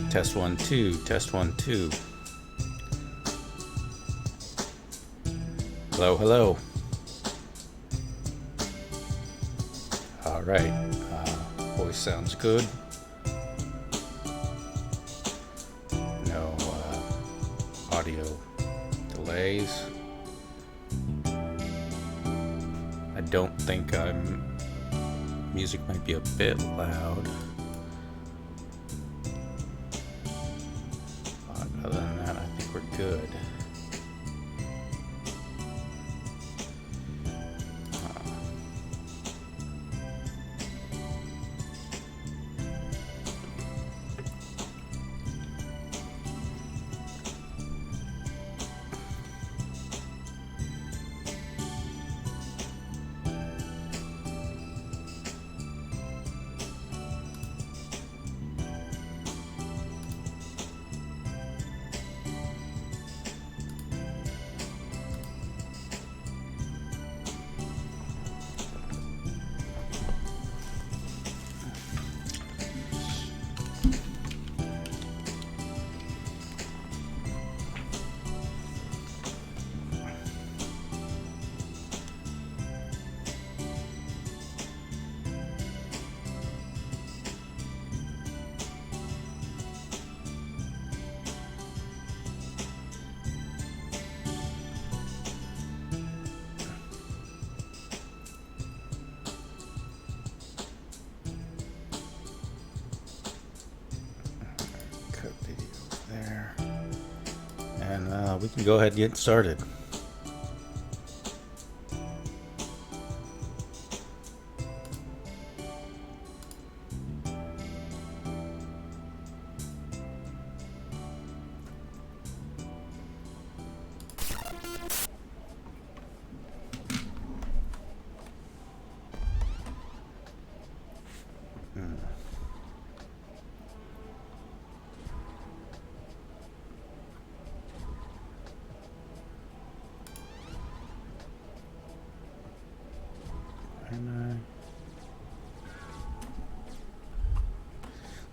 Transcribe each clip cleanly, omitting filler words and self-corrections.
Test 1, 2, test 1, 2. Hello, hello. All right. Voice sounds good. No audio delays. I don't think music might be a bit loud. But other than that, I think we're good. We can go ahead and get started.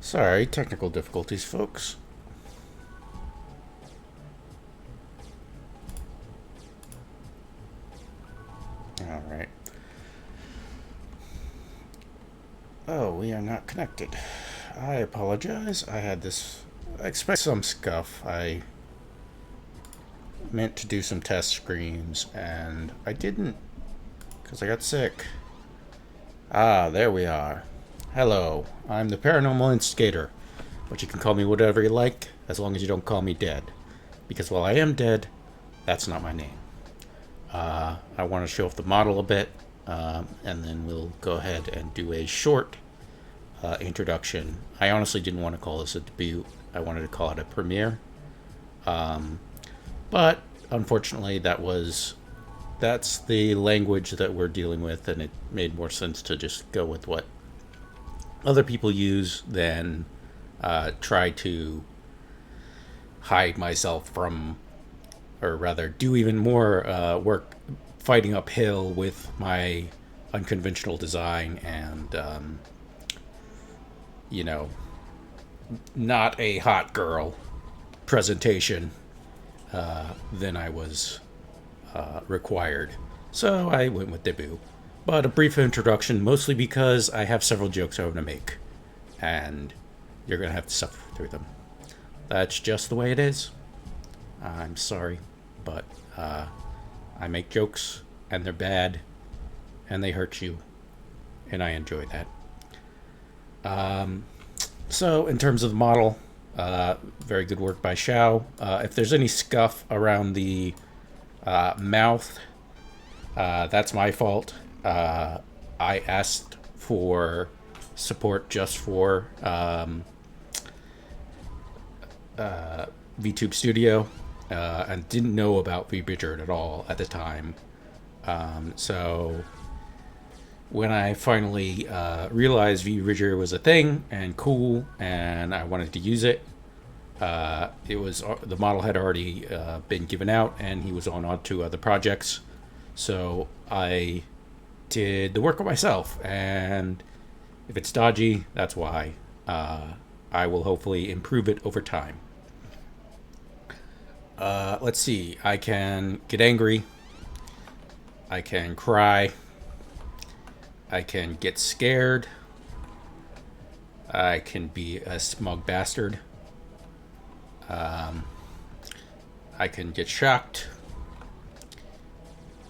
Sorry, technical difficulties, folks. All right. Oh, we are not connected. I apologize. I expect some scuff. I meant to do some test screens, and I didn't because I got sick. Ah, there we are. Hello, I'm the Paranormal Instigator, but you can call me whatever you like, as long as you don't call me dead. Because while I am dead, that's not my name. I want to show off the model a bit, and then we'll go ahead and do a short introduction. I honestly didn't want to call this a debut. I wanted to call it a premiere. But unfortunately, that's the language that we're dealing with, and it made more sense to just go with what other people use than try to hide myself from, or rather do even more work fighting uphill with my unconventional design and not a hot girl presentation than I was required. So I went with debut. But a brief introduction, mostly because I have several jokes I want to make, and you're going to have to suffer through them. That's just the way it is. I'm sorry, but I make jokes, and they're bad, and they hurt you, and I enjoy that. So, in terms of the model, very good work by Xiao. If there's any scuff around the mouth, that's my fault. I asked for support just for VTube Studio and didn't know about VBridger at all at the time. So when I finally realized VBridger was a thing and cool and I wanted to use it, the model had already been given out and he was on to other projects. So I did the work myself, and if it's dodgy, that's why. I will hopefully improve it over time. Let's see. I can get angry. I can cry. I can get scared. I can be a smug bastard. I can get shocked.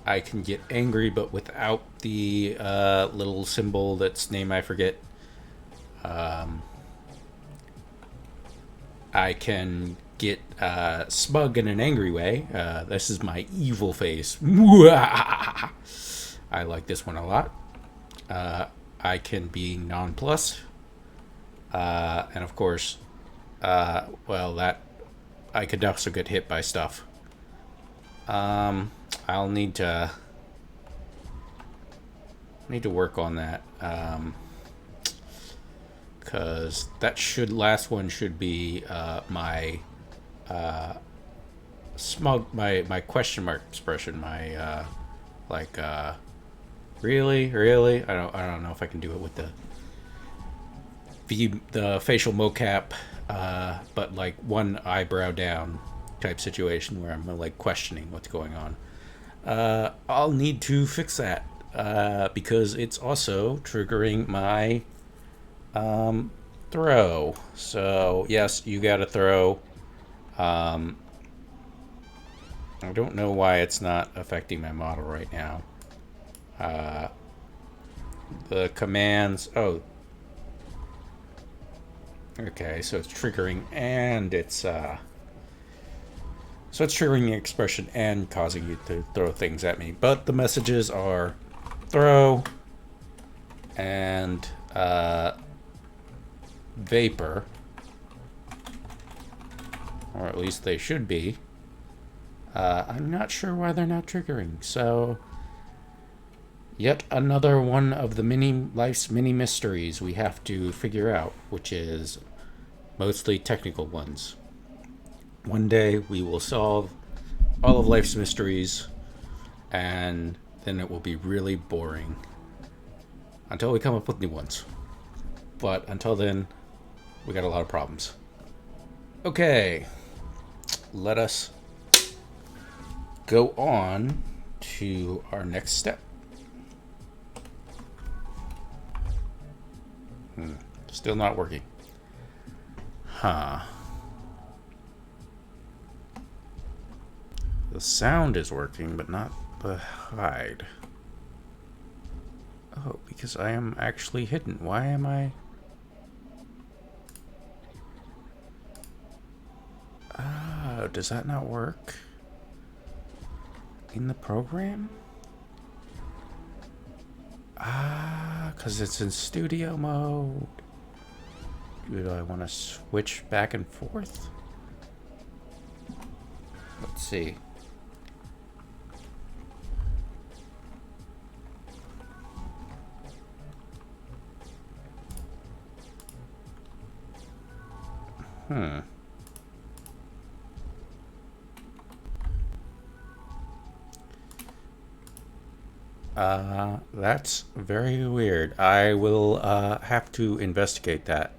I can get angry, but without the little symbol that's name I forget. I can get smug in an angry way. This is my evil face. I like this one a lot. I can be nonplus. And of course, well, that I could also get hit by stuff. I'll need to work on that. Because that last one should be my smug, my question mark expression, my like really. I don't know if I can do it with the facial mocap, but like one eyebrow down type situation where I'm like questioning what's going on. I'll need to fix that because it's also triggering my throw. So yes, you got to throw. I don't know why it's not affecting my model right now. The commands. Oh. Okay, so it's triggering and it's triggering the expression and causing you to throw things at me. But the messages are throw and vapor, or at least they should be. I'm not sure why they're not triggering. So yet another one of the life's many mysteries we have to figure out, which is mostly technical ones. One day we will solve all of life's mysteries, and then it will be really boring until we come up with new ones. But until then, we got a lot of problems. Okay, let us go on to our next step. Still not working. Huh. The sound is working, but not the hide. Oh, because I am actually hidden. Why am I... Oh, does that not work in the program? Ah, because it's in studio mode. Do I want to switch back and forth? Let's see. That's very weird. I will have to investigate that.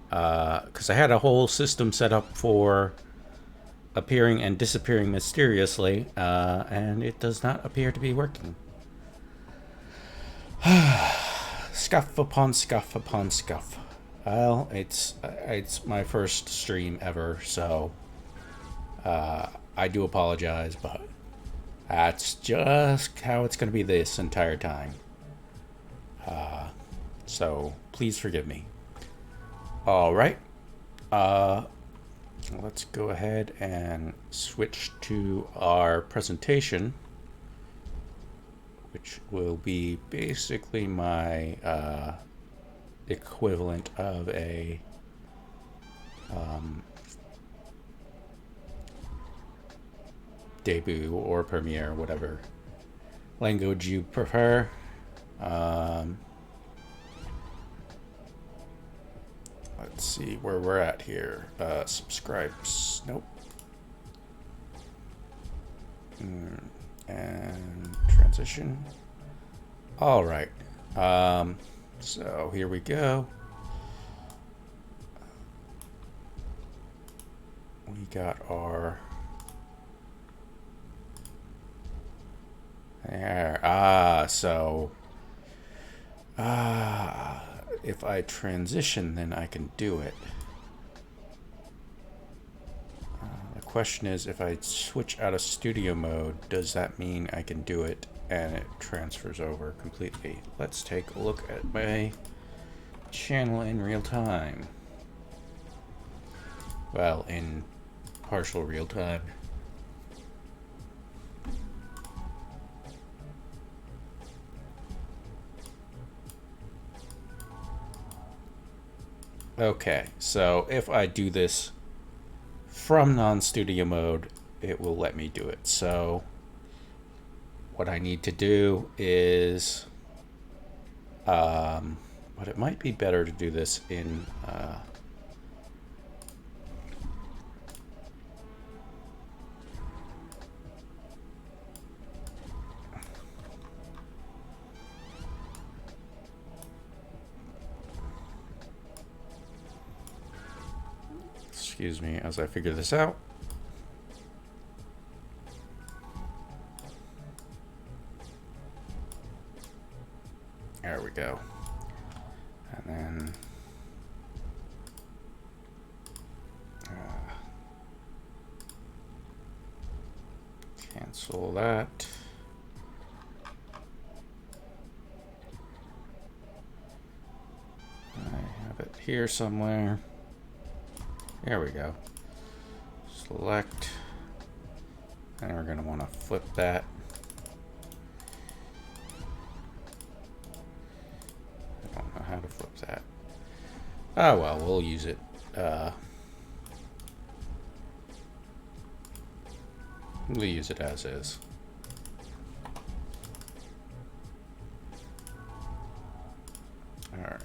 Because I had a whole system set up for appearing and disappearing mysteriously, and it does not appear to be working. Scuff upon scuff upon scuff. Well, it's my first stream ever, so I do apologize, but that's just how it's going to be this entire time. So please forgive me. All right. Let's go ahead and switch to our presentation, which will be basically my equivalent of a debut or premiere, whatever language you prefer. Let's see where we're at here. Subscribes. Nope. And transition. All right. So here we go. we got our... There. So... if I transition, then I can do it. The question is, if I switch out of studio mode, does that mean I can do it and it transfers over completely? Let's take a look at my channel in real time. Well, in partial real time. Okay, so if I do this from non-studio mode, it will let me do it. So what I need to do is, but it might be better to do this in, excuse me as I figure this out. There we go. And then cancel that. I have it here somewhere. There we go. Select. And we're going to want to flip that. I don't know how to flip that. Oh well, we'll use it. We'll use it as is. All right.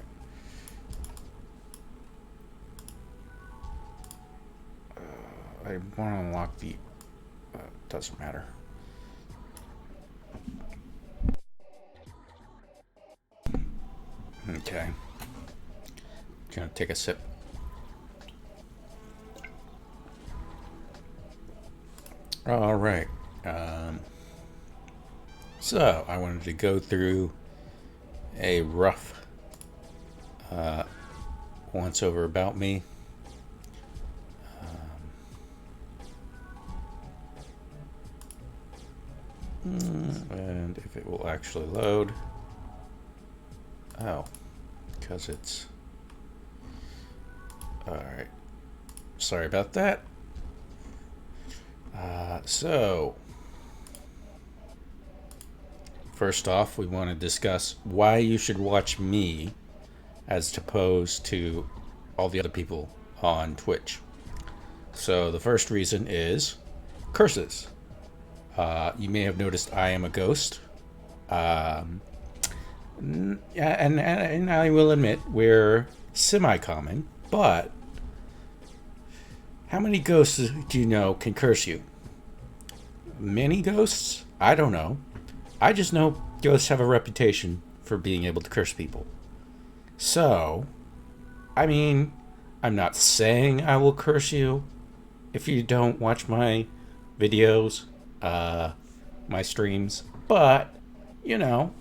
I want to unlock the... doesn't matter. Okay. Gonna take a sip. All right. So I wanted to go through a rough once over about me. And if it will actually load. Oh, because it's... Alright. Sorry about that. So, first off, we want to discuss why you should watch me as opposed to all the other people on Twitch. So, the first reason is curses. You may have noticed I am a ghost. And I will admit we're semi-common, but how many ghosts do you know can curse you? Many ghosts? I don't know. I just know ghosts have a reputation for being able to curse people. So, I mean, I'm not saying I will curse you if you don't watch my videos, my streams, but, you know,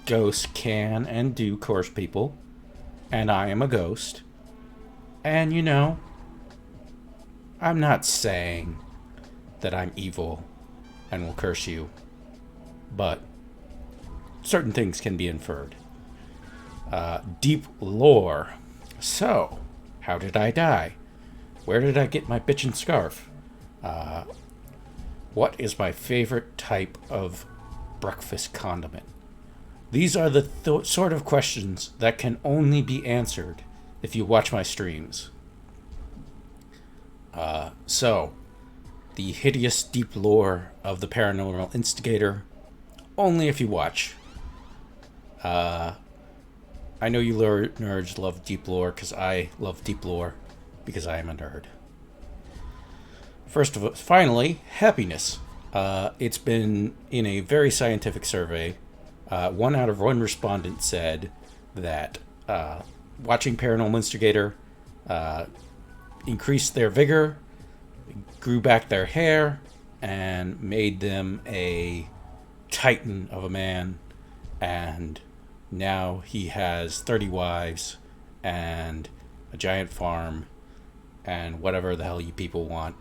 ghosts can and do curse people, and I am a ghost, and, you know, I'm not saying that I'm evil and will curse you, but certain things can be inferred. Deep lore. So, how did I die? Where did I get my bitchin' scarf? What is my favorite type of breakfast condiment? These are the sort of questions that can only be answered if you watch my streams. So, the hideous deep lore of the Paranormal Instigator, only if you watch. I know you nerds love deep lore because I love deep lore because I am a nerd. First of all, finally, happiness. It's been in a very scientific survey. 1 out of 1 respondent said that watching Paranormal Instigator increased their vigor, grew back their hair and made them a titan of a man, and now he has 30 wives and a giant farm and whatever the hell you people want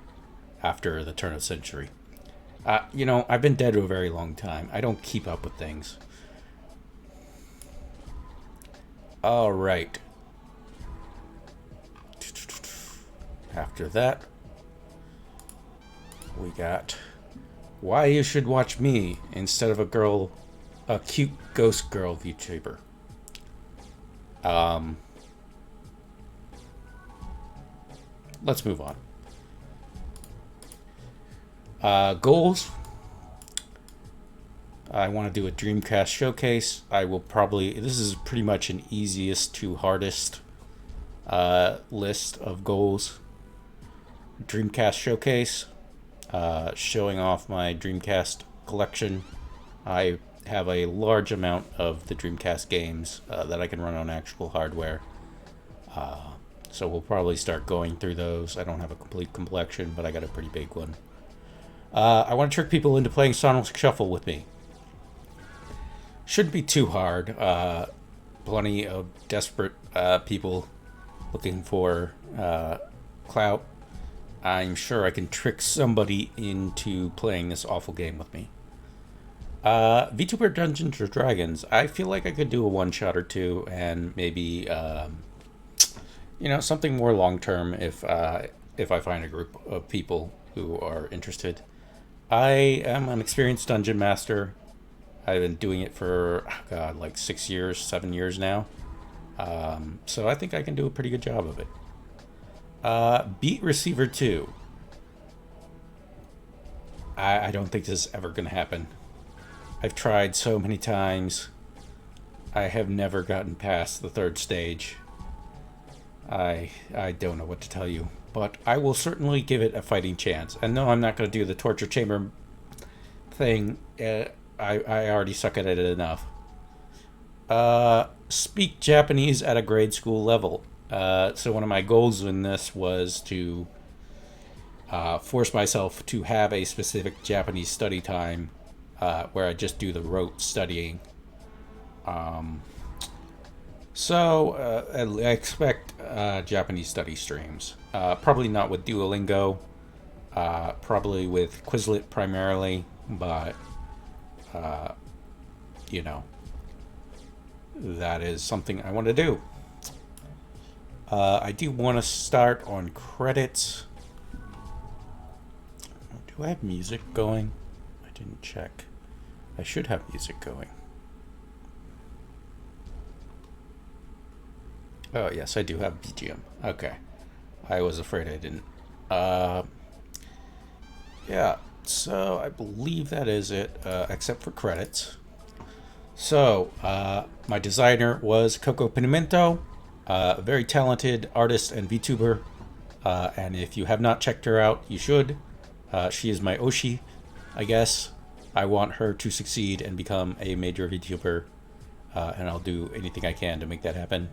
after the turn of the century. I've been dead a very long time. I don't keep up with things. All right. After that, we got why you should watch me instead of a cute ghost girl VTuber. Let's move on. Goals. I want to do a Dreamcast showcase. This is pretty much an easiest to hardest list of goals. Dreamcast showcase, showing off my Dreamcast collection. I have a large amount of the Dreamcast games that I can run on actual hardware. So we'll probably start going through those. I don't have a complete collection, but I got a pretty big one. I want to trick people into playing Sonic Shuffle with me. Shouldn't be too hard. Plenty of desperate people looking for clout. I'm sure I can trick somebody into playing this awful game with me. VTuber Dungeons & Dragons. I feel like I could do a one-shot or two, and maybe something more long-term if I find a group of people who are interested. I am an experienced dungeon master. I've been doing it for, like 7 years now. So I think I can do a pretty good job of it. Beat Receiver 2. I don't think this is ever going to happen. I've tried so many times. I have never gotten past the third stage. I don't know what to tell you. But I will certainly give it a fighting chance. And no, I'm not going to do the torture chamber thing. I already suck at it enough. Speak Japanese at a grade school level. So one of my goals in this was to force myself to have a specific Japanese study time where I just do the rote studying. So I expect Japanese study streams. Probably not with Duolingo. Probably with Quizlet primarily, but that is something I want to do. I do want to start on credits. Do I have music going? I didn't check. I should have music going. Oh, yes, I do have BGM. Okay. I was afraid I didn't. Yeah, so I believe that is it, except for credits. So, my designer was Coco Pimento, a very talented artist and VTuber. And if you have not checked her out, you should. She is my Oshi, I guess. I want her to succeed and become a major VTuber. And I'll do anything I can to make that happen.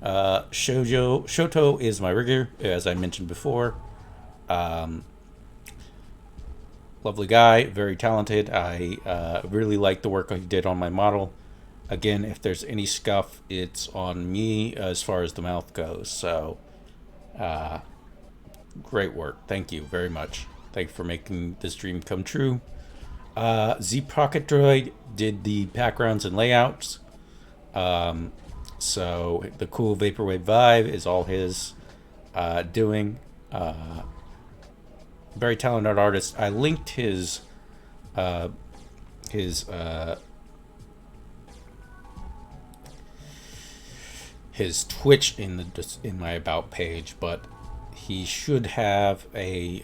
Shoto is my rigger, as I mentioned before. Lovely guy, very talented. I really like the work he did on my model. Again, if there's any scuff, it's on me as far as the mouth goes. So, great work. Thank you very much. Thanks for making this dream come true. Z Pocket Droid did the backgrounds and layouts. So the cool Vaporwave vibe is all his doing. Very talented artist. I linked his Twitch in my about page, but he should have a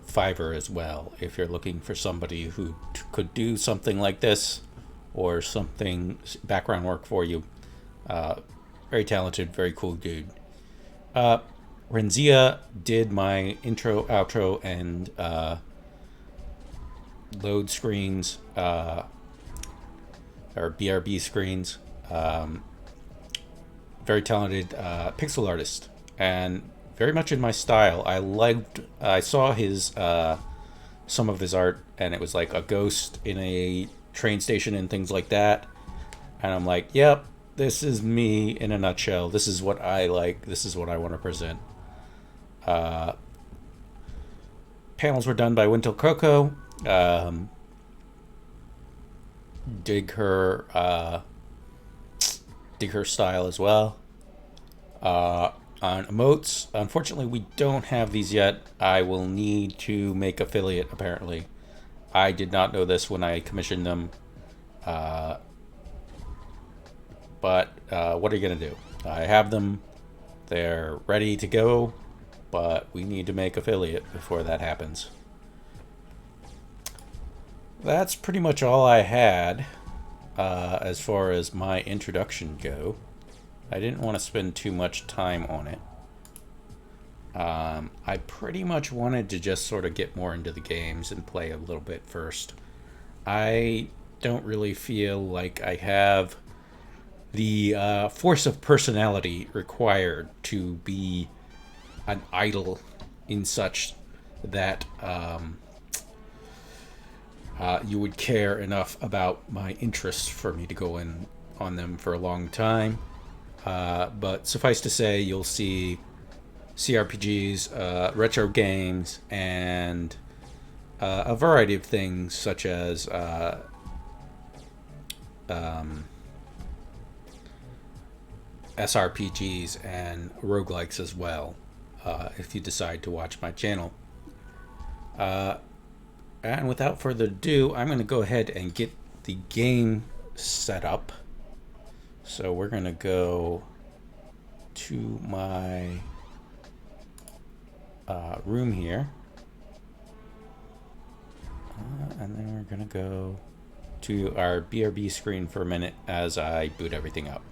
Fiverr as well if you're looking for somebody who could do something like this or something background work for you. Very talented, very cool dude. Renzia did my intro, outro, and load screens, or BRB screens. Very talented pixel artist and very much in my style. I saw his some of his art, and it was like a ghost in a train station and things like that. And I'm like, yep, this is me in a nutshell. This is what I like. This is what I want to present. Panels were done by Wintel Coco. Dig her, dig her style as well. On emotes, unfortunately, we don't have these yet. I will need to make affiliate. Apparently, I did not know this when I commissioned them. But what are you gonna do? I have them. They're ready to go, but we need to make affiliate before that happens. That's pretty much all I had as far as my introduction go. I didn't want to spend too much time on it. I pretty much wanted to just sort of get more into the games and play a little bit first. I don't really feel like I have the force of personality required to be an idol in such that you would care enough about my interests for me to go in on them for a long time. But suffice to say, you'll see CRPGs, retro games, and a variety of things such as SRPGs and roguelikes as well, if you decide to watch my channel. And without further ado, I'm going to go ahead and get the game set up. So we're going to go to my room here. And then we're going to go to our BRB screen for a minute as I boot everything up.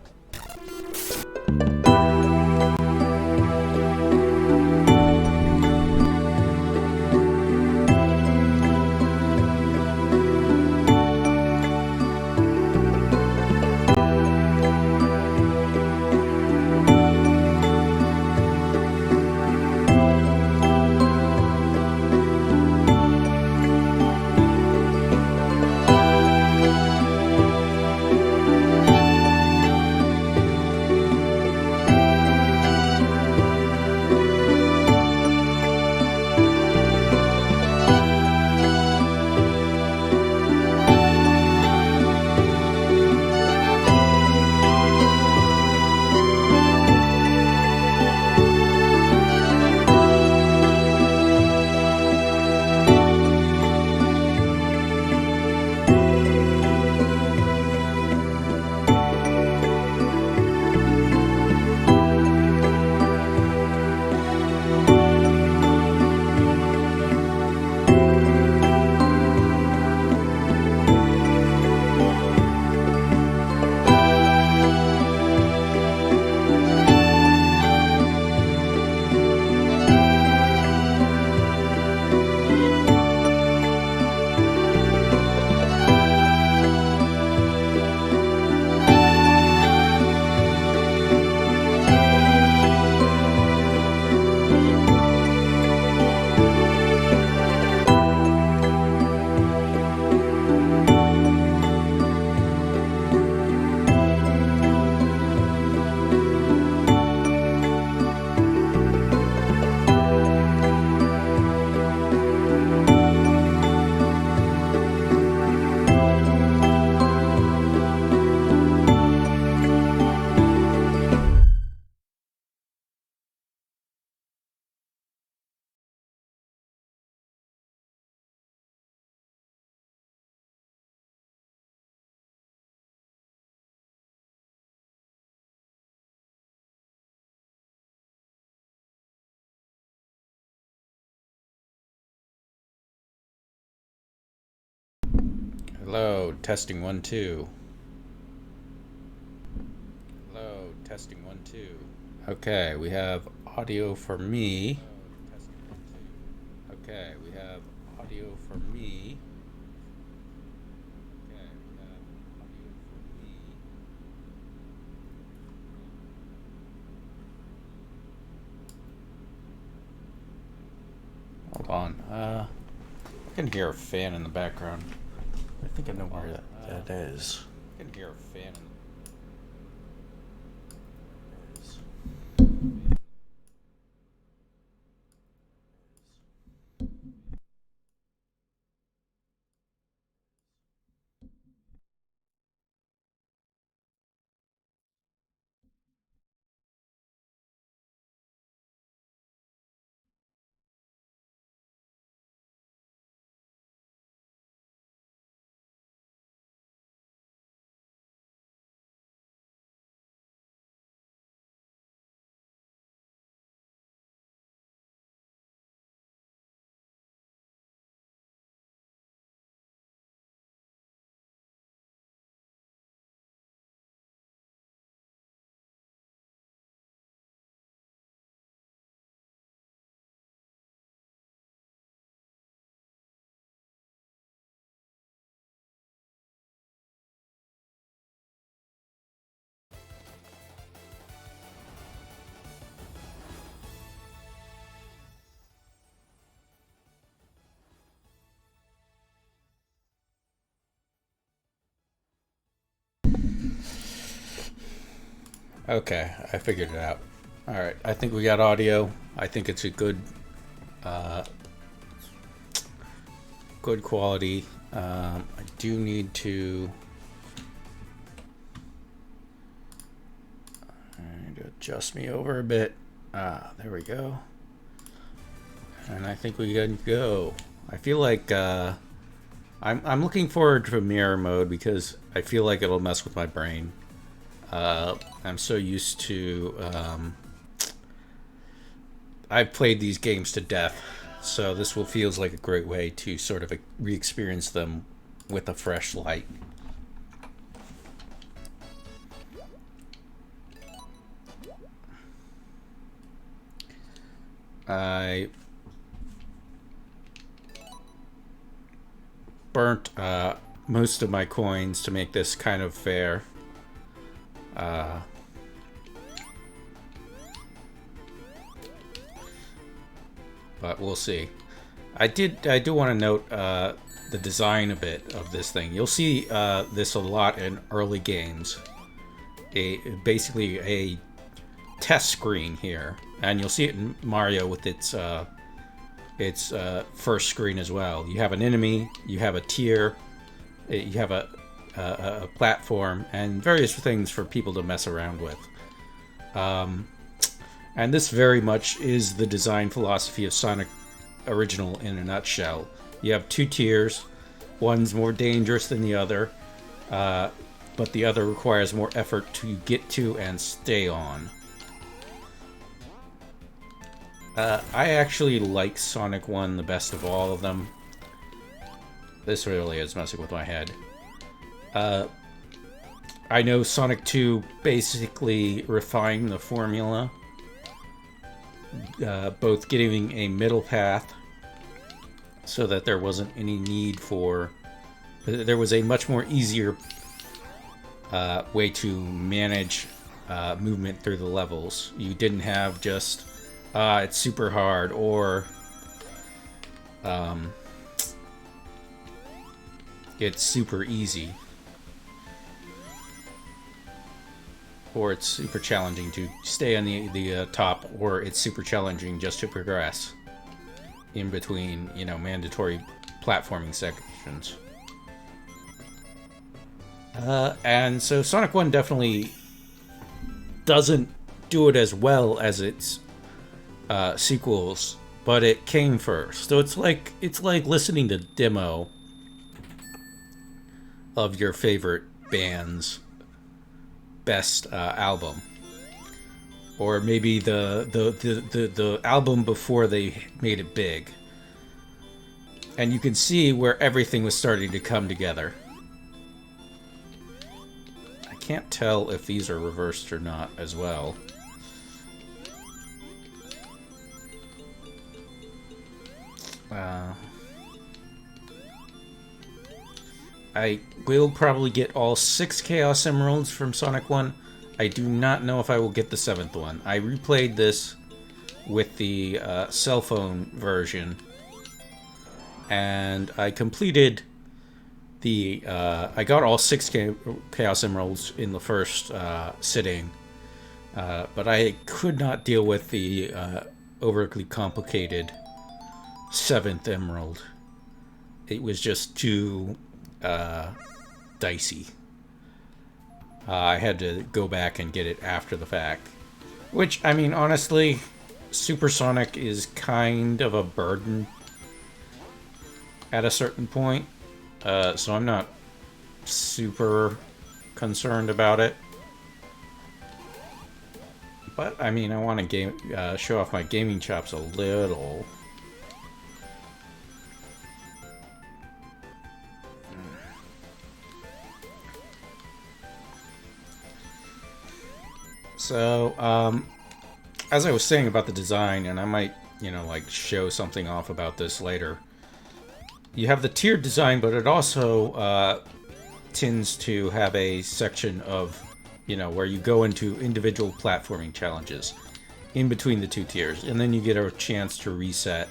Hello, testing 1 2. Hello, testing 1 2. Okay, we have audio for me. Okay, we have audio for me. Okay, we have audio for me. fun. I can hear a fan in the background. I think I know where that is. I can hear a fan. Okay, I figured it out. All right, I think we got audio. I think it's a uh, good quality. I do need to adjust me over a bit. There we go. And I think we can go. I feel like I'm looking forward to mirror mode because I feel like it'll mess with my brain. I'm so used to I've played these games to death, so this will feels like a great way to sort of re-experience them with a fresh light. I burnt most of my coins to make this kind of fair. But we'll see. I do want to note the design a bit of this thing. You'll see this a lot in early games. Basically a test screen here, and you'll see it in Mario with its first screen as well. You have an enemy, you have a tier, you have a platform, and various things for people to mess around with. And this very much is the design philosophy of Sonic Original in a nutshell. You have two tiers. One's more dangerous than the other, but the other requires more effort to get to and stay on. I actually like Sonic 1 the best of all of them. This really is messing with my head. I know Sonic 2 basically refined the formula, both giving a middle path so that there wasn't any need for... There was a much more easier way to manage movement through the levels. You didn't have just, it's super hard, or it's super easy. Or it's super challenging to stay on the top, or it's super challenging just to progress in between, you know, mandatory platforming sections. And so Sonic 1 definitely doesn't do it as well as its sequels, but it came first. So it's like listening to demo of your favorite band's best album, or maybe the album before they made it big, and you can see where everything was starting to come together. I can't tell if these are reversed or not as well. I will probably get all 6 Chaos Emeralds from Sonic 1. I do not know if I will get the 7th one. I replayed this with the cell phone version and I completed the. I got all 6 Chaos Emeralds in the first sitting, but I could not deal with the overly complicated 7th Emerald. It was just too dicey. I had to go back and get it after the fact. Which, I mean, honestly, Supersonic is kind of a burden at a certain point. So I'm not super concerned about it. But, I mean, I want to show off my gaming chops a little. So, as I was saying about the design, and I might, like show something off about this later, you have the tiered design, but it also tends to have a section of, where you go into individual platforming challenges in between the 2 tiers, and then you get a chance to reset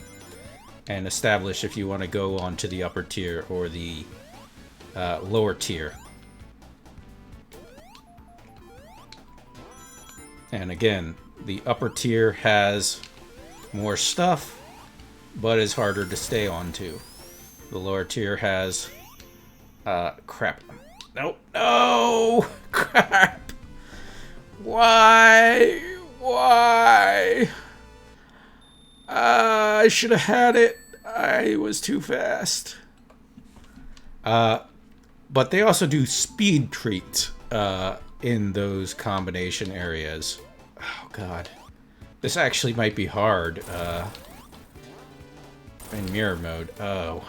and establish if you want to go on to the upper tier or the lower tier. And again, the upper tier has more stuff, but is harder to stay onto. The lower tier has... crap. Nope. No! Crap! Why? Why? I should have had it. I was too fast. But they also do speed treats, in those combination areas. Oh god. This actually might be hard, in mirror mode. Oh.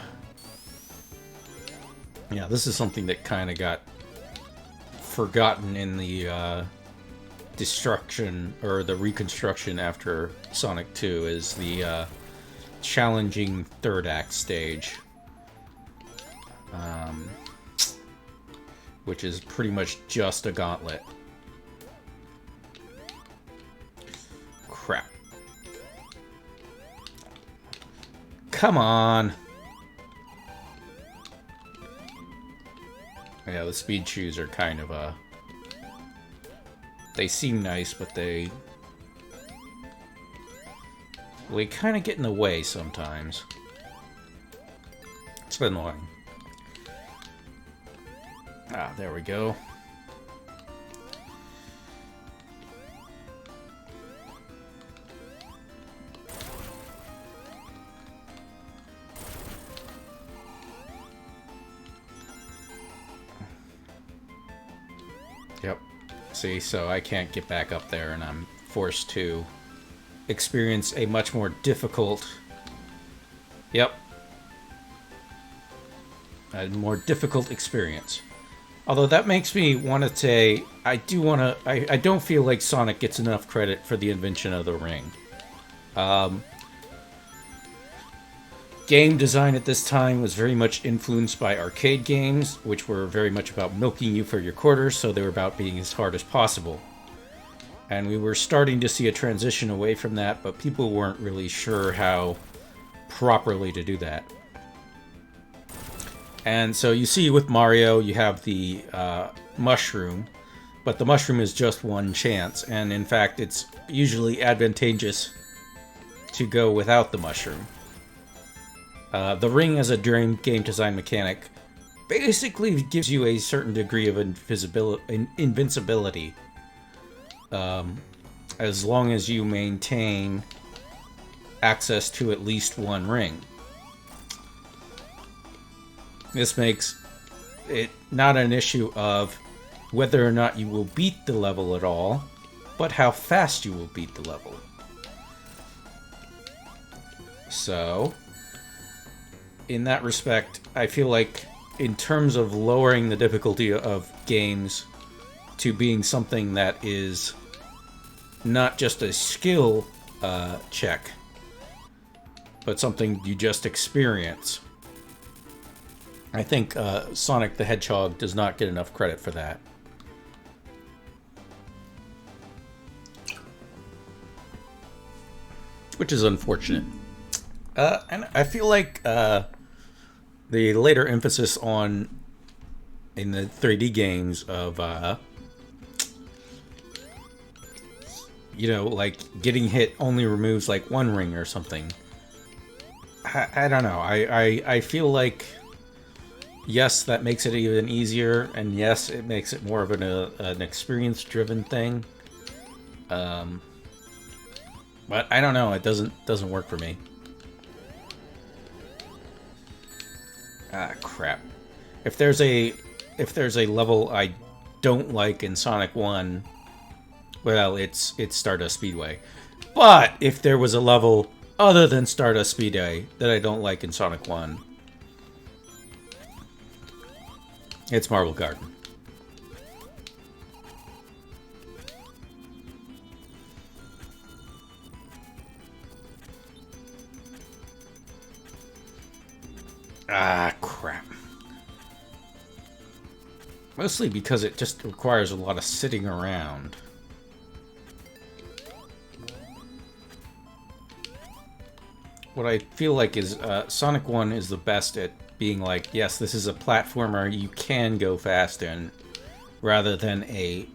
Yeah, this is something that kind of got forgotten in the, destruction, or the reconstruction after Sonic 2, is the, challenging third act stage. Which is pretty much just a gauntlet. Crap. Come on! Yeah, the speed shoes are kind of a... They seem nice, but they kind of get in the way sometimes. It's annoying. Ah, there we go. Yep. See, so I can't get back up there, and I'm forced to experience a much more difficult... Yep. A more difficult experience. Although that makes me want to say, I don't feel like Sonic gets enough credit for the invention of the ring. Game design at this time was very much influenced by arcade games, which were very much about milking you for your quarters, so they were about being as hard as possible. And we were starting to see a transition away from that, but people weren't really sure how properly to do that. And so you see with Mario, you have the mushroom, but the mushroom is just one chance, and in fact it's usually advantageous to go without the mushroom. The ring as a game design mechanic basically gives you a certain degree of invincibility, as long as you maintain access to at least one ring. This makes it not an issue of whether or not you will beat the level at all, but how fast you will beat the level. So, in that respect, I feel like in terms of lowering the difficulty of games to being something that is not just a skill check, but something you just experience, I think Sonic the Hedgehog does not get enough credit for that. Which is unfortunate. And I feel like the later emphasis on in the 3D games of like getting hit only removes like one ring or something. I don't know. I feel like yes, that makes it even easier, and yes, it makes it more of an experience-driven thing. But I don't know. It doesn't work for me. Ah, crap. If there's a level I don't like in Sonic 1, well, it's Stardust Speedway. But if there was a level other than Stardust Speedway that I don't like in Sonic 1, it's Marble Garden. Ah, crap. Mostly because it just requires a lot of sitting around. What I feel like is Sonic 1 is the best at being like, yes, this is a platformer you can go fast in, rather than a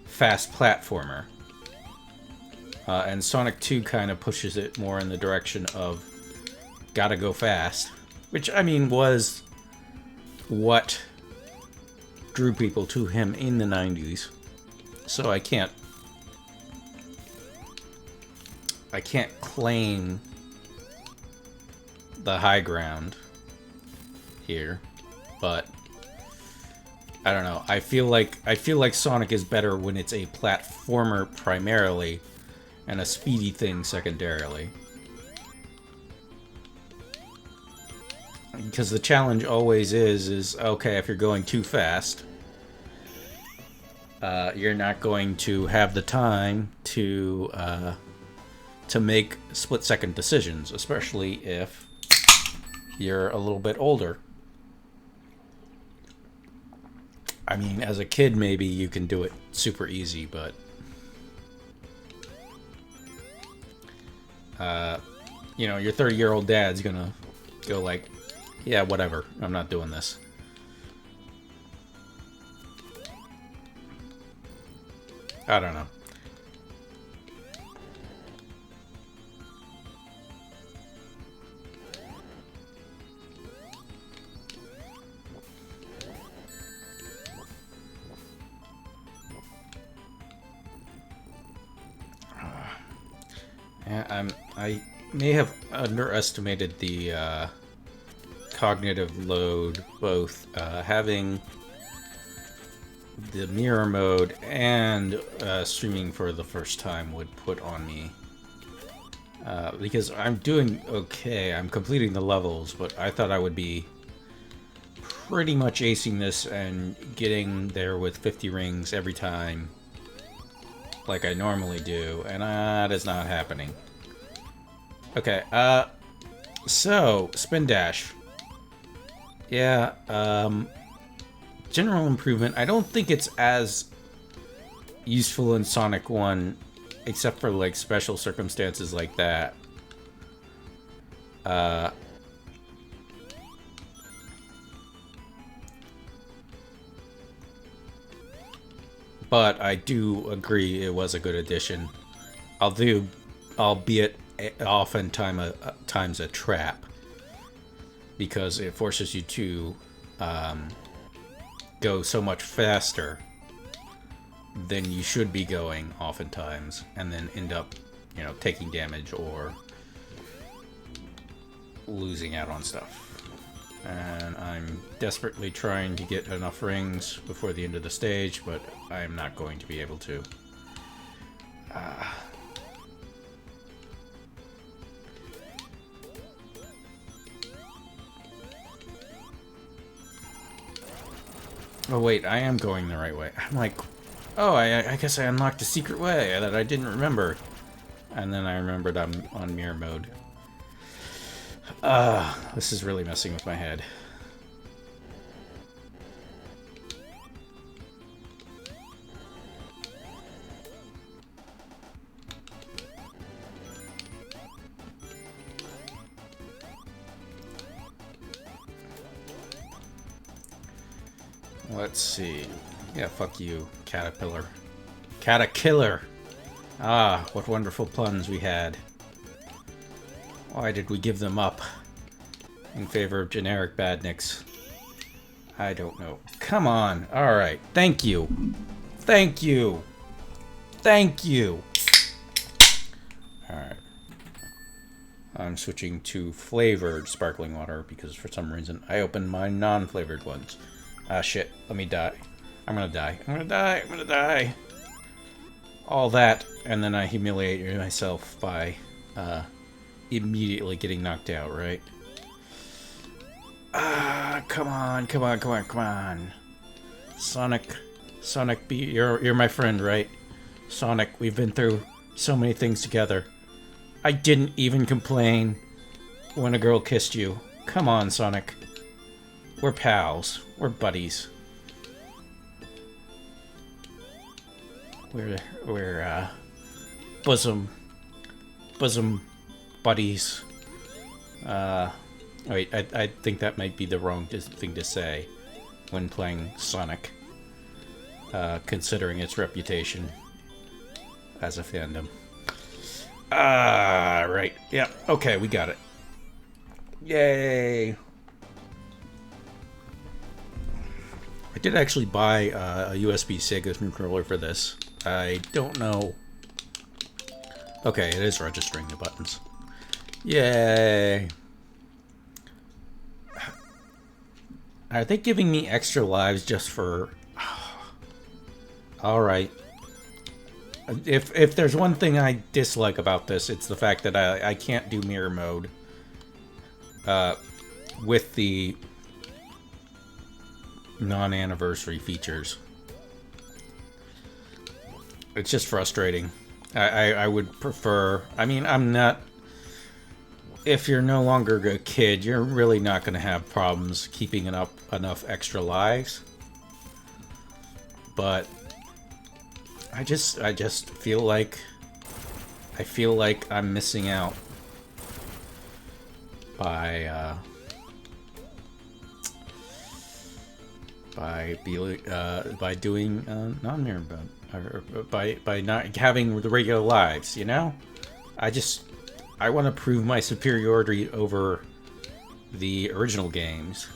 fast platformer. And Sonic 2 kind of pushes it more in the direction of gotta go fast. Which, I mean, was what drew people to him in the 90s. So I can't claim the high ground here, but I don't know. I feel like Sonic is better when it's a platformer primarily and a speedy thing secondarily. Because the challenge always is okay, if you're going too fast, you're not going to have the time to make split-second decisions, especially if you're a little bit older. I mean, as a kid, maybe you can do it super easy, but your 30-year-old dad's gonna go like, yeah, whatever, I'm not doing this. I don't know. I may have underestimated the cognitive load, both having the mirror mode and streaming for the first time would put on me. Because I'm doing okay, I'm completing the levels, but I thought I would be pretty much acing this and getting there with 50 rings every time, like I normally do, and that is not happening. Okay, so, Spin Dash. Yeah, general improvement. I don't think it's as useful in Sonic 1, except for, like, special circumstances like that. But I do agree it was a good addition. Albeit oftentimes a trap, because it forces you to go so much faster than you should be going oftentimes, and then end up, taking damage or losing out on stuff. And I'm desperately trying to get enough rings before the end of the stage, but I'm not going to be able to. Oh wait, I am going the right way. I'm like, oh, I guess I unlocked a secret way that I didn't remember. And then I remembered I'm on mirror mode. This is really messing with my head. Let's see. Yeah, fuck you, Caterpillar. Caterkiller! Ah, what wonderful puns we had. Why did we give them up in favor of generic badniks? I don't know. Come on. Alright. Thank you. Thank you. Thank you. Alright. I'm switching to flavored sparkling water because for some reason I opened my non-flavored ones. Ah, shit. Let me die. I'm gonna die. I'm gonna die. I'm gonna die. All that, and then I humiliate myself by immediately getting knocked out, right? Ah, come on, come on, come on, come on. Sonic, you're my friend, right? Sonic, we've been through so many things together. I didn't even complain when a girl kissed you. Come on, Sonic. We're pals. We're buddies. We're bosom buddies. Wait, I think that might be the wrong thing to say when playing Sonic, considering its reputation as a fandom. Ah, right. Yeah, okay, we got it. Yay! I did actually buy a USB Sega controller for this. I don't know. Okay, it is registering the buttons. Yay! Are they giving me extra lives just for... Alright. If there's one thing I dislike about this, it's the fact that I can't do mirror mode. With the non-anniversary features. It's just frustrating. I would prefer... I mean, I'm not... If you're no longer a kid, you're really not going to have problems keeping up enough extra lives. But I just feel like I'm missing out by doing non-mirror mode, or by not having the regular lives. You know, I want to prove my superiority over the original games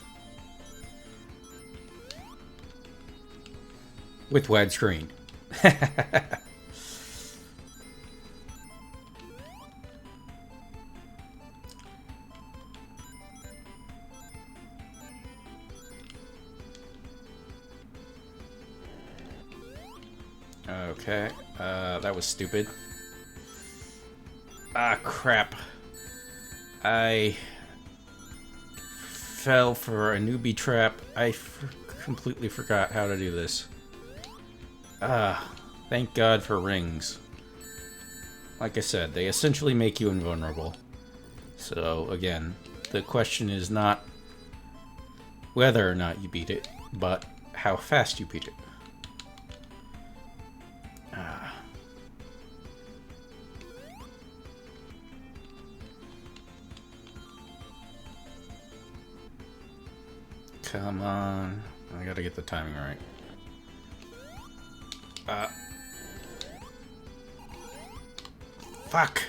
with widescreen. Okay, that was stupid. Ah, crap. I fell for a newbie trap. I completely forgot how to do this. Ah, thank God for rings. Like I said, they essentially make you invulnerable. So, again, the question is not whether or not you beat it, but how fast you beat it. Come on. I gotta get the timing right. Fuck!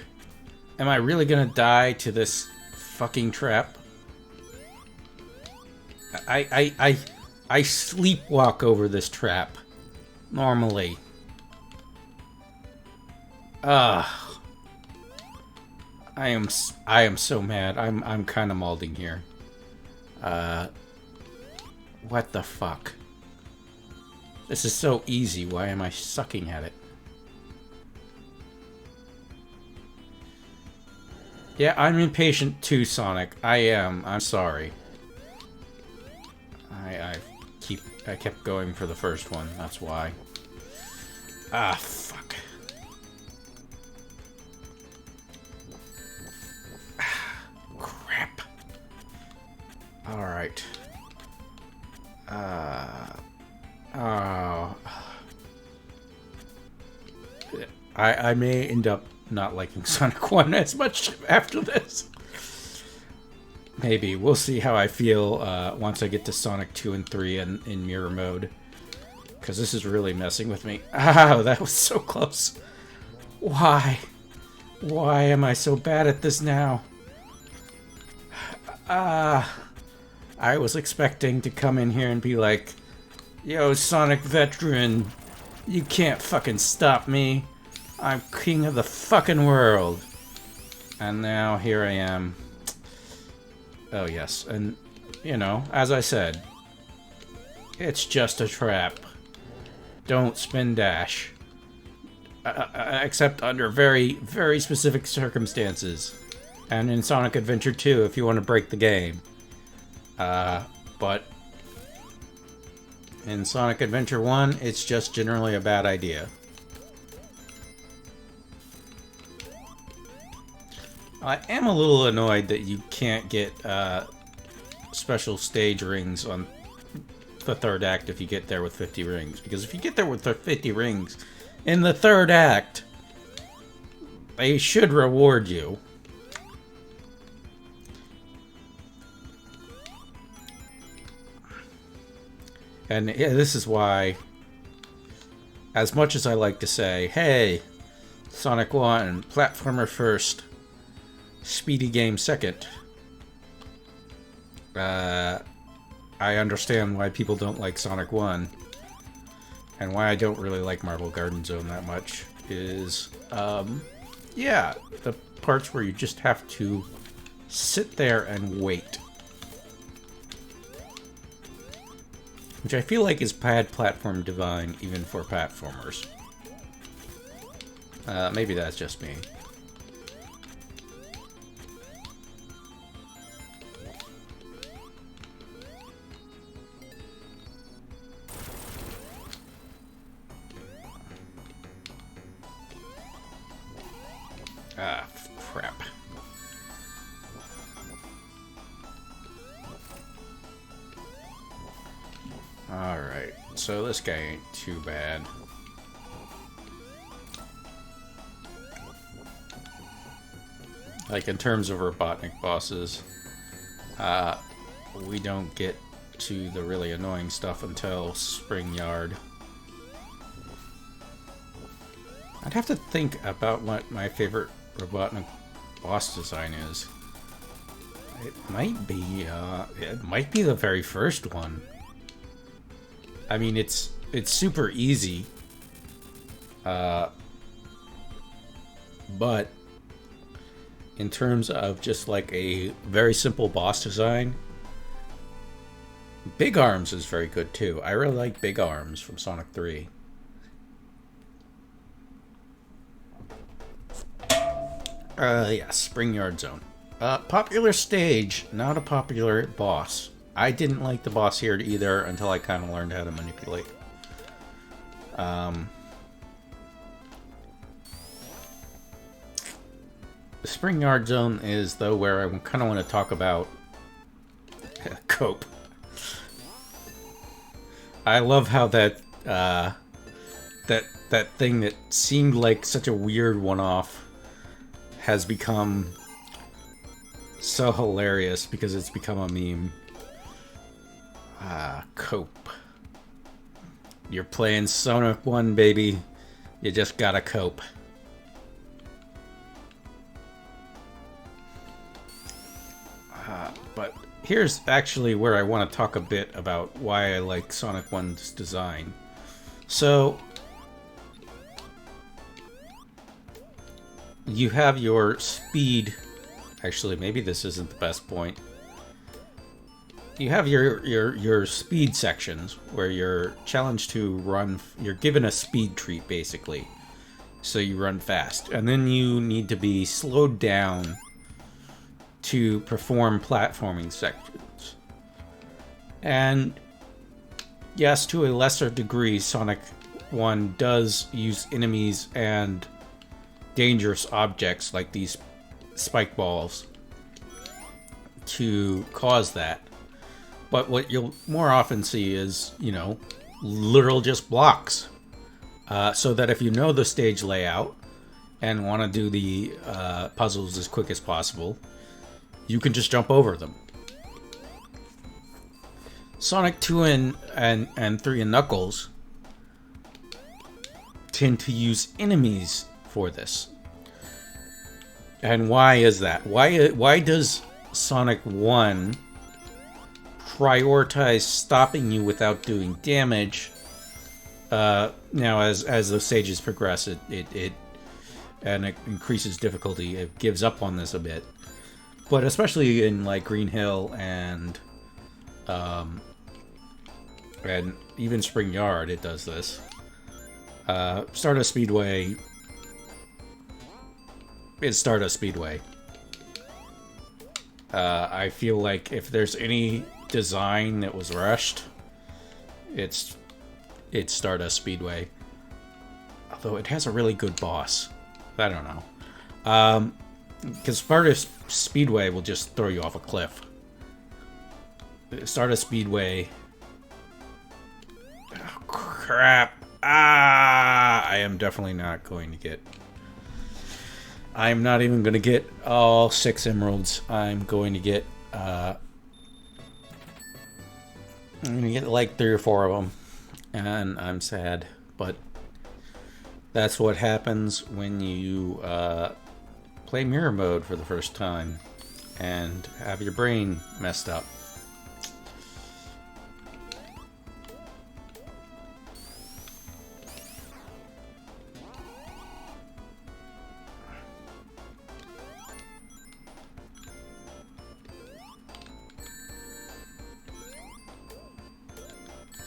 Am I really gonna die to this fucking trap? I sleepwalk over this trap. Normally. I am so mad. I'm kind of malding here. What the fuck? This is so easy. Why am I sucking at it? Yeah, I'm impatient too, Sonic. I am. I'm sorry. I kept going for the first one. That's why. Ah, fuck. Crap. All right. I may end up not liking Sonic 1 as much after this. Maybe. We'll see how I feel once I get to Sonic 2 and 3 in mirror mode. Because this is really messing with me. Ow, that was so close. Why? Why am I so bad at this now? I was expecting to come in here and be like, yo, Sonic veteran, you can't fucking stop me. I'm king of the fucking world. And now here I am. Oh, yes. And, you know, as I said, it's just a trap. Don't spin dash. Except under very, very specific circumstances. And in Sonic Adventure 2, if you want to break the game. But in Sonic Adventure 1, it's just generally a bad idea. I am a little annoyed that you can't get special stage rings on the third act if you get there with 50 rings. Because if you get there with 50 rings in the third act, they should reward you. And yeah, this is why, as much as I like to say, hey, Sonic 1, platformer first, speedy game second, I understand why people don't like Sonic 1, and why I don't really like Marble Garden Zone that much, is, yeah, the parts where you just have to sit there and wait. Which I feel like is bad platform design even for platformers. Maybe that's just me. Ah, crap. Alright, so this guy ain't too bad. Like, in terms of Robotnik bosses, we don't get to the really annoying stuff until Spring Yard. I'd have to think about what my favorite Robotnik boss design is. It might be the very first one. I mean, it's super easy, but in terms of just like a very simple boss design, Big Arms is very good too. I really like Big Arms from Sonic 3. Yeah, Spring Yard Zone. Popular stage, not a popular boss. I didn't like the boss here either until I kind of learned how to manipulate. The Spring Yard Zone is, though, where I kind of want to talk about Cope. I love how that thing that seemed like such a weird one-off has become so hilarious because it's become a meme. Cope. You're playing Sonic 1, baby. You just gotta cope. But here's actually where I want to talk a bit about why I like Sonic 1's design. So, you have your speed. Actually, maybe this isn't the best point. You have your speed sections where you're challenged to run. You're given a speed treat basically, so you run fast, and then you need to be slowed down to perform platforming sections. And yes, to a lesser degree, Sonic 1 does use enemies and dangerous objects like these spike balls to cause that. But what you'll more often see is, you know, literal just blocks. So that if you know the stage layout and want to do the puzzles as quick as possible, you can just jump over them. Sonic 2 and 3 and Knuckles tend to use enemies for this. And why is that? Why does Sonic 1 prioritize stopping you without doing damage? Now, as the stages progress, it increases difficulty. It gives up on this a bit, but especially in like Green Hill and even Spring Yard, it does this. Stardust Speedway is Stardust Speedway. I feel like if there's any design that was rushed, it's Stardust Speedway. Although it has a really good boss. I don't know. Because Stardust Speedway will just throw you off a cliff. Stardust Speedway... Oh, crap. I am definitely not going to get... I'm not even going to get all 6 emeralds. I'm going to get... I'm going to get like 3 or 4 of them. And I'm sad. But that's what happens when you play mirror mode for the first time and have your brain messed up.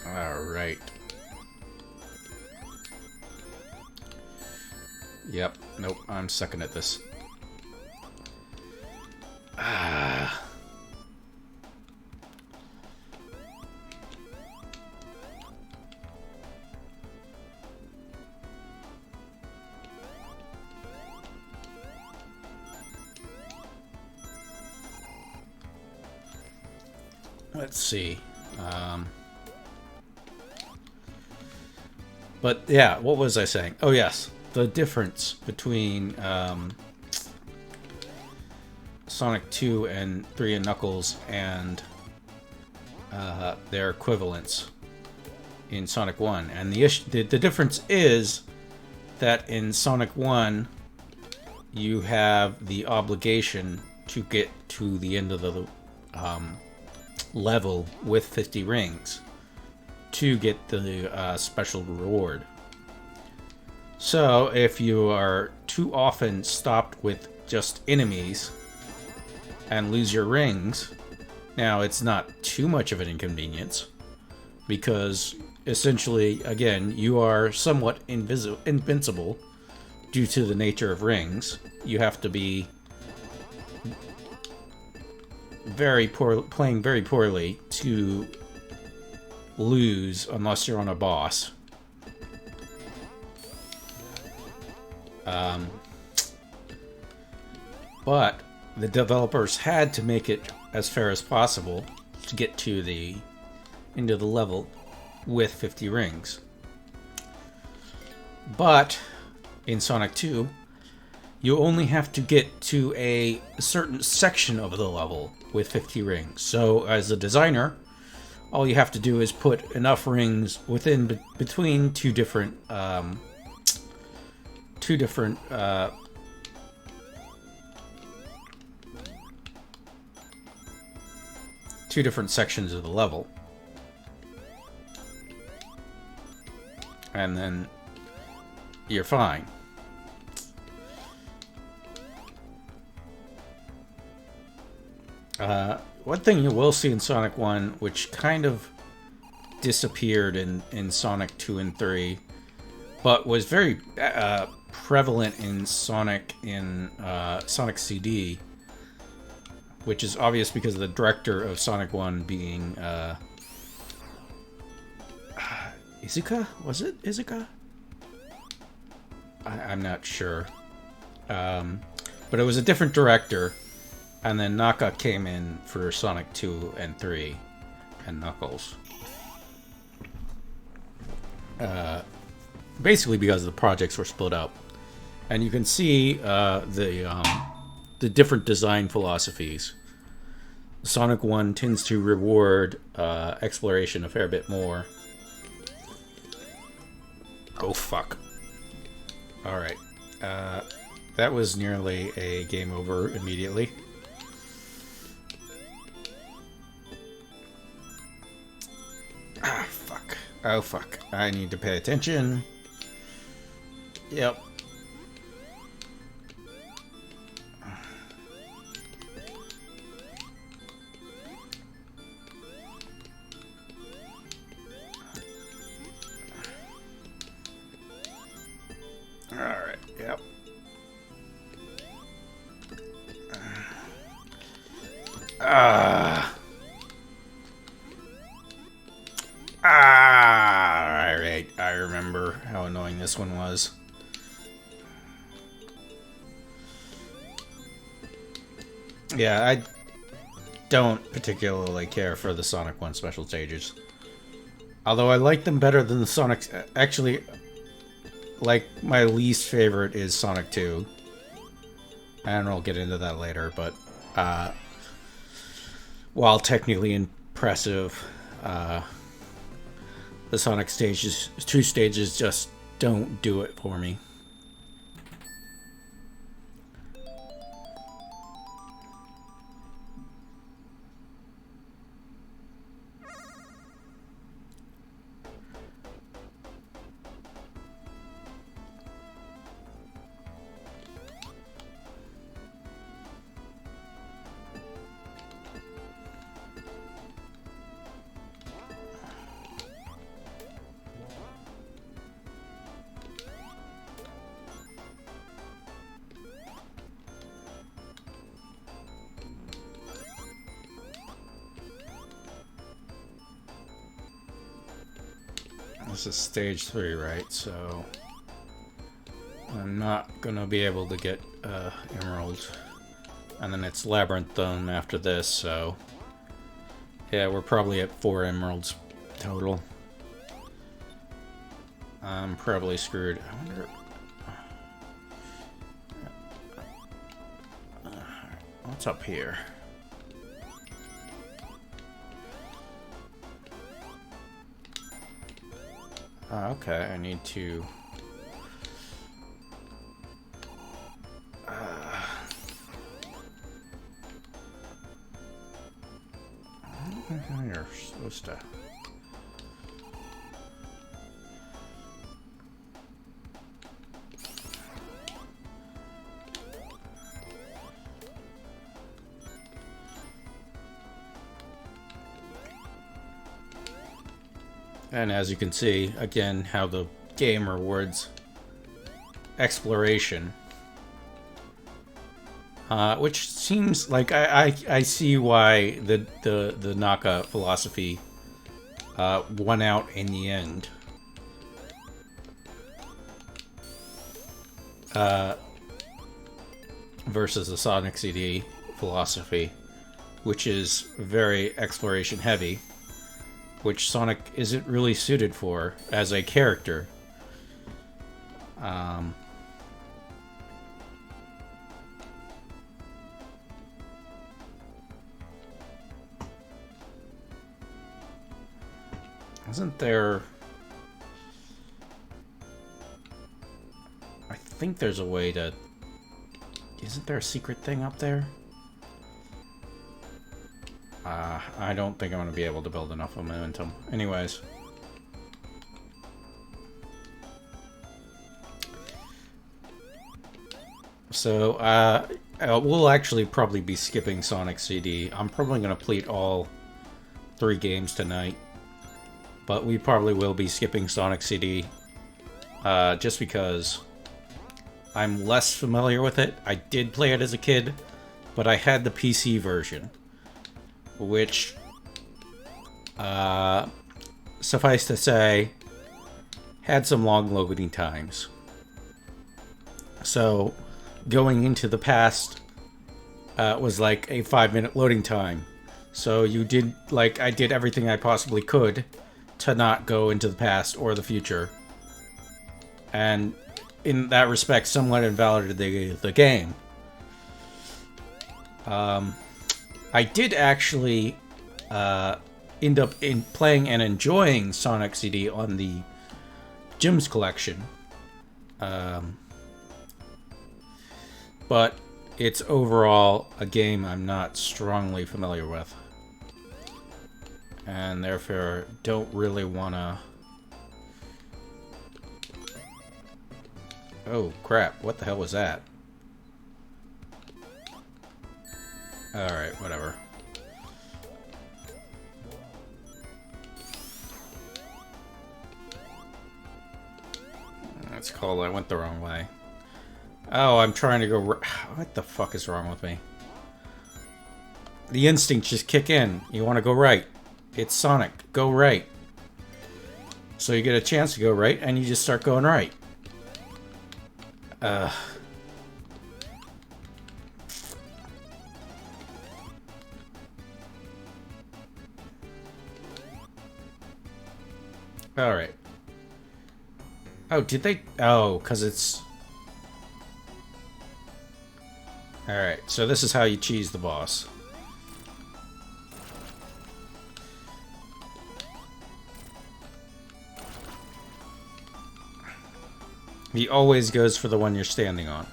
Alright. Yep. Nope. I'm sucking at this. Let's see. But yeah, what was I saying? Oh yes, the difference between Sonic 2 and 3 and Knuckles and their equivalents in Sonic 1. And the difference is that in Sonic 1, you have the obligation to get to the end of the level with 50 rings to get the special reward. So if you are too often stopped with just enemies and lose your rings, now it's not too much of an inconvenience, because essentially, again, you are somewhat invincible due to the nature of rings. You have to be playing very poorly to lose unless you're on a boss. But the developers had to make it as fair as possible to get to the end of the level with 50 rings. But in Sonic 2, you only have to get to a certain section of the level with 50 rings. So as a designer, all you have to do is put enough rings between two different sections of the level, and then you're fine. One thing you will see in Sonic 1, which kind of disappeared in Sonic 2 and 3, but was very prevalent in Sonic CD, which is obvious because of the director of Sonic 1 being Izuka? Was it Izuka? I'm not sure. But it was a different director. And then Naka came in for Sonic 2 and 3 and Knuckles. Basically because the projects were split up. And you can see the different design philosophies. Sonic 1 tends to reward exploration a fair bit more. Oh, fuck. Alright. That was nearly a game over immediately. Ah, fuck. Oh, fuck. I need to pay attention. Yep. Alright, yep. Alright, I remember how annoying this one was. Yeah, I don't particularly care for the Sonic 1 special stages. Although I like them better than the Sonic... Actually, like, my least favorite is Sonic 2. And I'll get into that later, but... while technically impressive, the Sonic stages, 2 stages just don't do it for me. This is stage 3, right? So I'm not gonna be able to get Emerald. And then it's Labyrinth Dome after this, so yeah, we're probably at 4 Emeralds total. I'm probably screwed. I wonder... what's up here? Okay, I need to... you're supposed to... And as you can see, again, how the game rewards exploration. Which seems like I see why the Naka philosophy won out in the end. Versus the Sonic CD philosophy, which is very exploration heavy. Which Sonic isn't really suited for as a character. Isn't there... I think there's a way to... Isn't there a secret thing up there? I don't think I'm going to be able to build enough momentum. Anyways. So, we'll actually probably be skipping Sonic CD. I'm probably going to complete all 3 games tonight. But we probably will be skipping Sonic CD. Just because I'm less familiar with it. I did play it as a kid, but I had the PC version. Which, suffice to say, had some long loading times. So, going into the past was like a 5-minute loading time. So you did, like, I did everything I possibly could to not go into the past or the future. And in that respect, somewhat invalidated the game. I did actually end up playing and enjoying Sonic CD on the Gems collection. But it's overall a game I'm not strongly familiar with. And therefore don't really want to... Oh, crap. What the hell was that? Alright, whatever. That's cold. I went the wrong way. Oh, I'm trying to go... What the fuck is wrong with me? The instincts just kick in. You want to go right. It's Sonic. Go right. So you get a chance to go right, and you just start going right. Alright. Oh, did they... Oh, because it's... Alright, so this is how you cheese the boss. He always goes for the one you're standing on.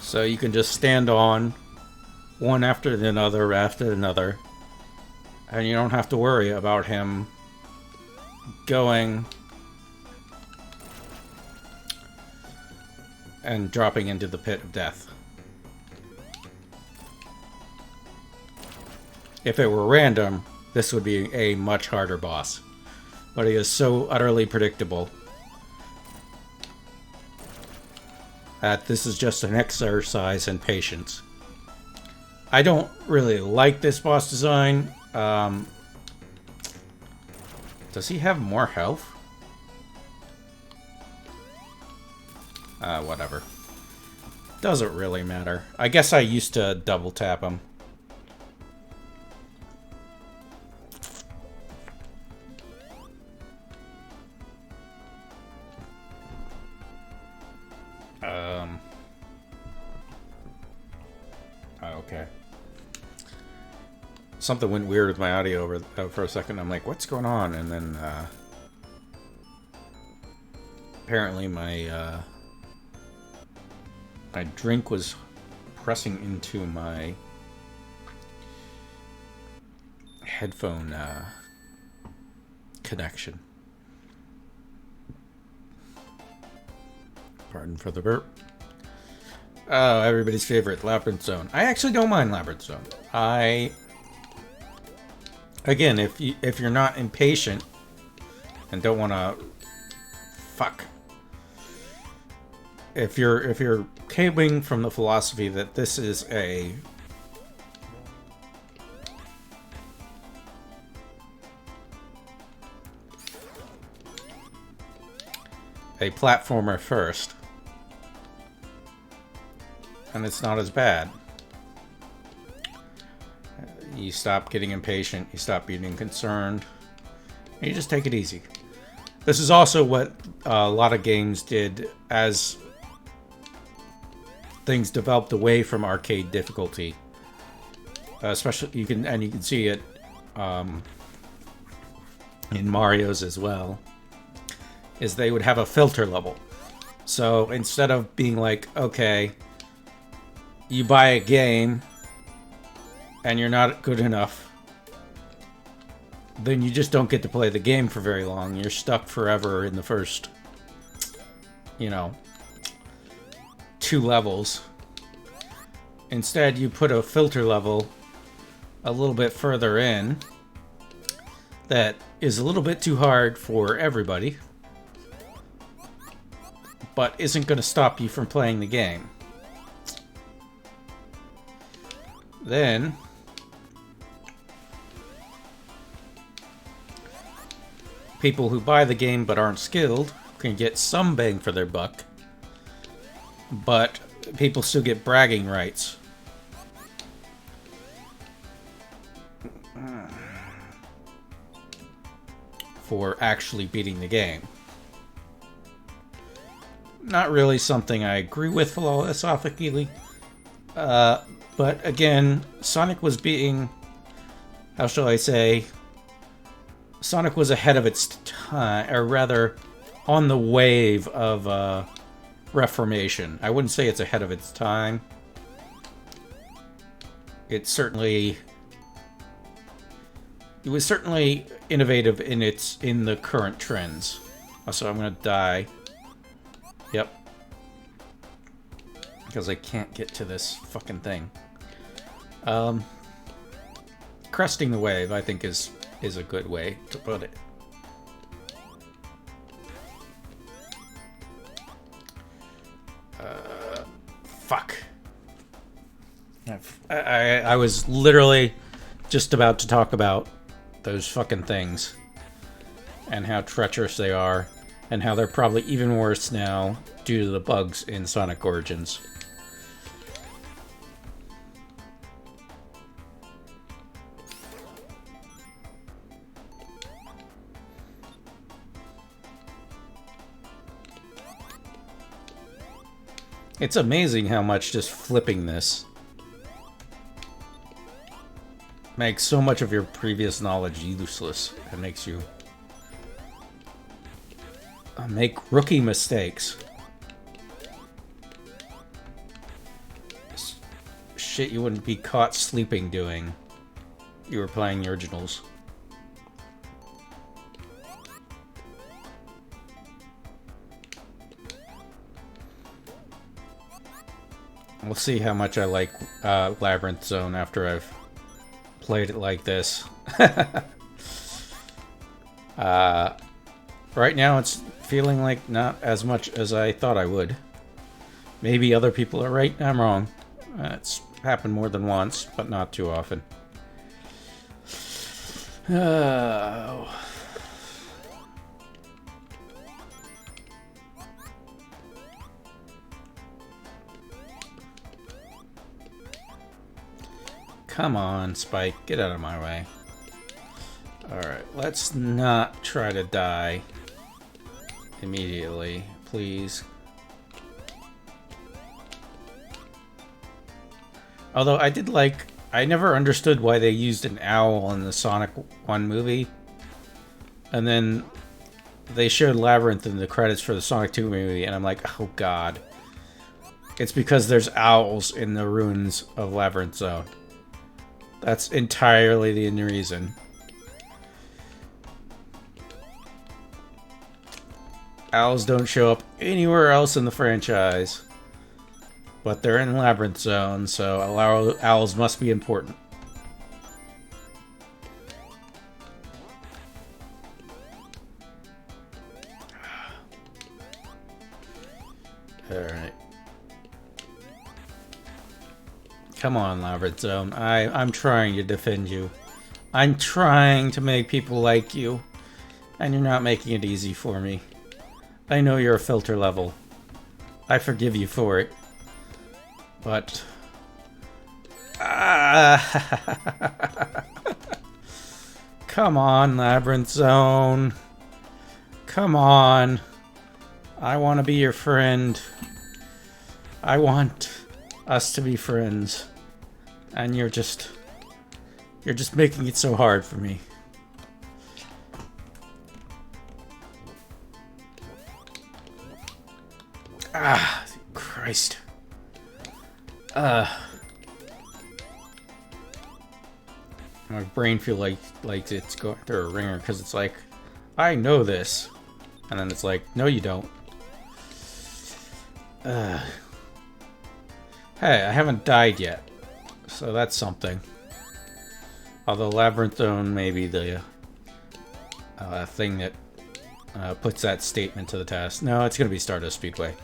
So you can just stand on one after another, and you don't have to worry about him going and dropping into the pit of death. If it were random, this would be a much harder boss. But he is so utterly predictable that this is just an exercise in patience. I don't really like this boss design. Does he have more health? Whatever. Doesn't really matter. I guess I used to double tap him. Okay. Something went weird with my audio over for a second. I'm like, what's going on? And then apparently my my drink was pressing into my headphone connection. Pardon for the burp. Oh, everybody's favorite, Labyrinth Zone. I actually don't mind Labyrinth Zone. Again, if you're not impatient and don't want to... Fuck. If you're coming from the philosophy that this is a platformer first, and it's not as bad. You stop getting impatient, you stop being concerned, and you just take it easy. This is also what a lot of games did as things developed away from arcade difficulty. Especially, you can see it in Mario's as well, is they would have a filter level. So instead of being like, okay, you buy a game and you're not good enough, then you just don't get to play the game for very long. You're stuck forever in the first, 2 levels. Instead, you put a filter level a little bit further in that is a little bit too hard for everybody, but isn't going to stop you from playing the game. Then people who buy the game but aren't skilled can get some bang for their buck, but people still get bragging rights. For actually beating the game. not really something I agree with philosophically. But again, Sonic was being, how shall I say, Sonic was ahead of its time, or rather, on the wave of Reformation. I wouldn't say it's ahead of its time. It was certainly innovative in the current trends. Also, I'm gonna die. Yep. Because I can't get to this fucking thing. Cresting the wave, I think, is a good way to put it. Fuck. I was literally just about to talk about those fucking things and how treacherous they are and how they're probably even worse now due to the bugs in Sonic Origins. It's amazing how much just flipping this makes so much of your previous knowledge useless. It makes you make rookie mistakes. Shit you wouldn't be caught sleeping doing. You were playing the originals. We'll see how much I like Labyrinth Zone after I've played it like this. Right now it's feeling like not as much as I thought I would. Maybe other people are right, I'm wrong. It's happened more than once, but not too often. Oh. Come on, Spike. Get out of my way. Alright, let's not try to die immediately, please. Although I never understood why they used an owl in the Sonic 1 movie. And then they showed Labyrinth in the credits for the Sonic 2 movie, and I'm like, oh god. It's because there's owls in the ruins of Labyrinth Zone. That's entirely the reason. Owls don't show up anywhere else in the franchise. But they're in Labyrinth Zone, so owls must be important. Alright. Come on, Labyrinth Zone. I'm trying to defend you. I'm trying to make people like you. And you're not making it easy for me. I know you're a filter level. I forgive you for it. But... Come on, Labyrinth Zone. Come on. I want to be your friend. I want us to be friends. And you're just making it so hard for me. Ah, Christ. My brain feels like it's going through a ringer because it's like, I know this. And then it's like, no you don't. Hey, I haven't died yet. So that's something. Although Labyrinth Zone may be the thing that puts that statement to the test. No, it's going to be Stardust Speedway.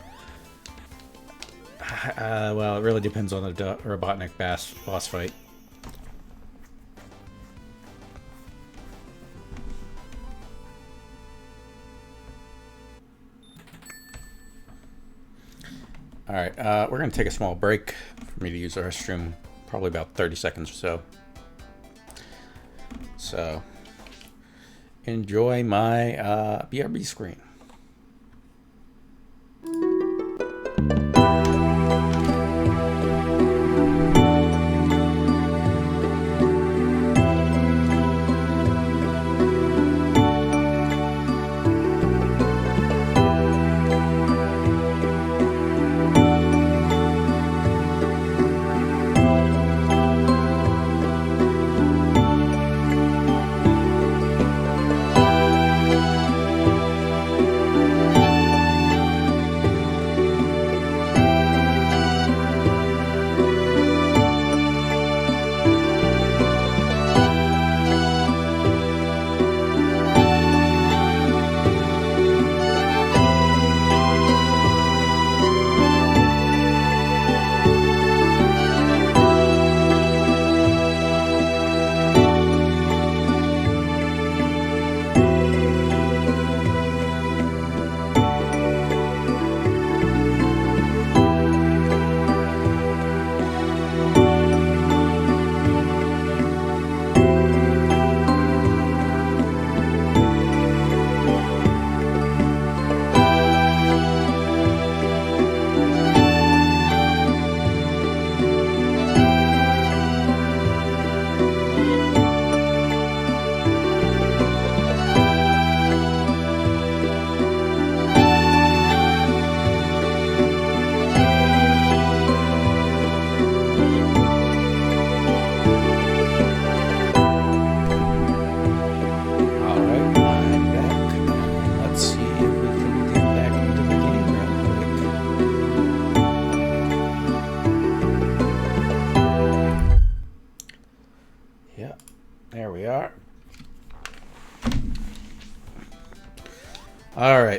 Well, it really depends on the Robotnik boss fight. Alright, we're going to take a small break for me to use the restroom. Probably about 30 seconds or so. So, enjoy my BRB screen.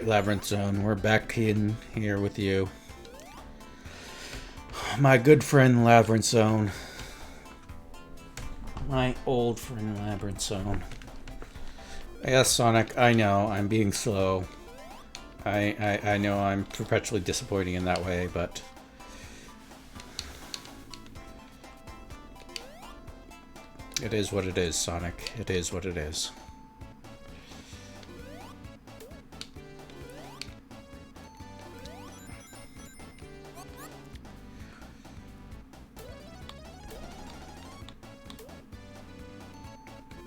Labyrinth Zone, we're back in here with you. My good friend Labyrinth Zone. My old friend Labyrinth Zone. Yes, Sonic, I know, I'm being slow. I know I'm perpetually disappointing in that way, but... it is what it is, Sonic. It is what it is.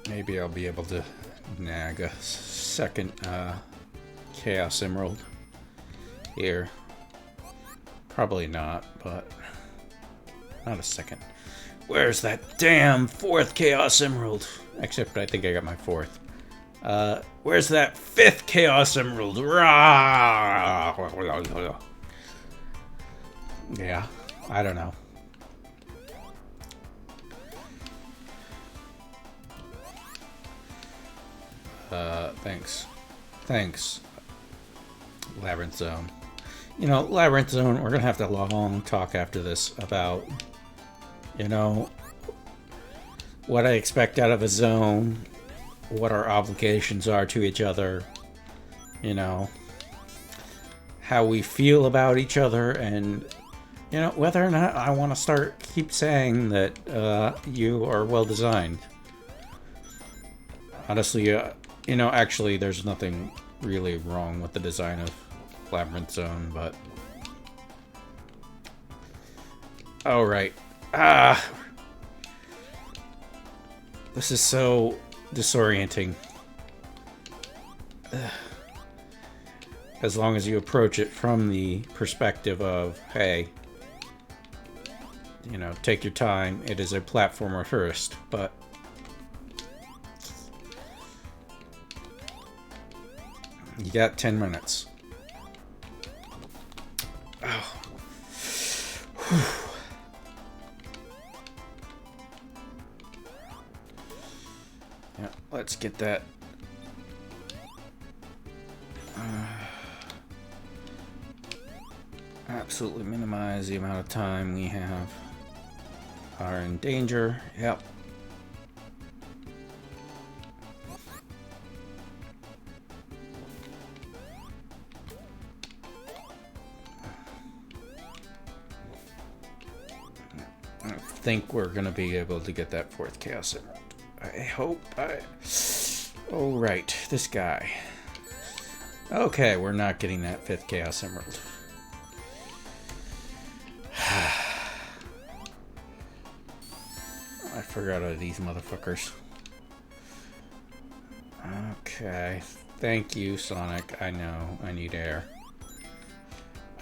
Maybe I'll be able to nag a second Chaos Emerald here. Probably not, but not a second. Where's that damn fourth Chaos Emerald? Except I think I got my fourth. Where's that fifth Chaos Emerald? Yeah, I don't know. Thanks. Thanks, Labyrinth Zone. You know, Labyrinth Zone, we're gonna have to long talk after this about, you know, what I expect out of a zone, what our obligations are to each other, you know, how we feel about each other, and, you know, whether or not I want to keep saying that you are well designed. Honestly, you know, actually, there's nothing really wrong with the design of Labyrinth Zone, but... oh, right. This is so disorienting. As long as you approach it from the perspective of, hey, you know, take your time. It is a platformer first, but... you got 10 minutes. Oh. Yeah, let's get that. Absolutely minimize the amount of time we are in danger. Yep. I think we're gonna be able to get that fourth Chaos Emerald. I hope. Oh, right, this guy. Okay, we're not getting that fifth Chaos Emerald. I forgot of these motherfuckers. Okay, thank you, Sonic. I know, I need air.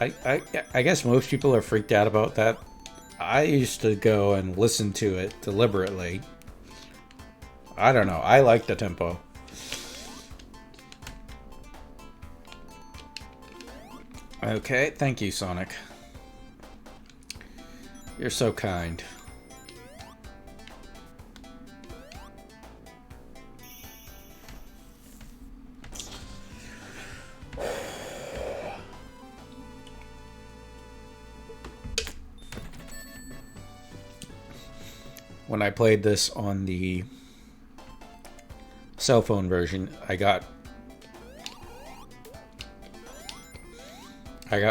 I guess most people are freaked out about that. I used to go and listen to it deliberately. I don't know. I like the tempo. Okay, thank you, Sonic. You're so kind. When I played this on the cell phone version, I got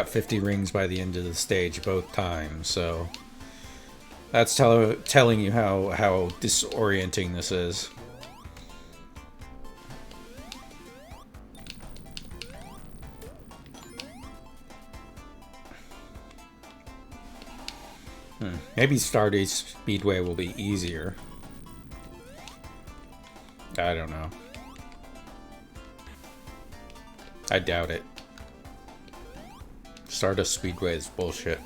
50 rings by the end of the stage both times, so that's telling you how disorienting this is. Maybe Stardust Speedway will be easier. I don't know. I doubt it. Stardust Speedway is bullshit.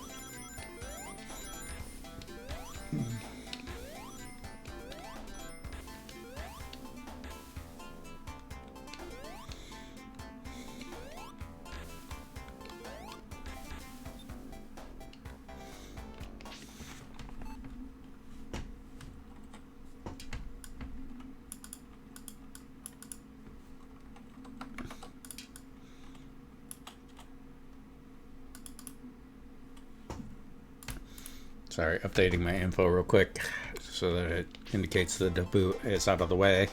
Sorry, updating my info real quick so that it indicates the debut is out of the way.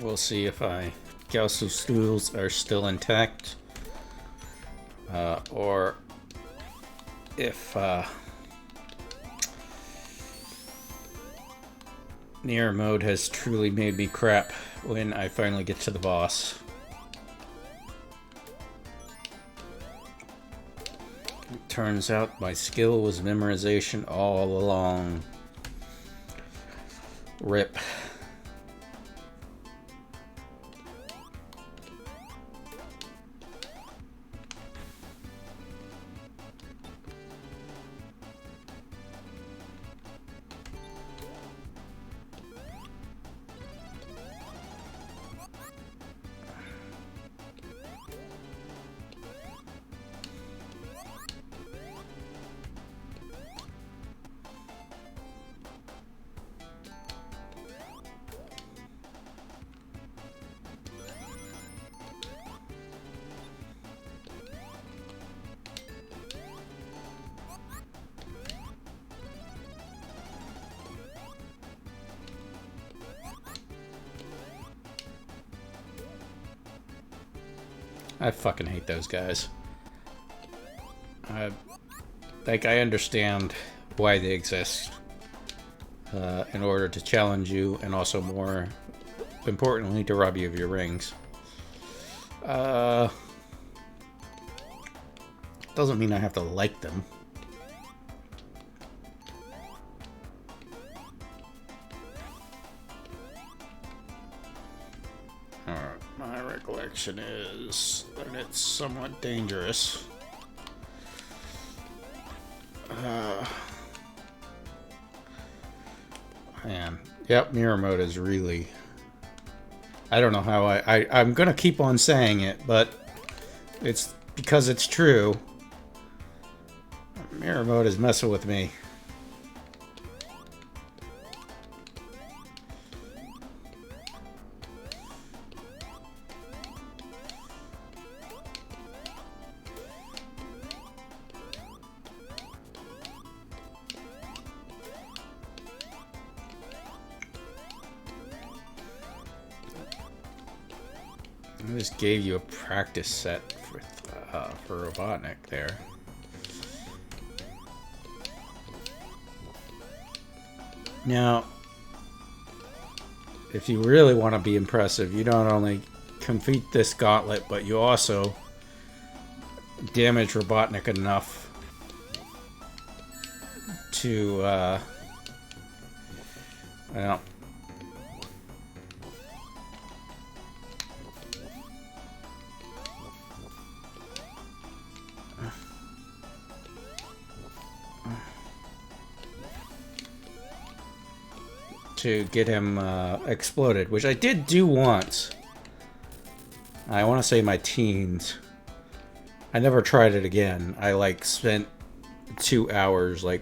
We'll see if Gauss's stools are still intact, or if Mirror mode has truly made me crap when I finally get to the boss. It turns out my skill was memorization all along. RIP. I fucking hate those guys. I understand why they exist. In order to challenge you, and also more importantly, to rob you of your rings. Doesn't mean I have to like them. My recollection is that it's somewhat dangerous. Man, yep, mirror mode is really... I don't know how I'm gonna keep on saying it, but it's because it's true. Mirror mode is messing with me. I just gave you a practice set for Robotnik there. Now, if you really want to be impressive, you don't only complete this gauntlet, but you also damage Robotnik enough to, well, to get him exploded, which I did do once. I want to say my teens. I never tried it again. I like spent 2 hours like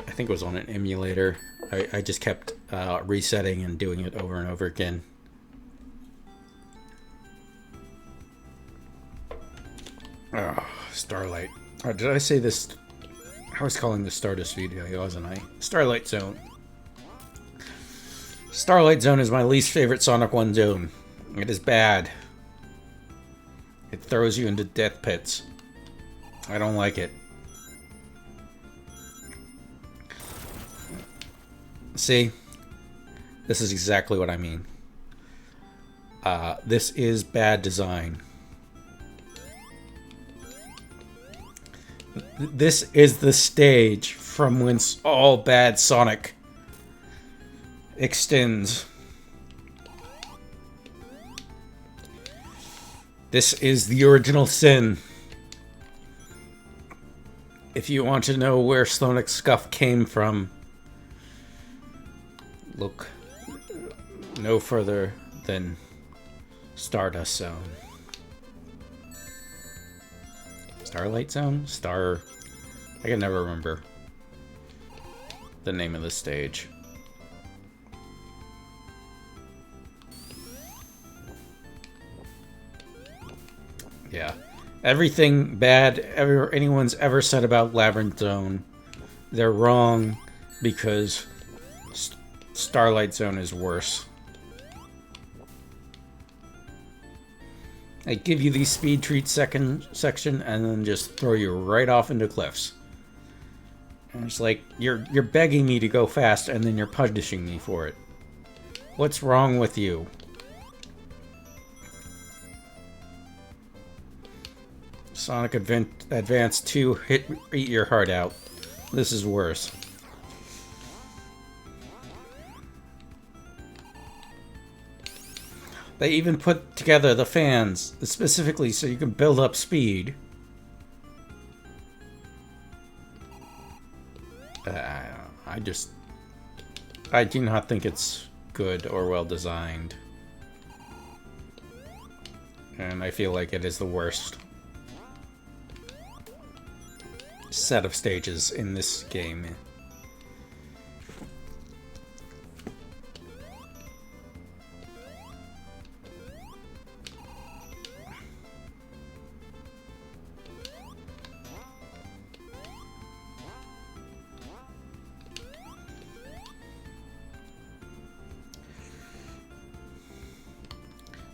I think it was on an emulator. I just kept resetting and doing it over and over again. Oh, Starlight. Oh, did I say this? I was calling this Stardust video, wasn't I? Starlight Zone. Starlight Zone is my least favorite Sonic 1 zone. It is bad. It throws you into death pits. I don't like it. See? This is exactly what I mean. This is bad design. This is the stage from whence all bad Sonic extends. This is the original sin. If you want to know where Slonic Scuff came from, look no further than Stardust Zone. Starlight Zone? I can never remember the name of the stage. Yeah. Everything bad anyone's ever said about Labyrinth Zone, they're wrong, because Starlight Zone is worse. I give you these speed treats section and then just throw you right off into cliffs. And it's like, you're begging me to go fast and then you're punishing me for it. What's wrong with you? Sonic Advance 2 eat your heart out. This is worse. They even put together the fans specifically so you can build up speed. I do not think it's good or well designed. And I feel like it is the worst set of stages in this game.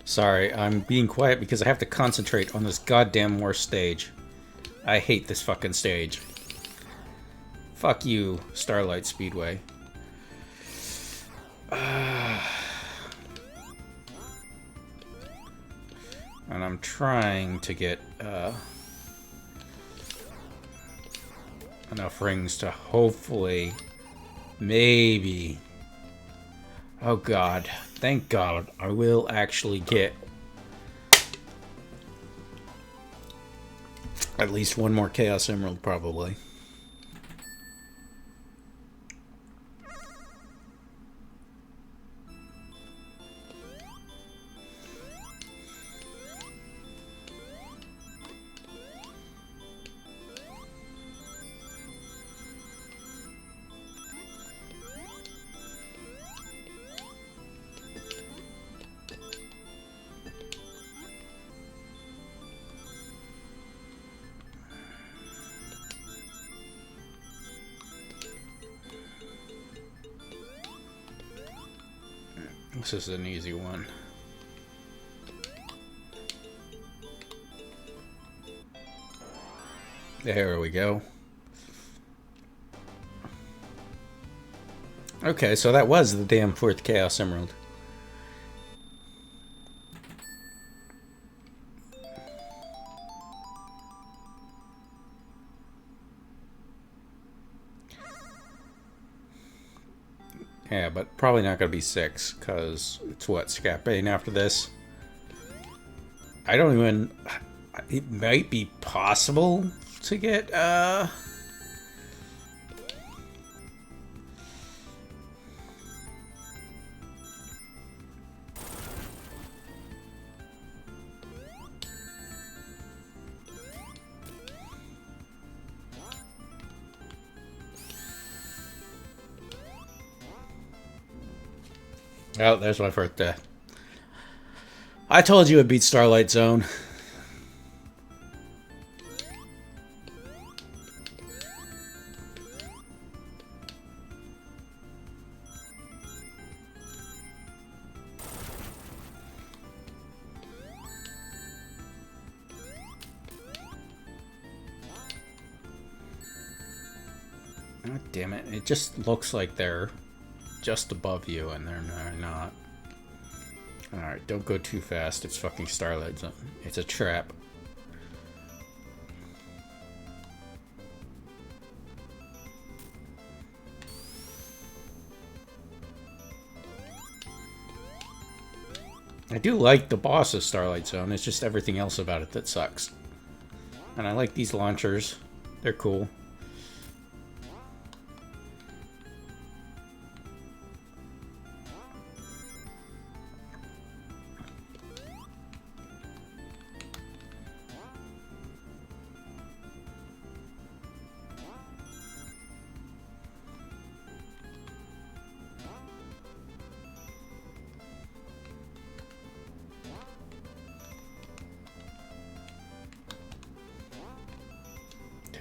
Sorry, I'm being quiet because I have to concentrate on this goddamn worst stage. I hate this fucking stage. Fuck you, Starlight Speedway. And I'm trying to get enough rings to hopefully, maybe... Oh god, thank god, I will actually get at least one more Chaos Emerald, probably. This is an easy one. There we go. Okay, so that was the damn fourth Chaos Emerald. Yeah, but probably not going to be 6, because it's what, Scapane after this? I don't even... It might be possible to get, Oh, there's my birthday. I told you it'd beat Starlight Zone. God damn it. It just looks like they're just above you, and they're not. Alright, don't go too fast. It's fucking Starlight Zone. It's a trap. I do like the boss of Starlight Zone. It's just everything else about it that sucks. And I like these launchers. They're cool.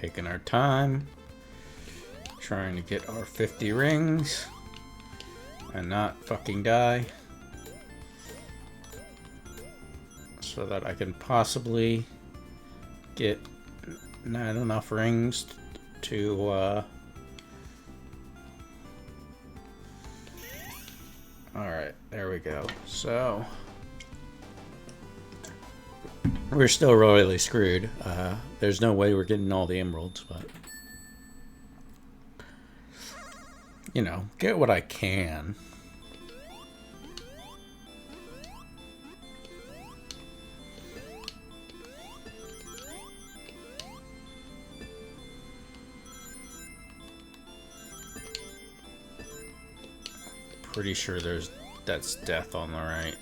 Taking our time. Trying to get our 50 rings. And not fucking die. So that I can possibly get not enough rings to alright, there we go. So we're still royally screwed. There's no way we're getting all the emeralds, but you know, get what I can. Pretty sure that's death on the right.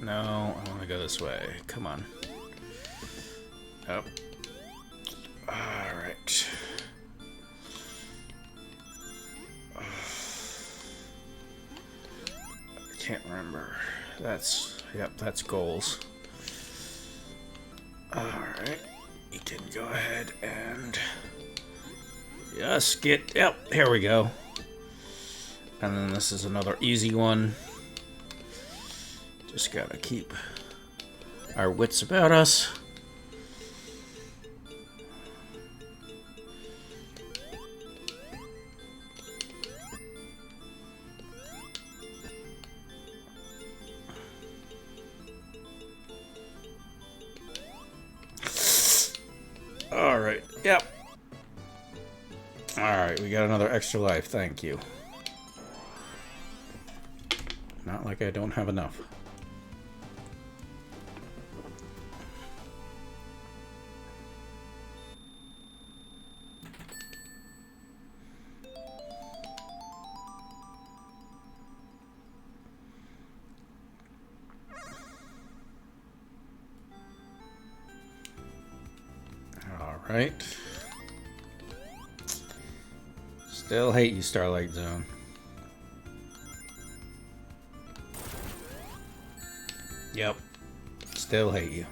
No, I want to go this way. Come on. Oh. Alright. I can't remember. Yep, that's goals. Alright. You can go ahead and just yep, here we go. And then this is another easy one. Just gotta keep our wits about us. Alright, yep. Alright, we got another extra life, thank you. Not like I don't have enough. Alright. Still hate you, Starlight Zone. Yep. Still hate you.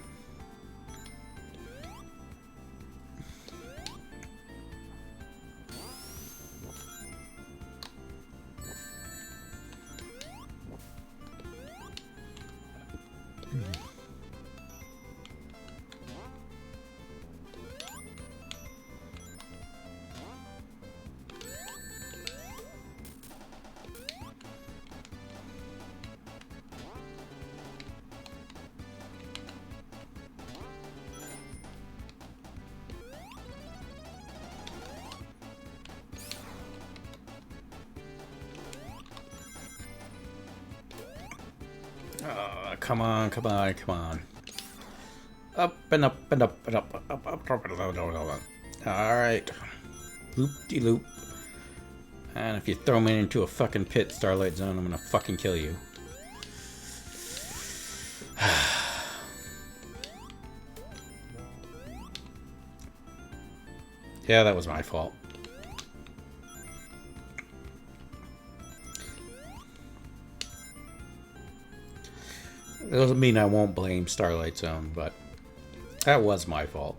Come on, come on, come on. Up and up and up and up, up. Alright. Loop-de-loop. And if you throw me into a fucking pit, Starlight Zone, I'm gonna fucking kill you. Yeah, that was my fault. It doesn't mean I won't blame Starlight Zone, but that was my fault.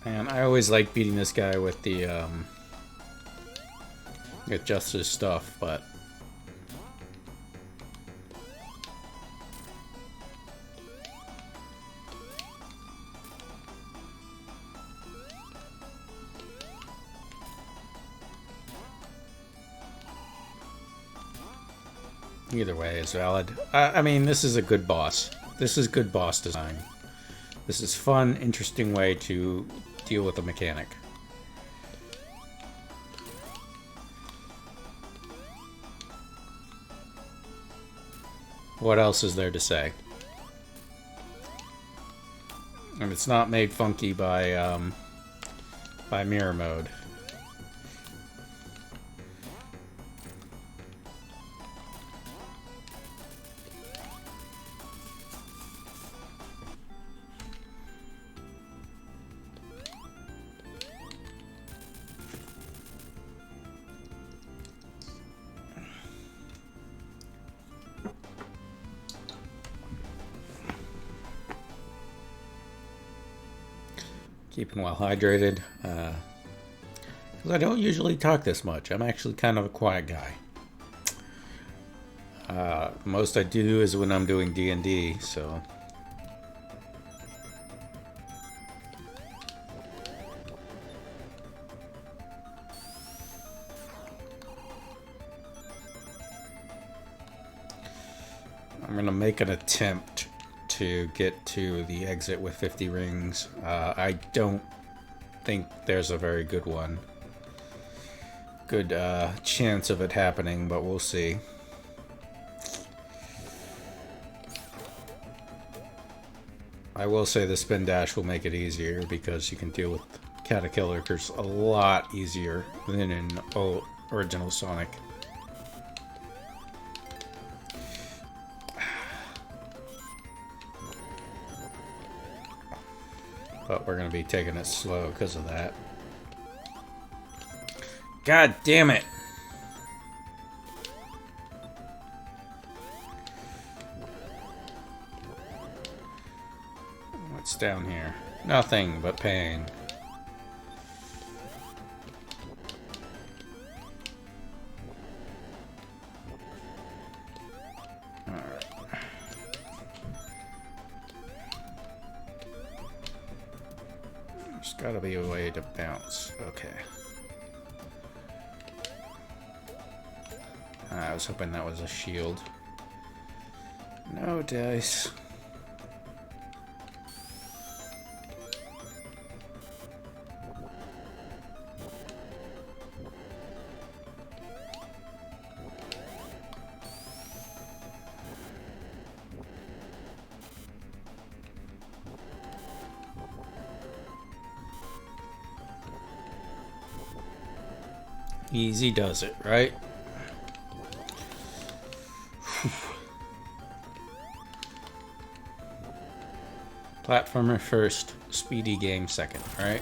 And I always like beating this guy with the with just his stuff, but either way is valid. I mean, this is a good boss. This is good boss design. This is fun, interesting way to deal with a mechanic. What else is there to say? And it's not made funky by mirror mode. Keeping well hydrated. Because I don't usually talk this much. I'm actually kind of a quiet guy. The most I do is when I'm doing D&D, so... I'm gonna make an attempt to get to the exit with 50 rings. I don't think there's a very good one. Good chance of it happening, but we'll see. I will say the spin dash will make it easier because you can deal with Caterpillars a lot easier than in original Sonic. But we're going to be taking it slow because of that. God damn it! What's down here? Nothing but pain. Alright. There's gotta be a way to bounce. Okay. I was hoping that was a shield. No dice. Easy does it, right? Platformer first, speedy game second, right?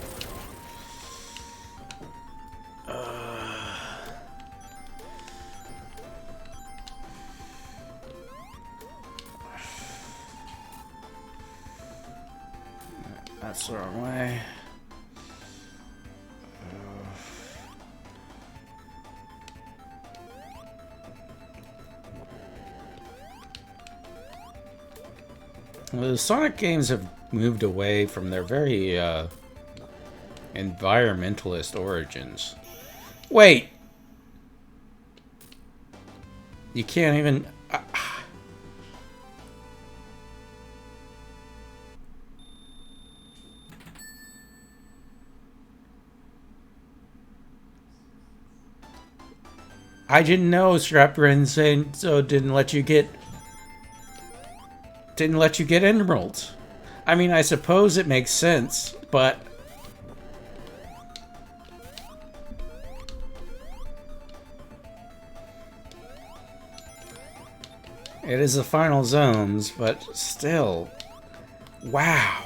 That's the wrong way. Well, the Sonic games have moved away from their very environmentalist origins. Wait! You can't even... I didn't know Strapper saying so didn't let you get emeralds. I mean, I suppose it makes sense, but it is the final zones, but still. Wow.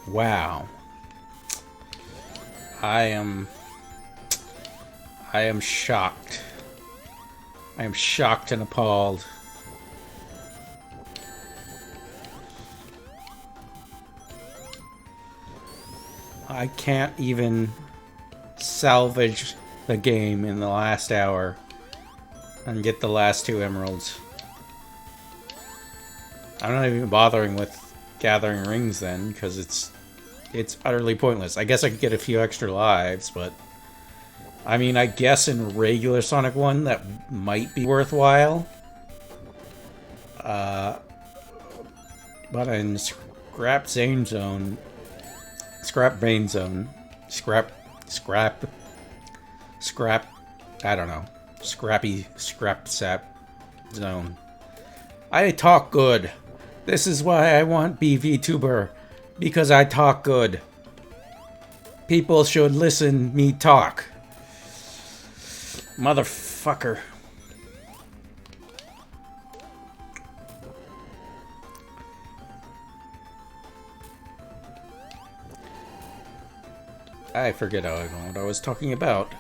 Wow. I am shocked. I am shocked and appalled. I can't even salvage the game in the last hour and get the last 2 emeralds. I'm not even bothering with gathering rings then, because it's utterly pointless. I guess I could get a few extra lives, but I mean, I guess in regular Sonic 1 that might be worthwhile. But in Scrap Zane Zone, Scrap Brain Zone, Scrap, I don't know, Scrap Sap Zone. I talk good. This is why I want be VTuber, because I talk good. People should listen me talk. Motherfucker. I forget what I was talking about.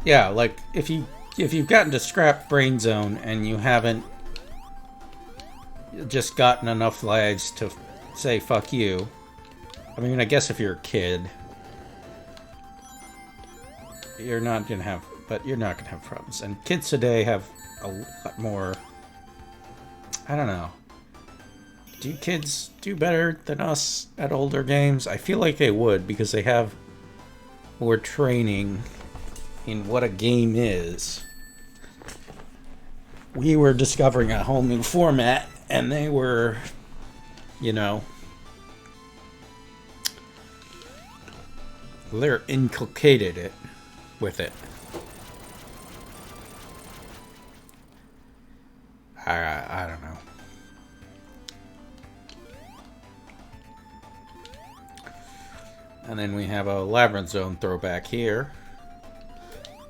Yeah, like if you've gotten to Scrap Brain Zone and you haven't just gotten enough lives to say fuck you. I mean, I guess if you're a kid, you're not gonna have problems. And kids today have a lot more. I don't know. Do kids do better than us at older games? I feel like they would, because they have more training in what a game is. We were discovering a whole new format, and they were, you know, they're inculcated it with it. I don't know. And then we have a Labyrinth Zone throwback here.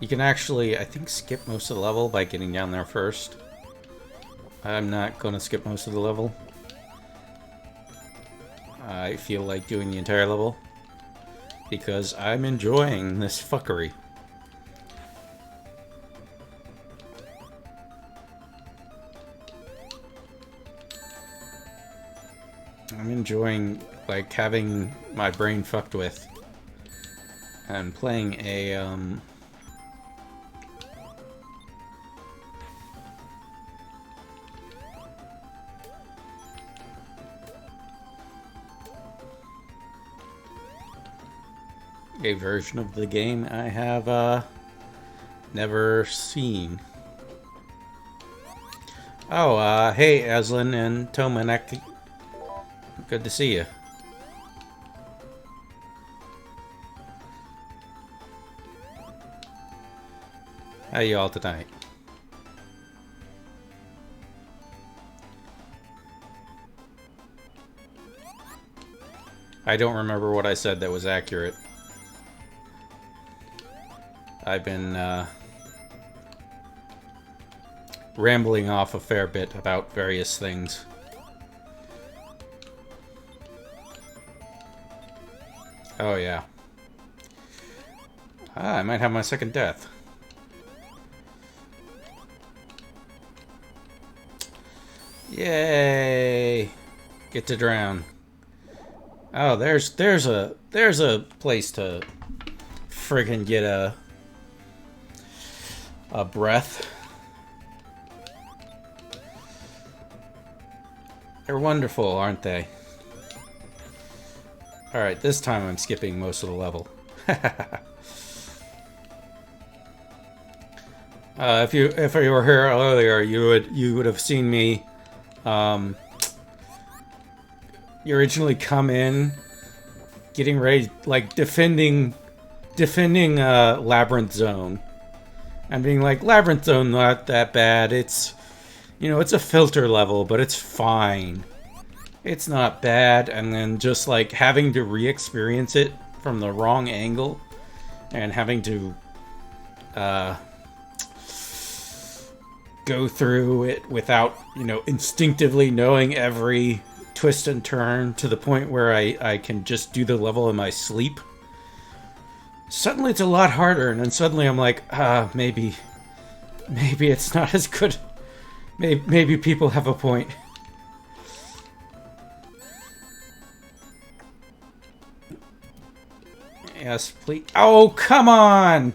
You can actually, I think, skip most of the level by getting down there first. I'm not going to skip most of the level. I feel like doing the entire level, because I'm enjoying this fuckery. I'm enjoying, like, having my brain fucked with and playing a version of the game I have never seen. Oh, hey Aslan and Tomanek. Good to see you. How you all tonight? I don't remember what I said that was accurate. I've been rambling off a fair bit about various things. Oh yeah. I might have my second death. Yay! Get to drown. Oh, there's a place to friggin' get a breath. They're wonderful, aren't they? Alright, this time I'm skipping most of the level. If you were here earlier, you would have seen me you originally come in getting ready, like defending Labyrinth Zone. And being like, Labyrinth Zone not that bad. It's, you know, it's a filter level, but it's fine. It's not bad. And then just like having to re-experience it from the wrong angle and having to go through it without, you know, instinctively knowing every twist and turn to the point where I can just do the level in my sleep. Suddenly it's a lot harder, and then suddenly I'm like, maybe it's not as good. Maybe people have a point. Yes, please. Oh, come on!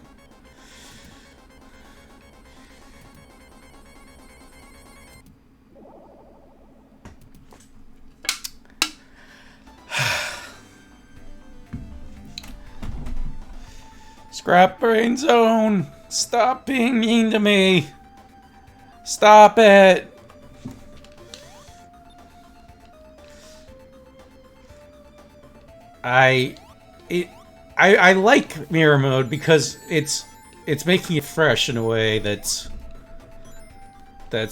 Scrap Brain Zone! Stop being mean to me! Stop it! I it I like mirror mode because it's making it fresh in a way that's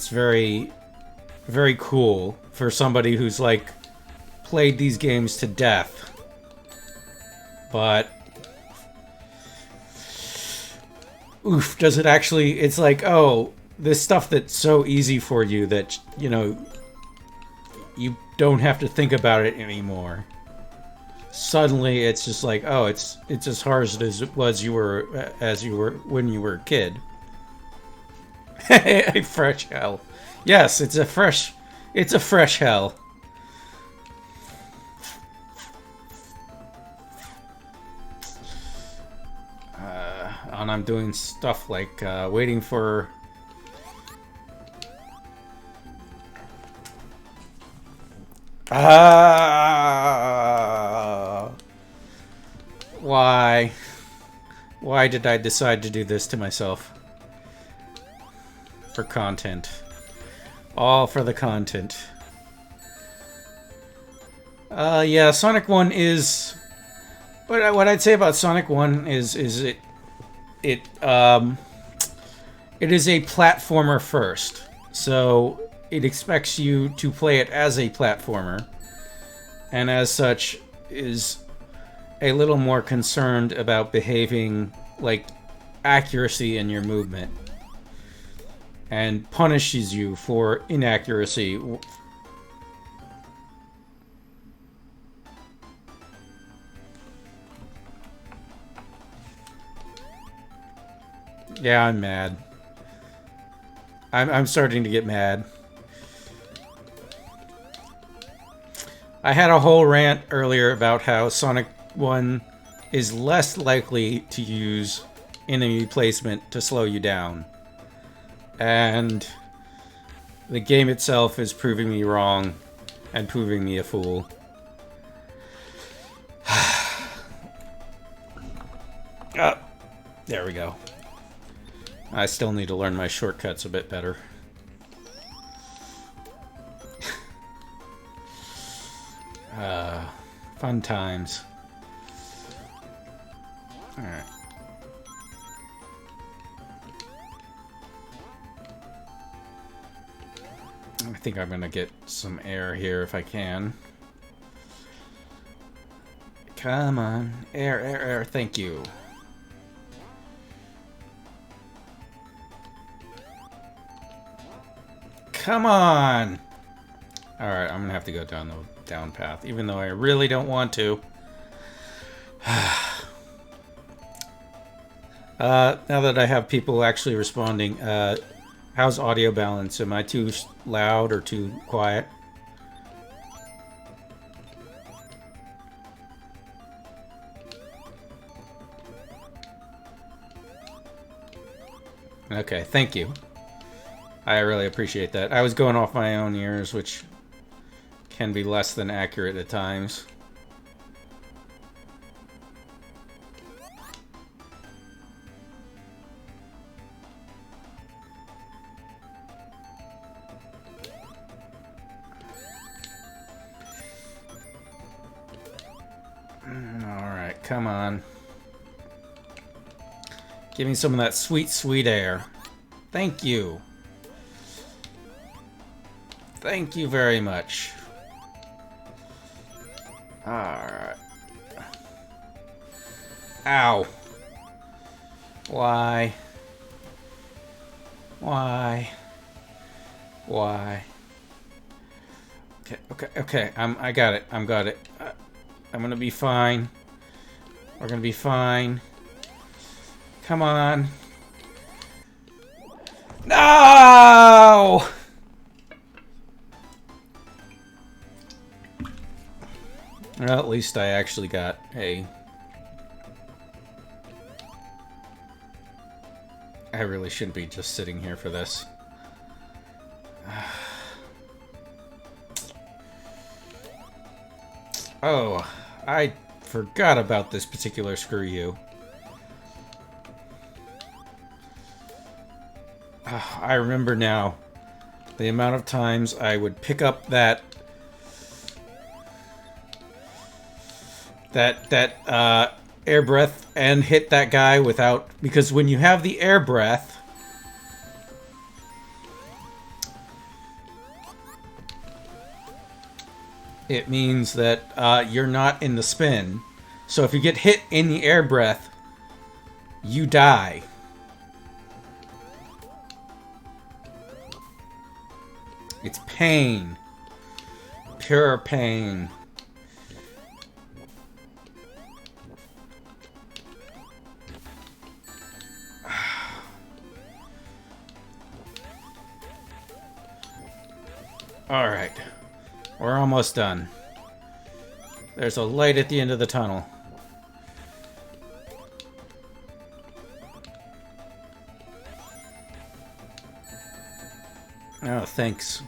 very very cool for somebody who's like played these games to death. But oof, does it actually, it's like, oh, this stuff that's so easy for you that, you know, you don't have to think about it anymore. Suddenly it's just like, oh, it's as hard as it was as you were when you were a kid. A fresh hell. Yes, it's a fresh hell. And I'm doing stuff like waiting for why did I decide to do this to myself? For content. All for the content. Yeah, Sonic 1 is... What I'd say about Sonic 1 is it is a platformer first. So it expects you to play it as a platformer. And as such is a little more concerned about behaving like accuracy in your movement. And punishes you for inaccuracy. Yeah, I'm mad. I'm starting to get mad. I had a whole rant earlier about how Sonic 1 is less likely to use enemy placement to slow you down. And the game itself is proving me wrong and proving me a fool. There we go. I still need to learn my shortcuts a bit better. Fun times. Alright. I think I'm gonna get some air here if I can. Come on. Air, air, air. Thank you. Come on! Alright, I'm gonna have to go down the down path, even though I really don't want to. Now that I have people actually responding, how's audio balance? Am I too loud or too quiet? Okay, thank you. I really appreciate that. I was going off my own ears, which can be less than accurate at times. Alright, come on. Give me some of that sweet, sweet air. Thank you. Thank you very much. Alright. Ow. Why? Why? Why? Okay, okay, okay. I got it. I'm got it. I'm gonna be fine. We're gonna be fine. Come on. No! Well, at least I actually got a... I really shouldn't be just sitting here for this. Oh, I forgot about this particular screw you. I remember now the amount of times I would pick up that that air breath and hit that guy without, because when you have the air breath, it means that you're not in the spin. So if you get hit in the air breath, you die. It's pain. Pure pain. Alright. We're almost done. There's a light at the end of the tunnel. Oh, thanks.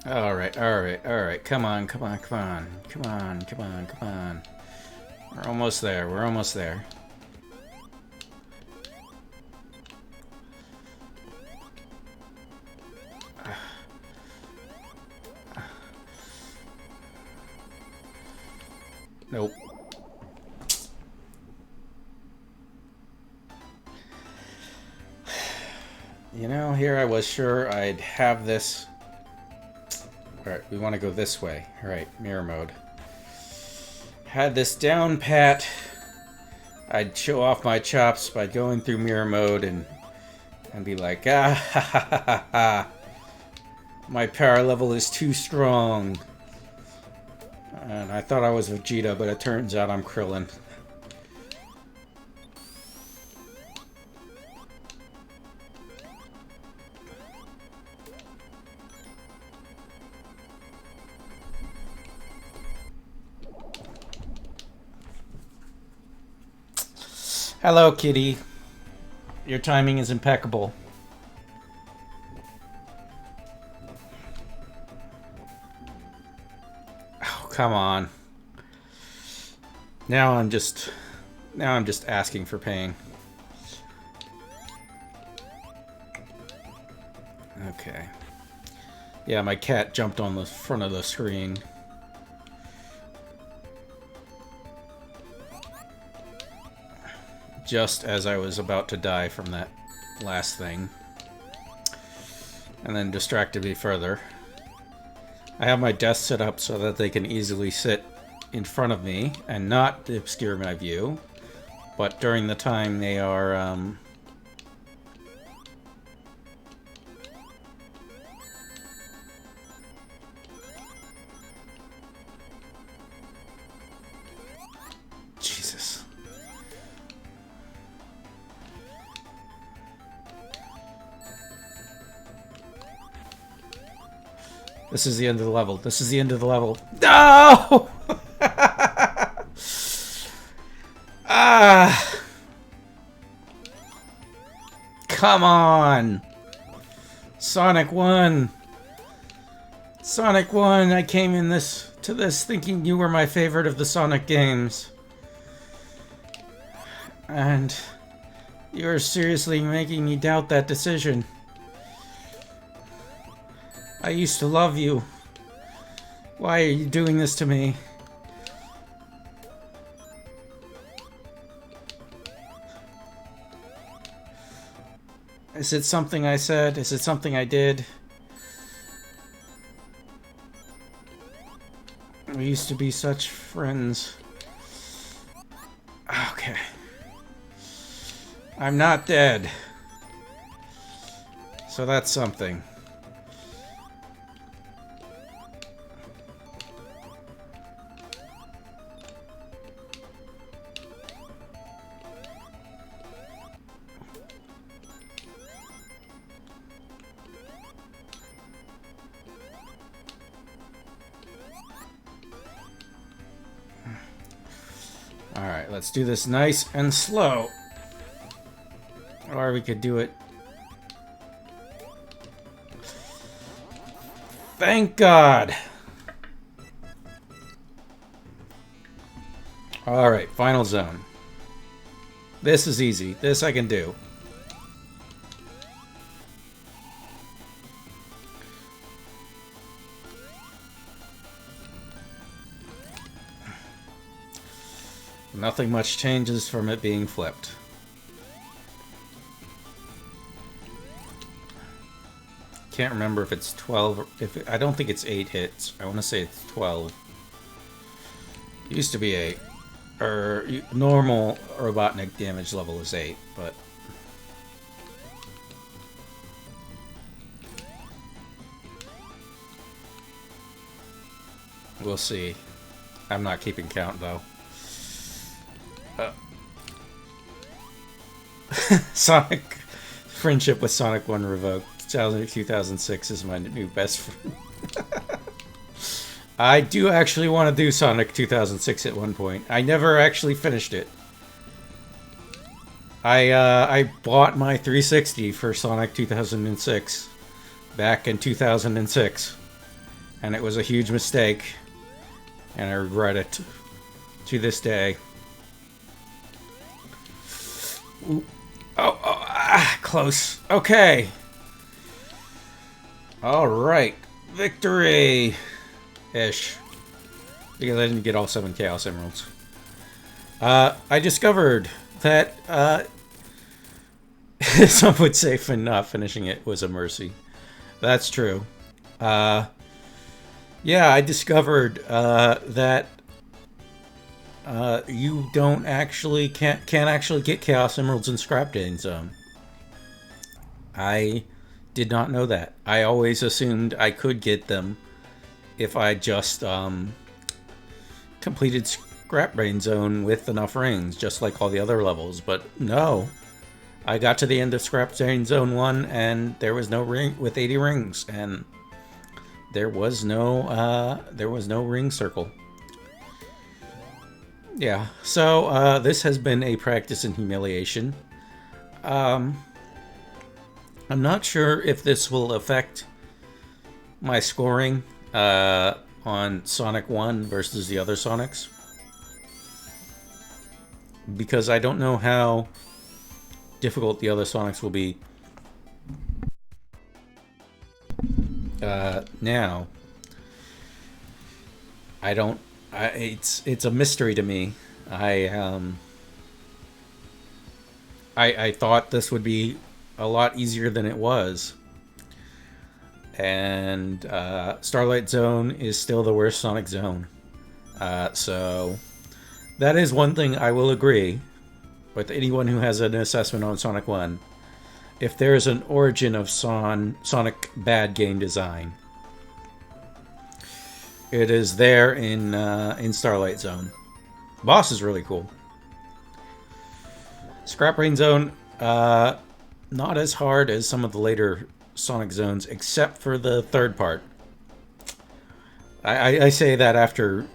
Alright, alright, alright. Come on, come on, come on. Come on, come on, come on. We're almost there, we're almost there. Nope. You know, here I was sure I'd have this. Alright, we want to go this way. Alright, mirror mode. Had this down pat. I'd show off my chops by going through mirror mode and be like, ah, ha, ha, ha, ha, ha. My power level is too strong. And I thought I was Vegeta, but it turns out I'm Krillin. Hello, kitty. Your timing is impeccable. Oh, come on. Now I'm just asking for pain. Okay. Yeah, my cat jumped on the front of the screen. Just as I was about to die from that last thing. And then distracted me further. I have my desk set up so that they can easily sit in front of me and not obscure my view. But during the time they are, Jesus. This is the end of the level. This is the end of the level. No! Ah! Come on! Sonic 1! Sonic 1, I came in to this thinking you were my favorite of the Sonic games. And you're seriously making me doubt that decision. I used to love you. Why are you doing this to me? Is it something I said? Is it something I did? We used to be such friends. Okay. I'm not dead. So that's something. Alright, let's do this nice and slow. Or we could do it. Thank God! Alright, final zone. This is easy. This I can do. Nothing much changes from it being flipped. Can't remember if it's 12. I don't think it's 8 hits. I want to say it's 12. It used to be 8. Or normal Robotnik damage level is 8, but we'll see. I'm not keeping count though. Sonic friendship with Sonic 1 revoked. 2006 is my new best friend. I do actually want to do Sonic 2006 at one point. I never actually finished it. I bought my 360 for Sonic 2006 back in 2006, and it was a huge mistake, and I regret it to this day. Ooh. Close. Okay. All right, victory. Ish. Because I didn't get all 7 Chaos Emeralds. I discovered that, some would say for not finishing it was a mercy. That's true. Yeah, I discovered, that, you don't actually, can't actually get Chaos Emeralds in Scrap Dating Zone. I did not know that. I always assumed I could get them if I just completed Scrap Brain Zone with enough rings, just like all the other levels. But no, I got to the end of Scrap Brain Zone 1 and there was no ring with 80 rings, and there was no ring circle. Yeah, so this has been a practice in humiliation. I'm not sure if this will affect my scoring on Sonic 1 versus the other Sonics, because I don't know how difficult the other Sonics will be now. It's a mystery to me. I thought this would be a lot easier than it was. And Starlight Zone is still the worst Sonic Zone. So that is one thing I will agree with anyone who has an assessment on Sonic 1. If there is an origin of Sonic bad game design, it is there in Starlight Zone. Boss is really cool. Scrap Brain Zone, not as hard as some of the later Sonic zones, except for the third part. I say that after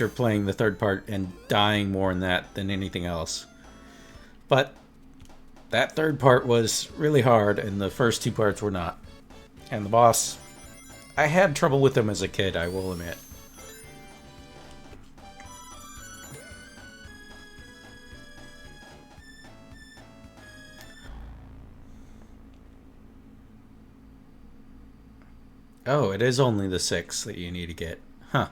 playing the third part and dying more in that than anything else. But that third part was really hard, and the first 2 parts were not. And the boss, I had trouble with him as a kid, I will admit. Oh, it is only the 6th that you need to get. Huh.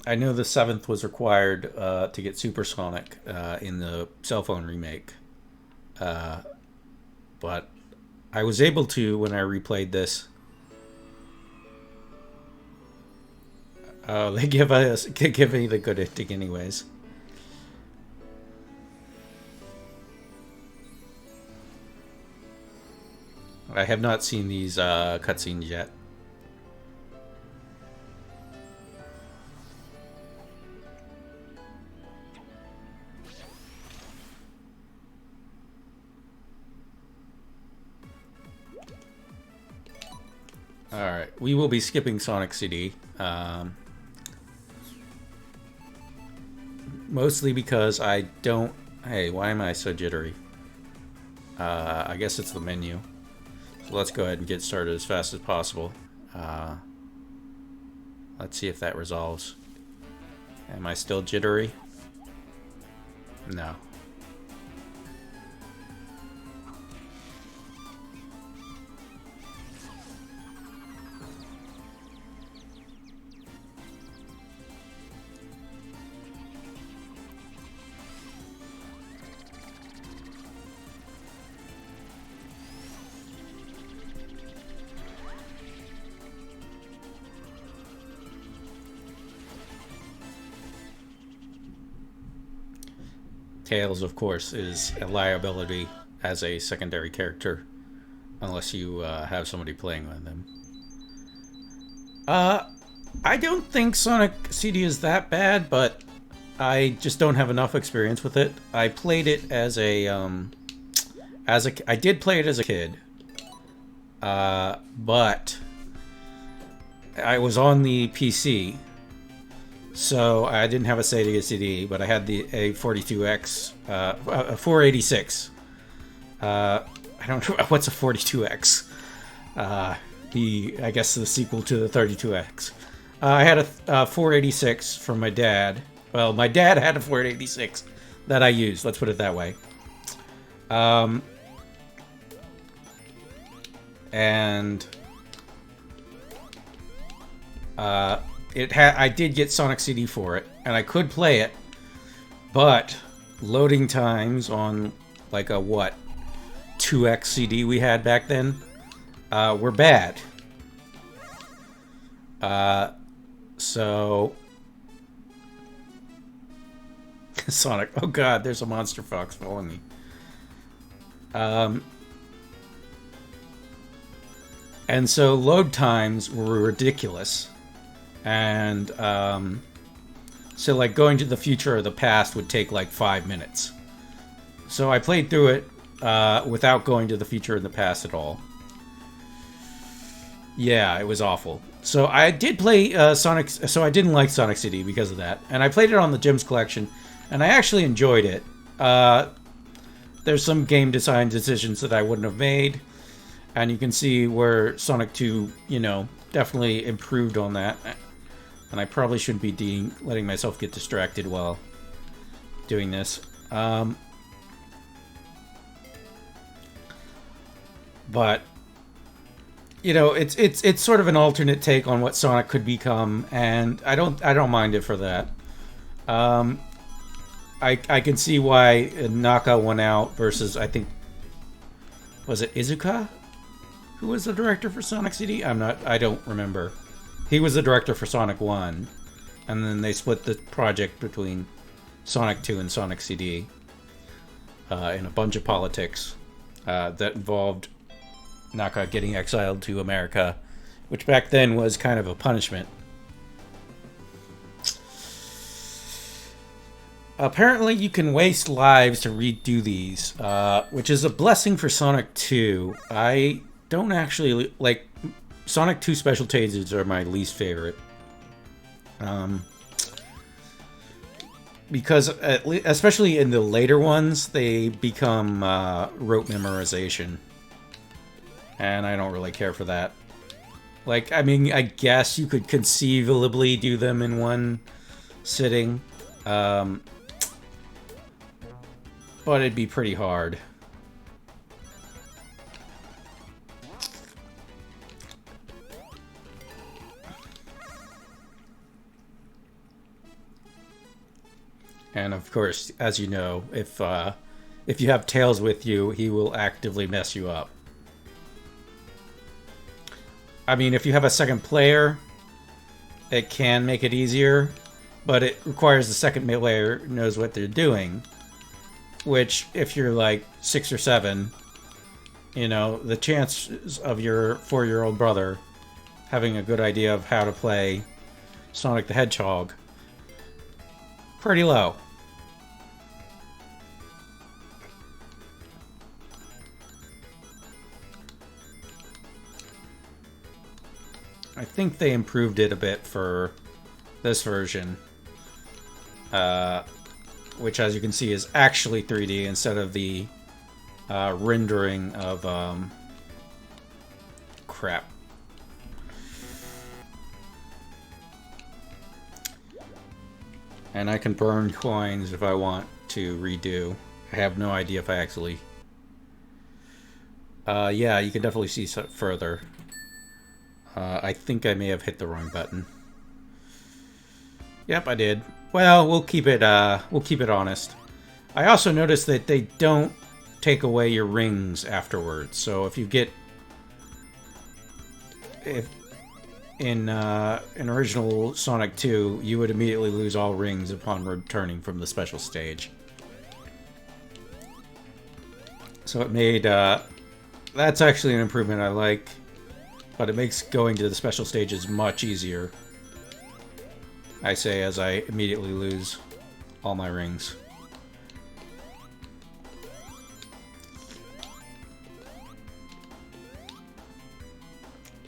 I know the 7th was required to get Supersonic in the cell phone remake. But I was able to when I replayed this. Oh, they give me the good ending anyways. I have not seen these cutscenes yet. Alright, we will be skipping Sonic CD. Mostly because I don't... Hey, why am I so jittery? I guess it's the menu. So let's go ahead and get started as fast as possible. Let's see if that resolves. Am I still jittery? No. Tails, of course, is a liability as a secondary character, unless you have somebody playing with them. I don't think Sonic CD is that bad, but I just don't have enough experience with it. I played it as a I did play it as a kid, but I was on the PC, so I didn't have a Sega CD, but I had the A42X, a 486. I don't know what's a 42X. I guess the sequel to the 32X. I had a 486 from my dad. Well, my dad had a 486 that I used. Let's put it that way. And I did get Sonic CD for it, and I could play it, but loading times on like a 2X CD we had back then were bad. So Sonic, oh god, there's a monster fox following me. And so load times were ridiculous. And so like going to the future or the past would take like 5 minutes. So I played through it without going to the future and the past at all. Yeah, it was awful. So I did play Sonic, so I didn't like Sonic CD because of that. And I played it on the Gems Collection, and I actually enjoyed it. There's some game design decisions that I wouldn't have made, and you can see where Sonic 2, you know, definitely improved on that. And I probably shouldn't be letting myself get distracted while doing this. But you know, it's sort of an alternate take on what Sonic could become, and I don't mind it for that. I can see why Naka won out versus, I think, was it Izuka who was the director for Sonic CD? I don't remember. He was the director for Sonic 1, and then they split the project between Sonic 2 and Sonic CD in a bunch of politics that involved Naka getting exiled to America, which back then was kind of a punishment. Apparently you can waste lives to redo these, which is a blessing for Sonic 2. I don't actually like Sonic 2 special tasers are my least favorite. Because especially in the later ones, they become rote memorization. And I don't really care for that. Like, I mean, I guess you could conceivably do them in one sitting. But it'd be pretty hard. And of course, as you know, if you have Tails with you, he will actively mess you up. I mean, if you have a second player, it can make it easier, but it requires the second player knows what they're doing. Which, if you're like 6 or 7, you know, the chances of your 4-year-old brother having a good idea of how to play Sonic the Hedgehog, pretty low. I think they improved it a bit for this version. Which, as you can see, is actually 3D instead of the rendering of... crap. And I can burn coins if I want to redo. I have no idea if I actually... yeah, you can definitely see further. I think I may have hit the wrong button. Yep, I did. Well, we'll keep it honest. I also noticed that they don't take away your rings afterwards. So if you get... In original Sonic 2, you would immediately lose all rings upon returning from the special stage. So it made, that's actually an improvement I like, but it makes going to the special stages much easier. I say as I immediately lose all my rings.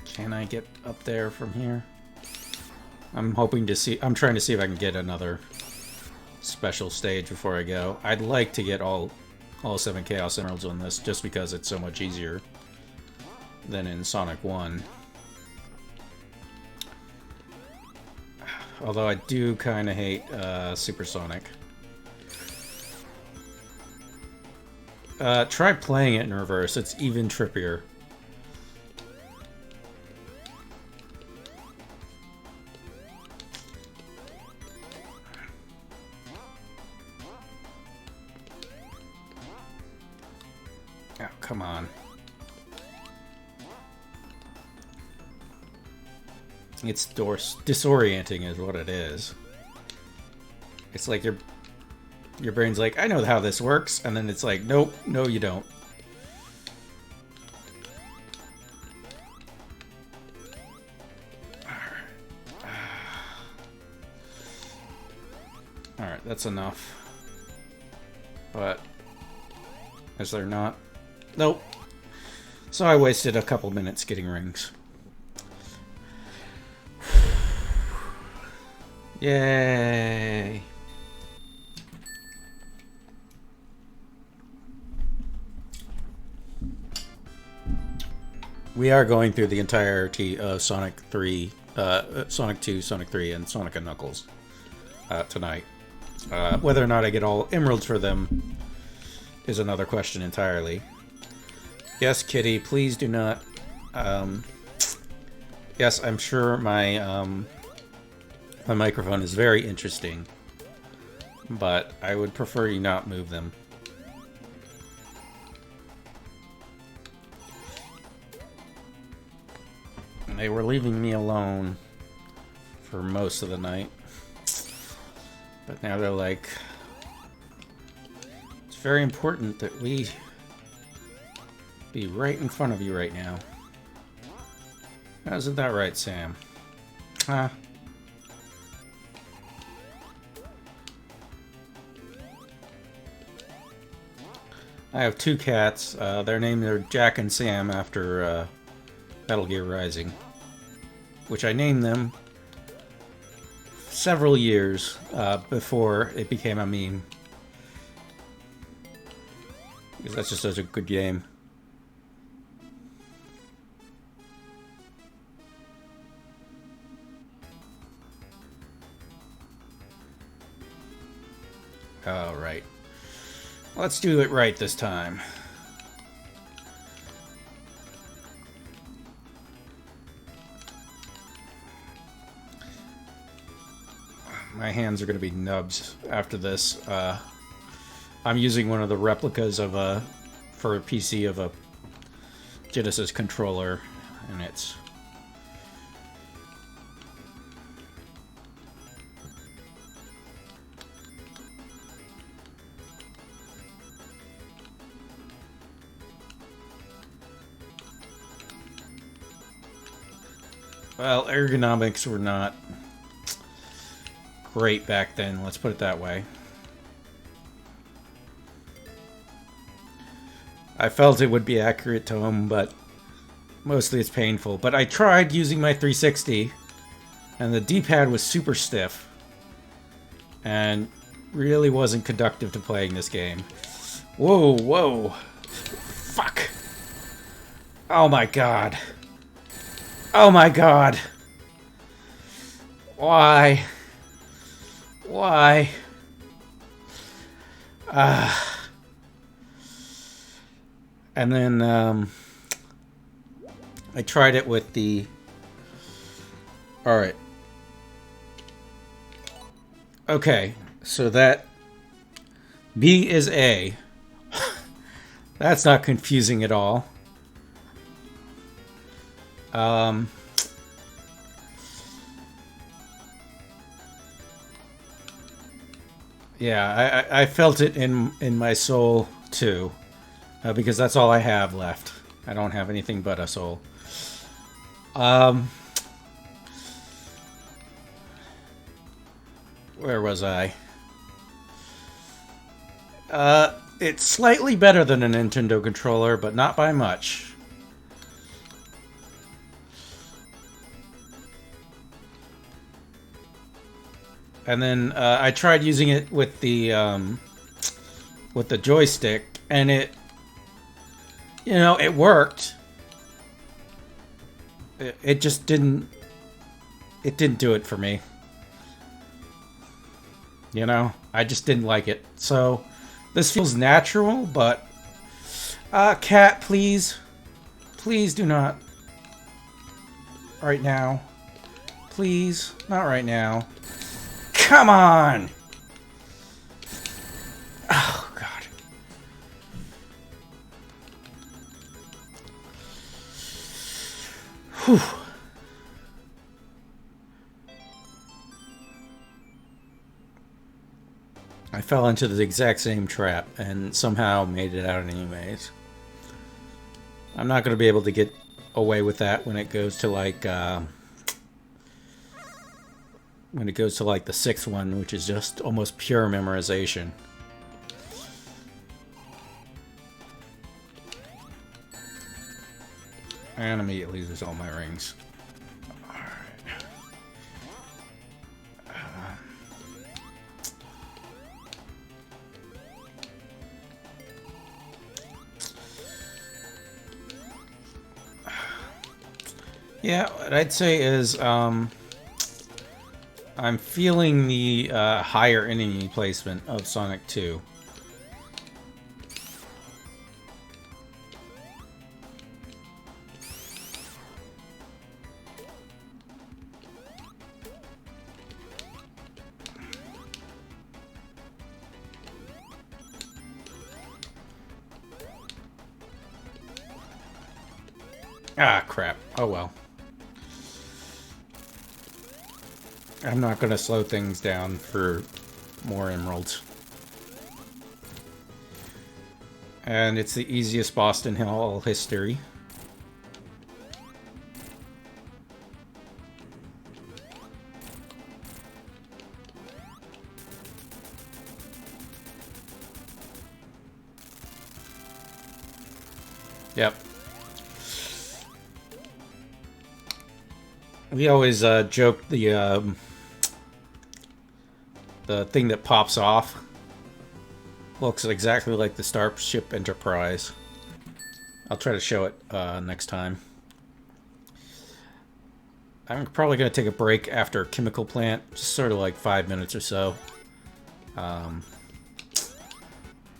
Can I get up there from here? I'm hoping to see, I'm trying to see if I can get another special stage before I go. I'd like to get all 7 Chaos Emeralds on this, just because it's so much easier than in Sonic 1. Although I do kind of hate Super Sonic. Try playing it in reverse, it's even trippier. Oh, come on. It's disorienting is what it is. It's like your brain's like, I know how this works, and then it's like, nope, no you don't. Alright, that's enough. But is there not? Nope. So I wasted a couple minutes getting rings. Yay! We are going through the entirety of Sonic 3, Sonic 2, Sonic 3, and Sonic and Knuckles tonight. Whether or not I get all emeralds for them is another question entirely. Yes, Kitty, please do not. Yes, I'm sure my my microphone is very interesting, but I would prefer you not move them. They were leaving me alone for most of the night, but now they're like, it's very important that we be right in front of you right now. Isn't that right, Sam? Huh? I have 2 cats. Their names are Jack and Sam after Metal Gear Rising, which I named them several years before it became a meme. Because that's just such a good game. All right. Let's do it right this time. My hands are going to be nubs after this. I'm using one of the replicas of for a PC of a Genesis controller, and it's well, ergonomics were not great back then, let's put it that way. I felt it would be accurate to them, but mostly it's painful. But I tried using my 360, and the D-pad was super stiff, and really wasn't conductive to playing this game. Whoa, whoa. Fuck. Oh my god. Oh my god. Why? Why? And then I tried it with the... Alright. Okay, so that B is A. That's not confusing at all. Yeah, I felt it in my soul too. because that's all I have left. I don't have anything but a soul. Where was I? It's slightly better than a Nintendo controller, but not by much. And then I tried using it with the joystick, and it worked. It just didn't. It didn't do it for me. I just didn't like it. So this feels natural, but cat, please, please do not. Right now, please, not right now. Come on! Oh, God. Whew. I fell into the exact same trap and somehow made it out anyways. I'm not going to be able to get away with that when it goes to like the sixth one, which is just almost pure memorization. And immediately lose all my rings. Yeah, what I'd say is I'm feeling the higher enemy placement of Sonic 2. Ah, crap. Oh well. I'm not going to slow things down for more emeralds. And it's the easiest boss in all history. Yep. We always joke the thing that pops off looks exactly like the Starship Enterprise. I'll try to show it next time. I'm probably going to take a break after Chemical Plant, just sort of like 5 minutes or so.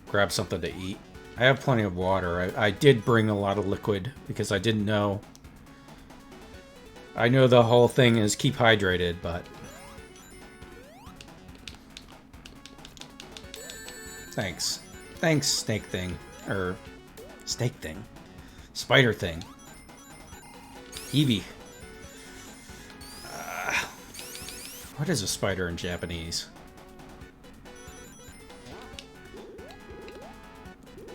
Grab something to eat. I have plenty of water. I did bring a lot of liquid because I didn't know. I know the whole thing is keep hydrated, but... Thanks. Thanks, snake thing. Or... snake thing. Spider thing. Eevee. What is a spider in Japanese?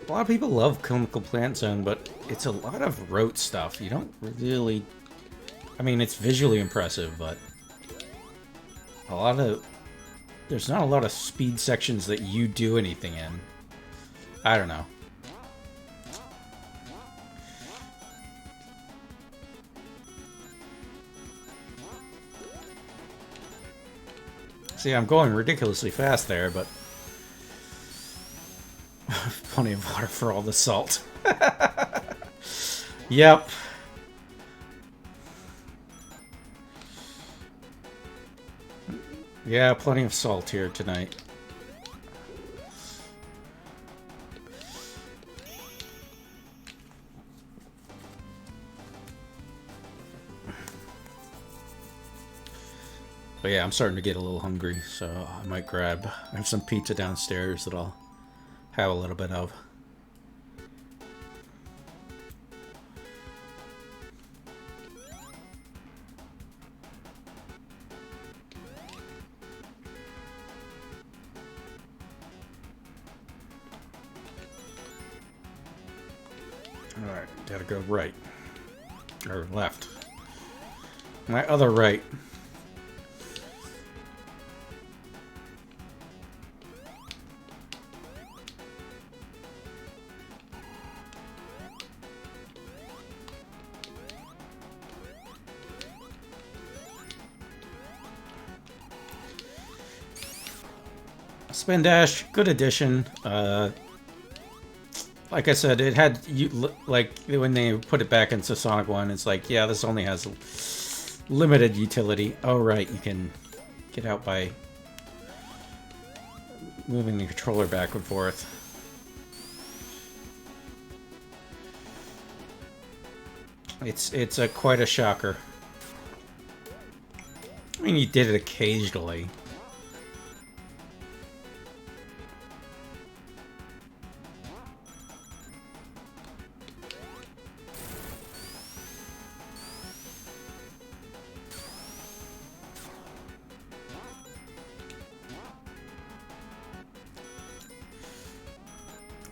A lot of people love Chemical Plant Zone, but it's a lot of rote stuff. You don't really... I mean, it's visually impressive, but... There's not a lot of speed sections that you do anything in. I don't know. See, I'm going ridiculously fast there, but... plenty of water for all the salt. Yep. Yeah, plenty of salt here tonight. But yeah, I'm starting to get a little hungry, so I might grab... I have some pizza downstairs that I'll have a little bit of. Alright, gotta go right. Or left. My other right. Spin Dash, good addition. Like I said, it had like when they put it back into Sonic 1, it's like, yeah, this only has limited utility. Oh right, you can get out by moving the controller back and forth. It's quite a shocker. I mean, you did it occasionally.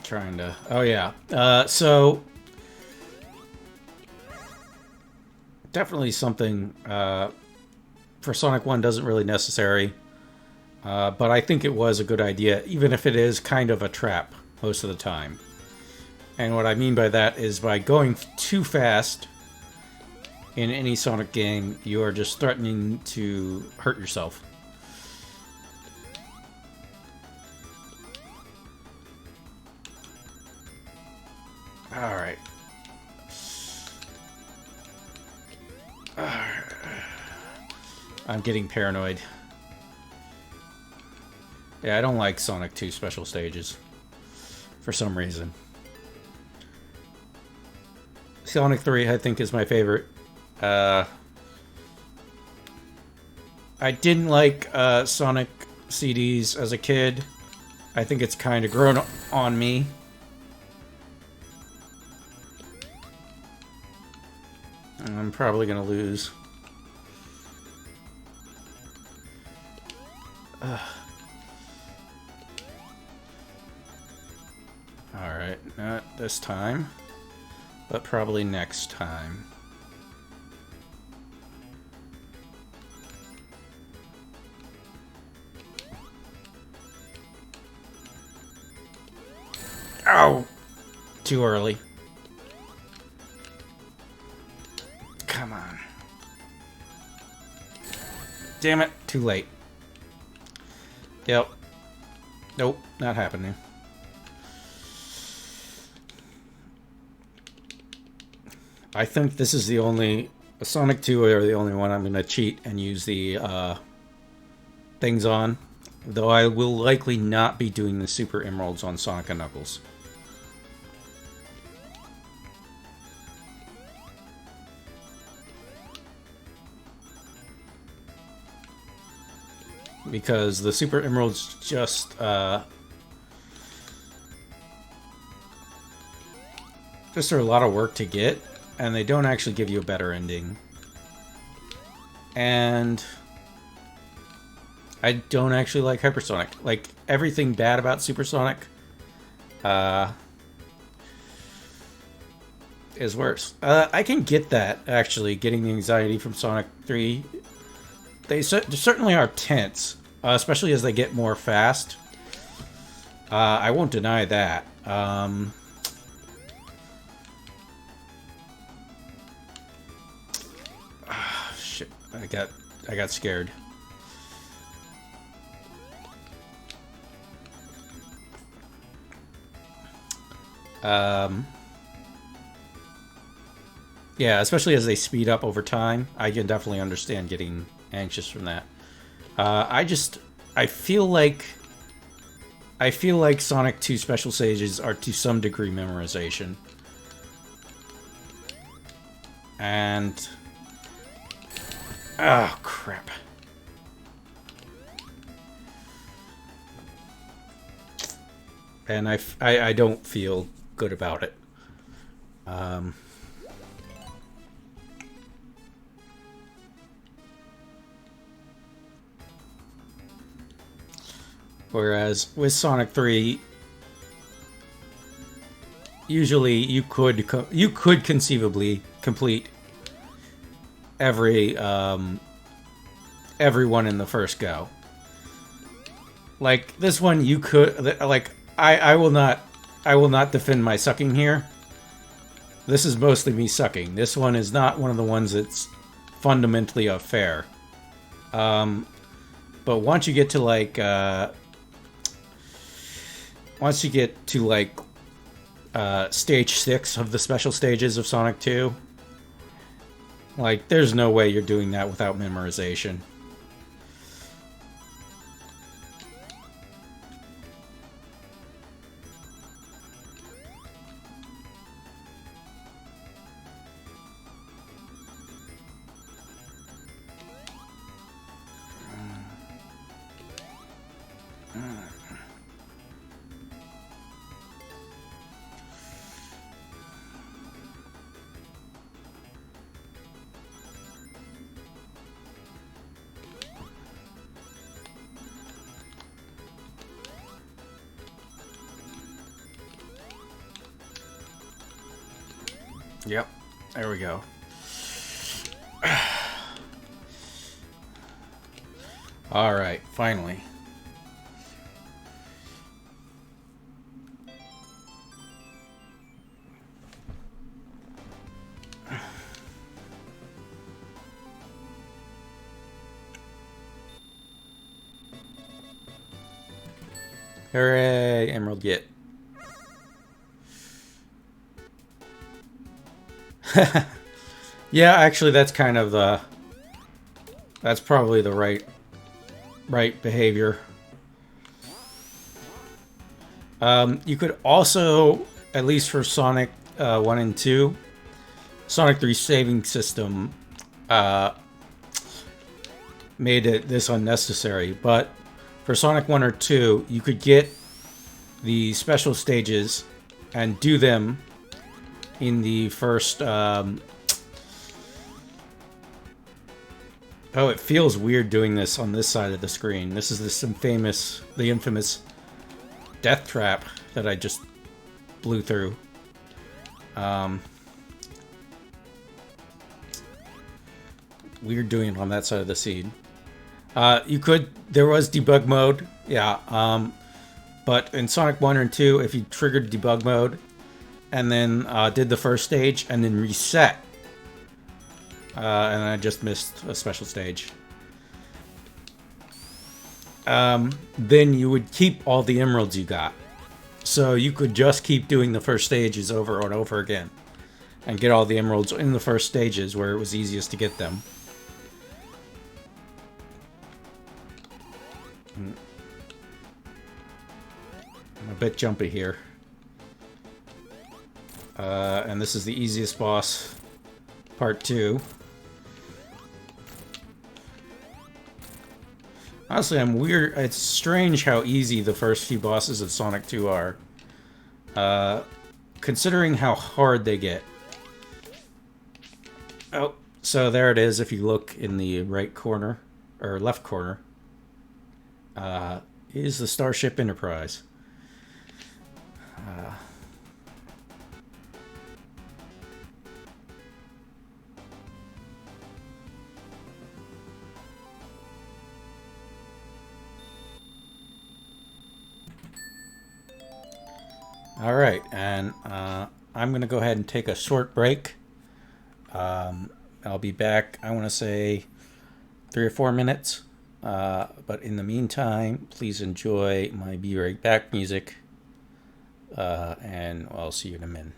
Trying to... Oh, yeah. So... Definitely something for Sonic 1 doesn't really necessary. But I think it was a good idea, even if it is kind of a trap most of the time. And what I mean by that is by going too fast in any Sonic game, you are just threatening to hurt yourself. Alright. I'm getting paranoid. Yeah, I don't like Sonic 2 special stages. For some reason. Sonic 3, I think, is my favorite. I didn't like Sonic CDs as a kid. I think it's kind of grown on me. I'm probably gonna lose. Alright, not this time, but probably next time. Ow! Too early. Come on. Damn it, too late. Yep. Nope, not happening. I think this is the only... Sonic 2 are the only one I'm going to cheat and use the things on. Though I will likely not be doing the Super Emeralds on Sonic and Knuckles. Because the Super Emeralds just are a lot of work to get, and they don't actually give you a better ending. And I don't actually like Hypersonic. Like, everything bad about Supersonic is worse. I can get that, actually, getting the anxiety from Sonic 3. They certainly are tense, especially as they get more fast. I won't deny that. Shit, I got scared. Yeah, especially as they speed up over time, I can definitely understand getting anxious from that. I feel like Sonic 2 special stages are to some degree memorization. And oh crap. And I don't feel good about it. Whereas with Sonic 3, usually you could conceivably complete every everyone in the first go. Like this one, you could like I will not defend my sucking here. This is mostly me sucking. This one is not one of the ones that's fundamentally unfair. But once you get to like stage 6 of the special stages of Sonic 2, like there's no way you're doing that without memorization. Yep, there we go. All right, finally. Hooray, Emerald get. Yeah, actually that's kind of the that's probably the right behavior. You could also, at least for Sonic 1 and 2, Sonic 3 saving system made this unnecessary, but for Sonic 1 or 2, you could get the special stages and do them in the first... oh, it feels weird doing this on this side of the screen. This is the infamous death trap that I just blew through. Weird doing it on that side of the scene. There was debug mode, yeah. But in Sonic 1 and 2, if you triggered debug mode and then did the first stage and then reset, and I just missed a special stage, then you would keep all the emeralds you got. So you could just keep doing the first stages over and over again and get all the emeralds in the first stages where it was easiest to get them. I'm a bit jumpy here. And this is the easiest boss, part 2. Honestly, I'm weird. It's strange how easy the first few bosses of Sonic 2 are. Considering how hard they get. Oh, so there it is if you look in the right corner, or left corner. Is the Starship Enterprise. All right, and I'm going to go ahead and take a short break. I'll be back, I want to say 3 or 4 minutes. But in the meantime, please enjoy my Be Right Back music. And I'll see you in a minute.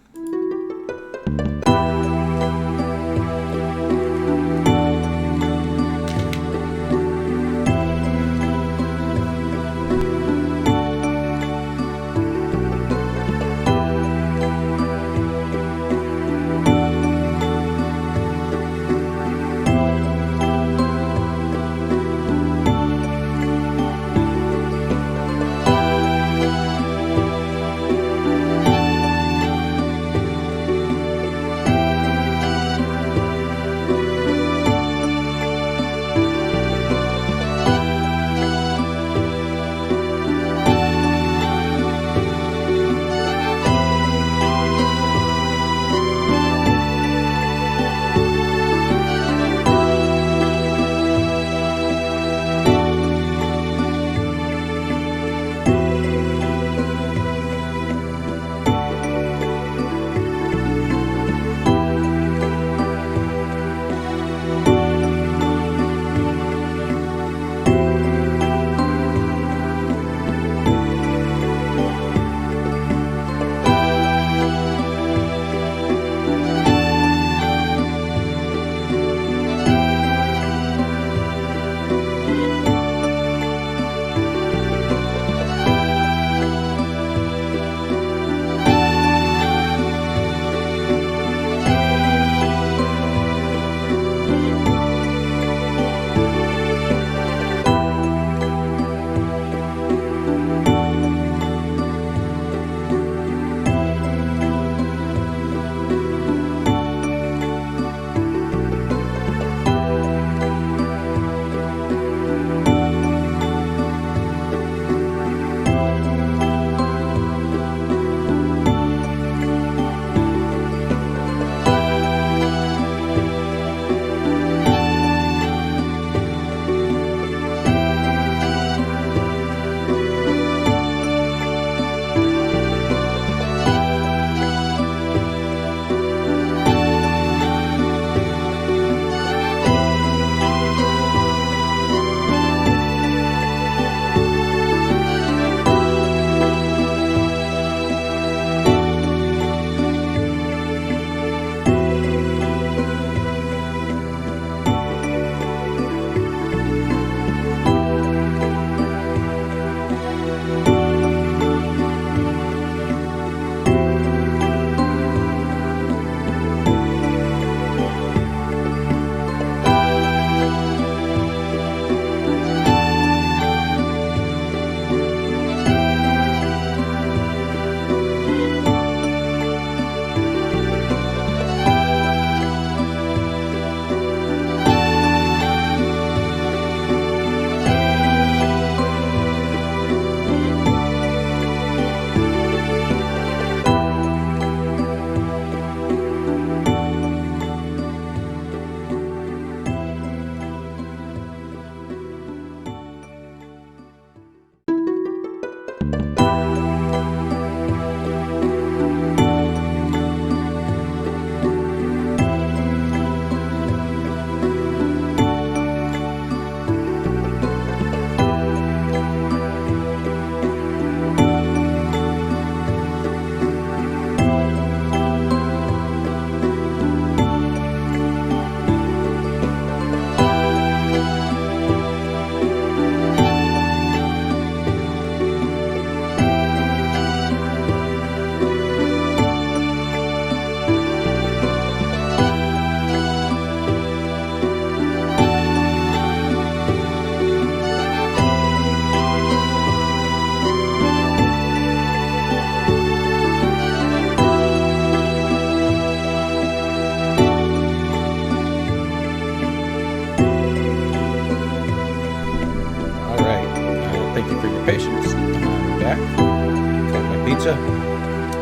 pizza?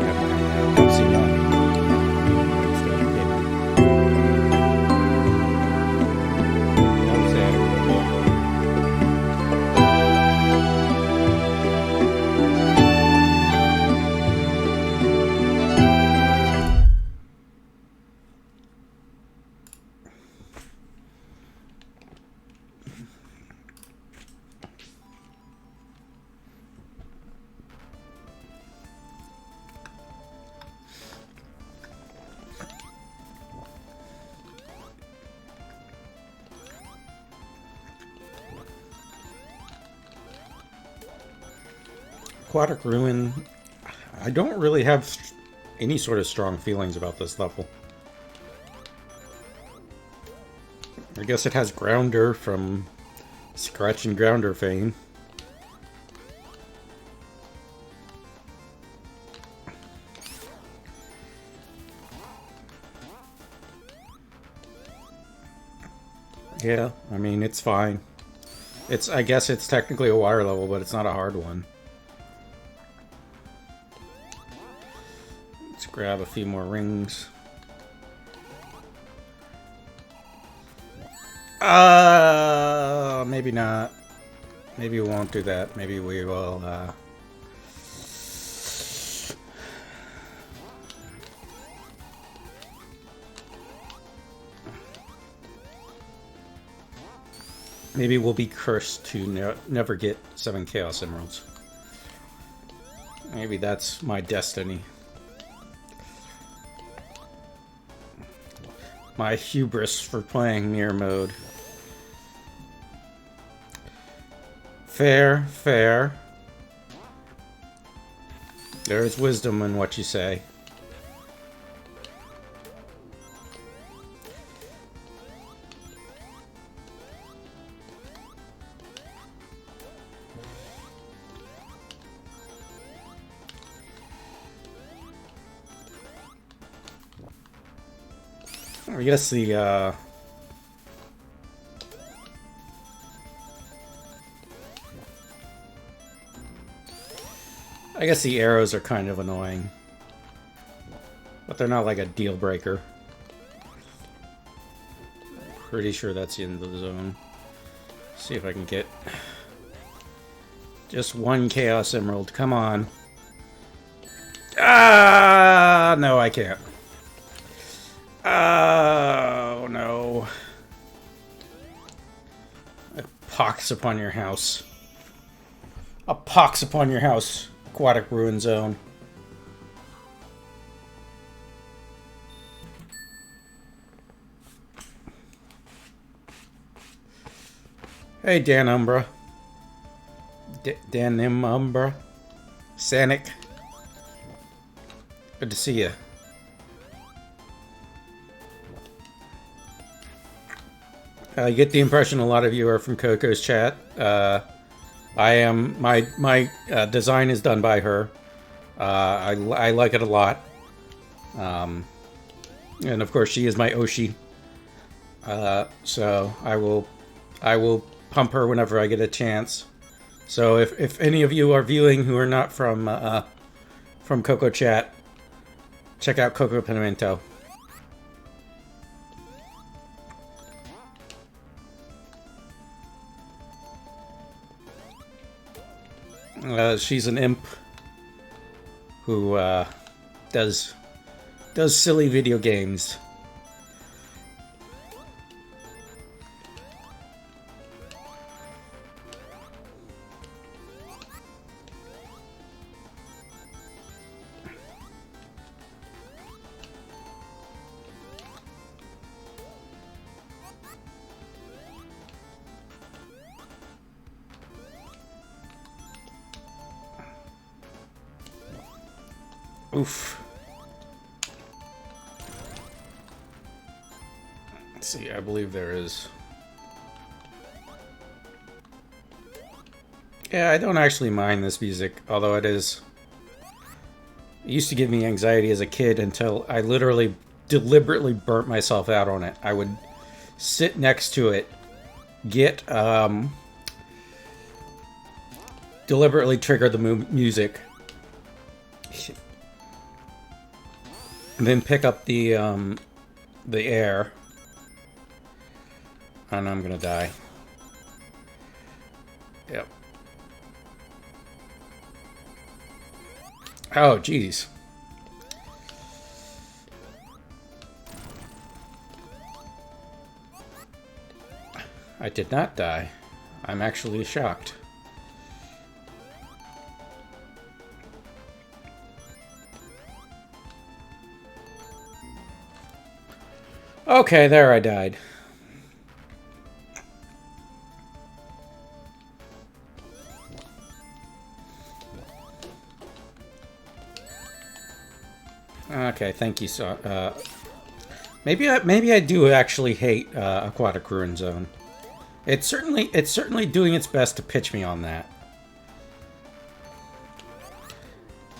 Yeah, see that. Aquatic Ruin, I don't really have any sort of strong feelings about this level. I guess it has Grounder from Scratch and Grounder fame. Yeah, I mean, it's fine. I guess it's technically a water level, but it's not a hard one. Let's grab a few more rings. Maybe not. Maybe we won't do that. Maybe we will, maybe we'll be cursed to never get 7 Chaos Emeralds. Maybe that's my destiny. My hubris for playing Mirror Mode. Fair, fair. There's wisdom in what you say. I guess the arrows are kind of annoying. But they're not like a deal breaker. Pretty sure that's the end of the zone. See if I can get just 1 Chaos Emerald. Come on. Ah, no, I can't. Oh, no. A pox upon your house. A pox upon your house, Aquatic Ruin Zone. Hey, Dan Umbra. Dan Umbra. Sanic. Good to see you. I get the impression a lot of you are from Coco's chat. I am. My design is done by her. I like it a lot. And of course, she is my Oshi. So I will pump her whenever I get a chance. So if any of you are viewing who are not from Coco chat, check out Coco Pimento. She's an imp who does silly video games. Oof. Let's see, I believe there is. Yeah, I don't actually mind this music, although it used to give me anxiety as a kid until I literally deliberately burnt myself out on it. I would sit next to it, deliberately trigger the music, And then pick up the air. And I'm gonna die. Yep. Oh, jeez. I did not die. I'm actually shocked. Okay, there I died. Okay, thank you. So, maybe I do actually hate Aquatic Ruin Zone. It's certainly doing its best to pitch me on that.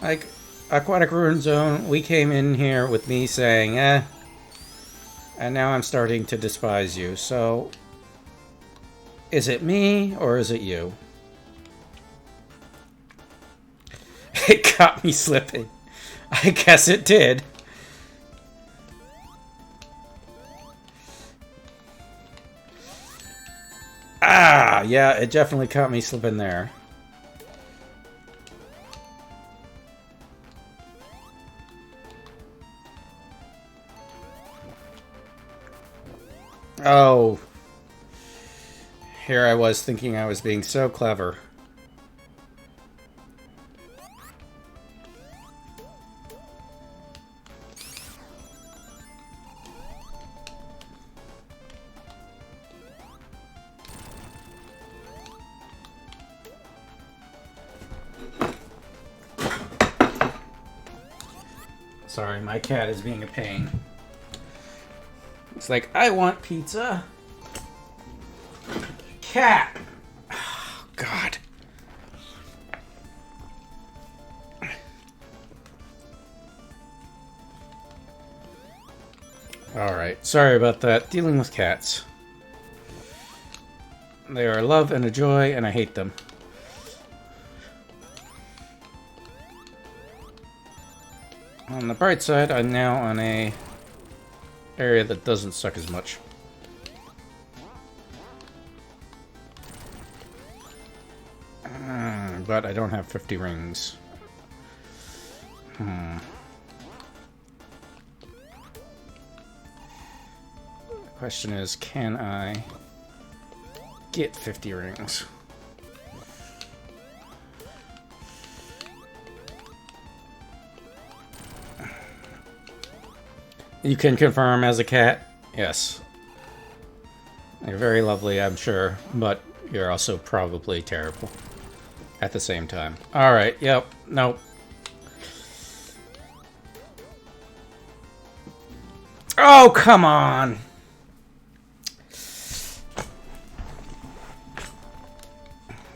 Like Aquatic Ruin Zone, we came in here with me saying, eh, and now I'm starting to despise you. So, is it me or is it you? It got me slipping. I guess it did. Ah, yeah, it definitely caught me slipping there. Oh. Here I was thinking I was being so clever. Sorry, my cat is being a pain. It's like, I want pizza. Cat! Oh, God. Alright, sorry about that. Dealing with cats. They are a love and a joy, and I hate them. On the bright side, I'm now on a area that doesn't suck as much. But I don't have 50 rings. The question is, can I get 50 rings? You can confirm as a cat? Yes. You're very lovely, I'm sure, but you're also probably terrible at the same time. Alright, yep, nope. Oh, come on!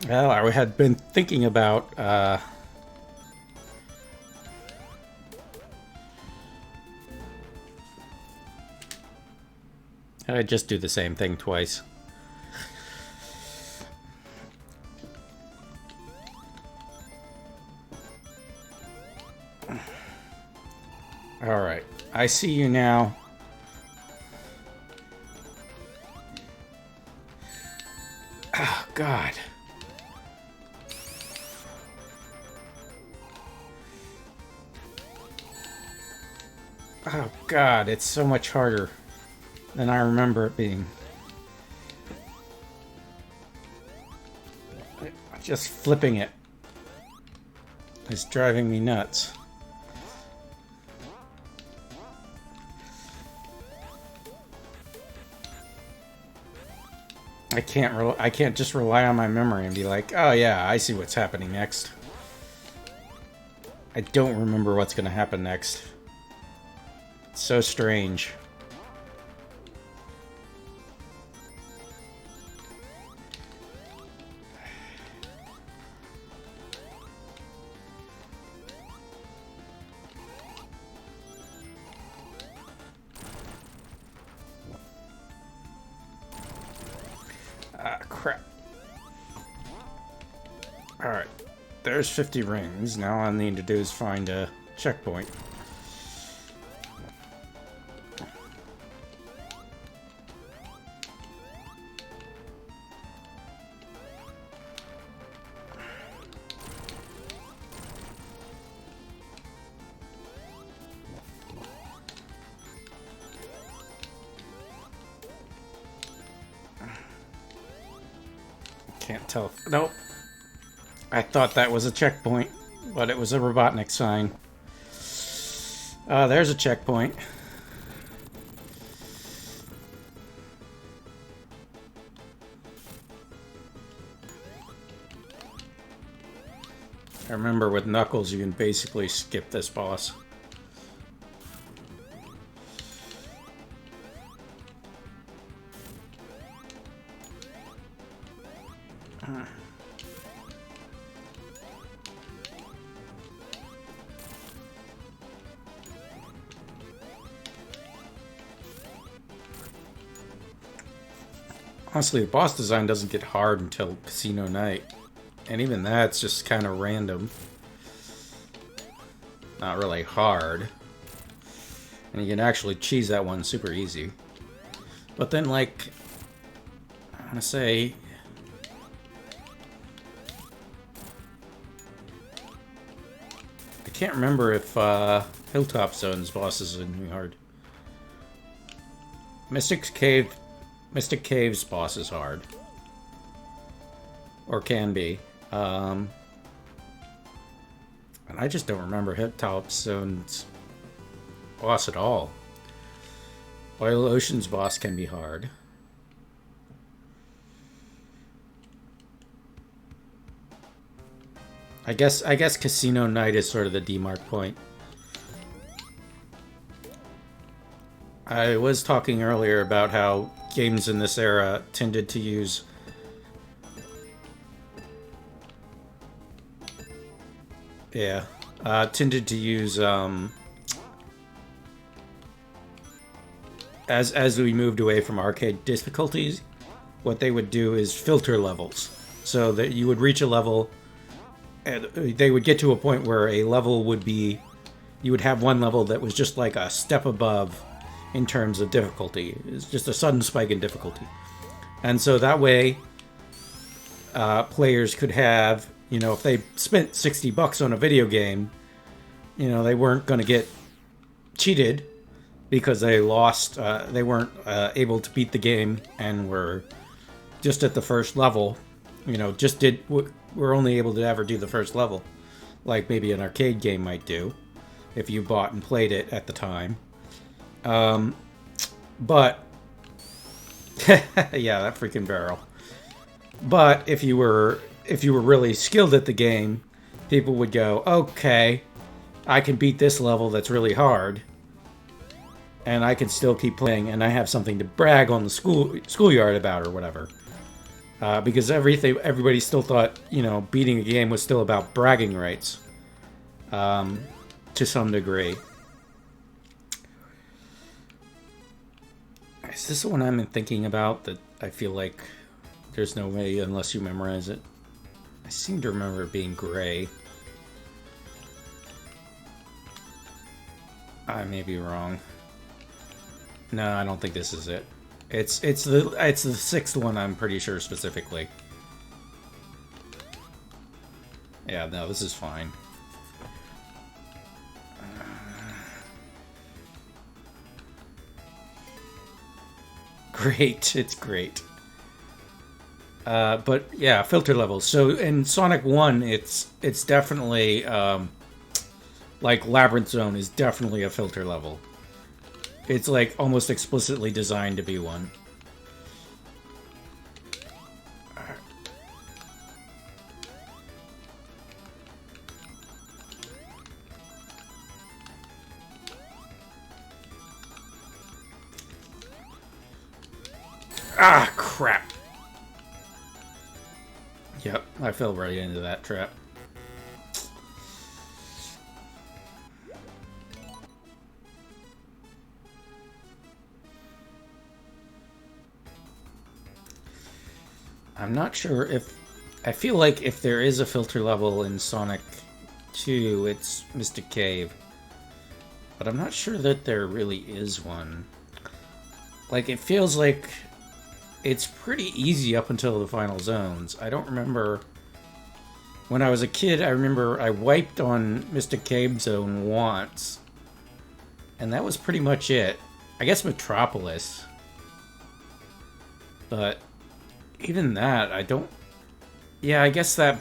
Well, I had been thinking about, I just do the same thing twice. Alright, I see you now. Oh, God. Oh, God, it's so much harder than I remember it being. Just flipping it is driving me nuts. I can't just rely on my memory and be like, oh yeah, I see what's happening next. I don't remember what's gonna happen next. It's so strange. there's 50 rings. Now all I need to do is find a checkpoint. Can't tell. Nope. I thought that was a checkpoint, but it was a Robotnik sign. There's a checkpoint. I remember with Knuckles, you can basically skip this boss. Honestly, the boss design doesn't get hard until Casino Night. And even that's just kind of random. Not really hard. And you can actually cheese that one super easy. But then, like, I want to say... I can't remember if Hilltop Zone's bosses are gonna be hard. Mystic Cave's boss is hard. Or can be. And I just don't remember Hilltop Zone's boss at all. Oil Ocean's boss can be hard. I guess Casino Night is sort of the demarc point. I was talking earlier about how games in this era tended to use as we moved away from arcade difficulties, what they would do is filter levels, so that you would reach a level and they would get to a point where a level would be, you would have one level that was just like a step above in terms of difficulty. It's just a sudden spike in difficulty. And so that way, players could have, you know, if they spent $60 on a video game, you know, they weren't going to get cheated because they lost, they weren't able to beat the game and were just at the first level, you know, were only able to ever do the first level, like maybe an arcade game might do, if you bought and played it at the time. But yeah, that freaking barrel. But if you were really skilled at the game, people would go, okay, I can beat this level that's really hard, and I can still keep playing, and I have something to brag on the schoolyard about or whatever. Because everybody still thought, you know, beating a game was still about bragging rights, to some degree. Is this the one I'm thinking about that I feel like there's no way unless you memorize it? I seem to remember it being gray. I may be wrong. No, I don't think this is it. It's the sixth one, I'm pretty sure specifically. Yeah, no, this is fine. Great, it's great. But yeah, filter levels. So in Sonic 1, it's definitely like Labyrinth Zone is definitely a filter level. It's like almost explicitly designed to be one. Ah, crap. Yep, I fell right into that trap. I'm not sure if I feel like if there is a filter level in Sonic 2, it's Mystic Cave. But I'm not sure that there really is one. Like, it feels like it's pretty easy up until the final zones. I don't remember... When I was a kid, I remember I wiped on Mystic Cave Zone once. And that was pretty much it. I guess Metropolis. But even that, I don't... Yeah, I guess that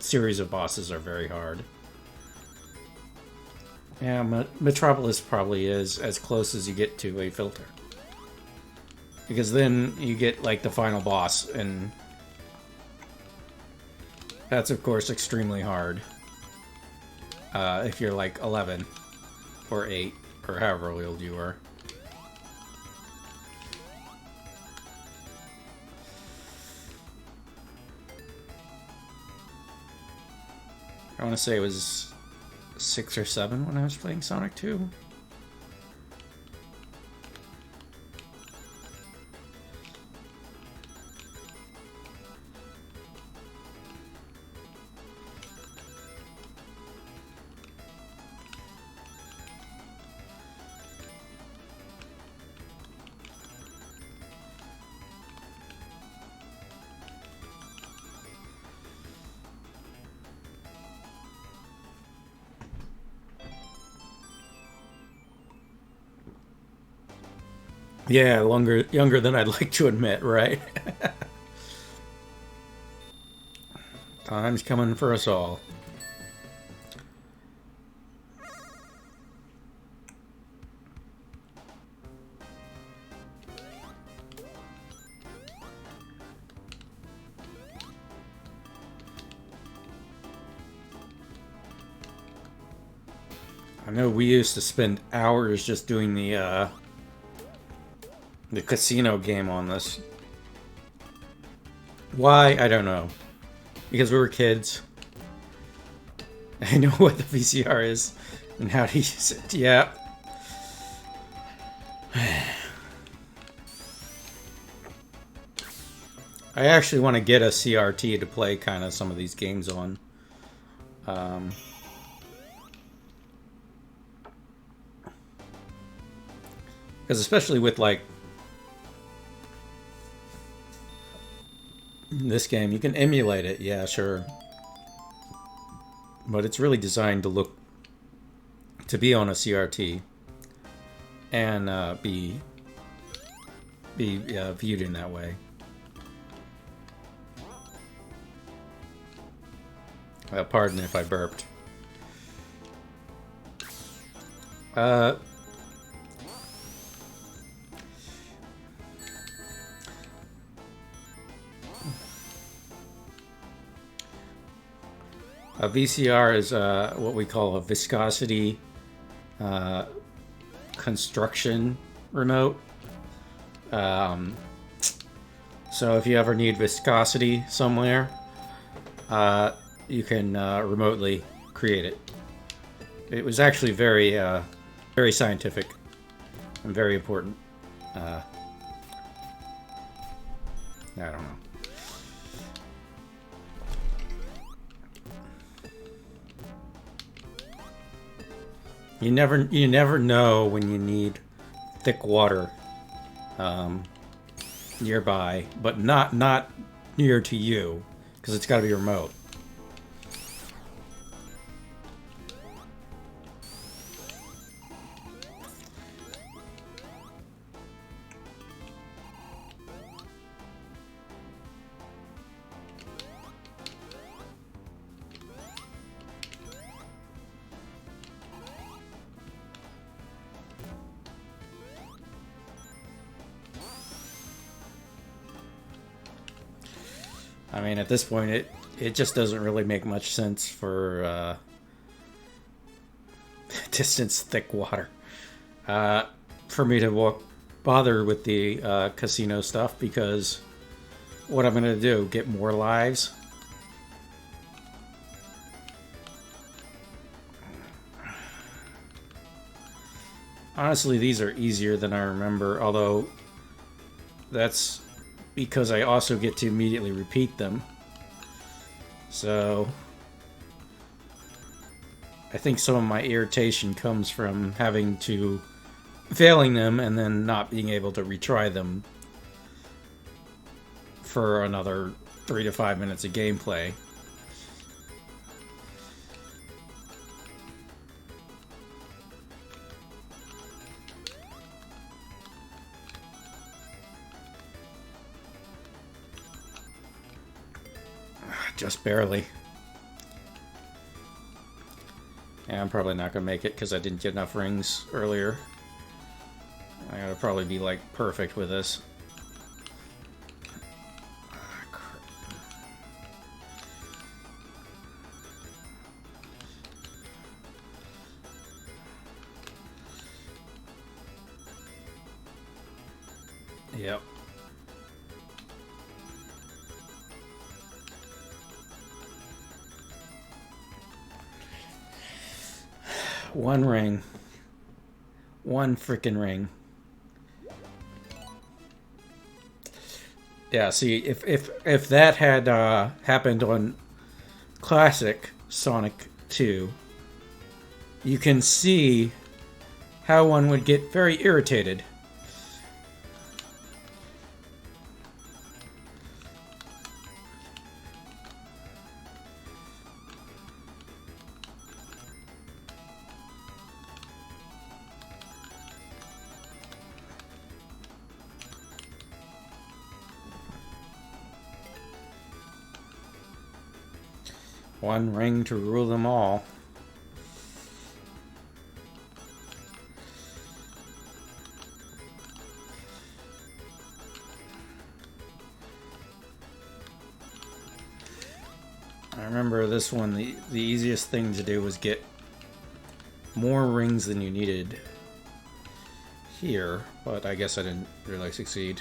series of bosses are very hard. Yeah, Metropolis probably is as close as you get to a filter. Because then you get, like, the final boss, and that's, of course, extremely hard. If you're, like, 11 or 8 or however old you are. I want to say it was 6 or 7 when I was playing Sonic 2. Yeah, younger than I'd like to admit, right? Time's coming for us all. I know we used to spend hours just doing the casino game on this. Why? I don't know. Because we were kids. I know what the VCR is and how to use it. Yeah. I actually want to get a CRT to play kind of some of these games on. Because especially with, like, this game, you can emulate it, yeah, sure. But it's really designed to be on a CRT and be viewed in that way. Pardon if I burped. A VCR is what we call a viscosity construction remote. So if you ever need viscosity somewhere, you can remotely create it. It was actually very, very scientific and very important. I don't know. You never know when you need thick water nearby, but not near to you, because it's got to be remote. I mean, at this point, it just doesn't really make much sense for distance thick water for me to bother with the casino stuff, because what I'm gonna do, get more lives? Honestly, these are easier than I remember, although that's because I also get to immediately repeat them. So I think some of my irritation comes from failing them and then not being able to retry them for another 3 to 5 minutes of gameplay. Just barely. Yeah, I'm probably not gonna make it because I didn't get enough rings earlier. I gotta probably be like perfect with this. Yep. One ring. One freaking ring. Yeah, see, if that had happened on classic Sonic 2, you can see how one would get very irritated. One ring to rule them all. I remember this one, the easiest thing to do was get more rings than you needed here, but I guess I didn't really succeed.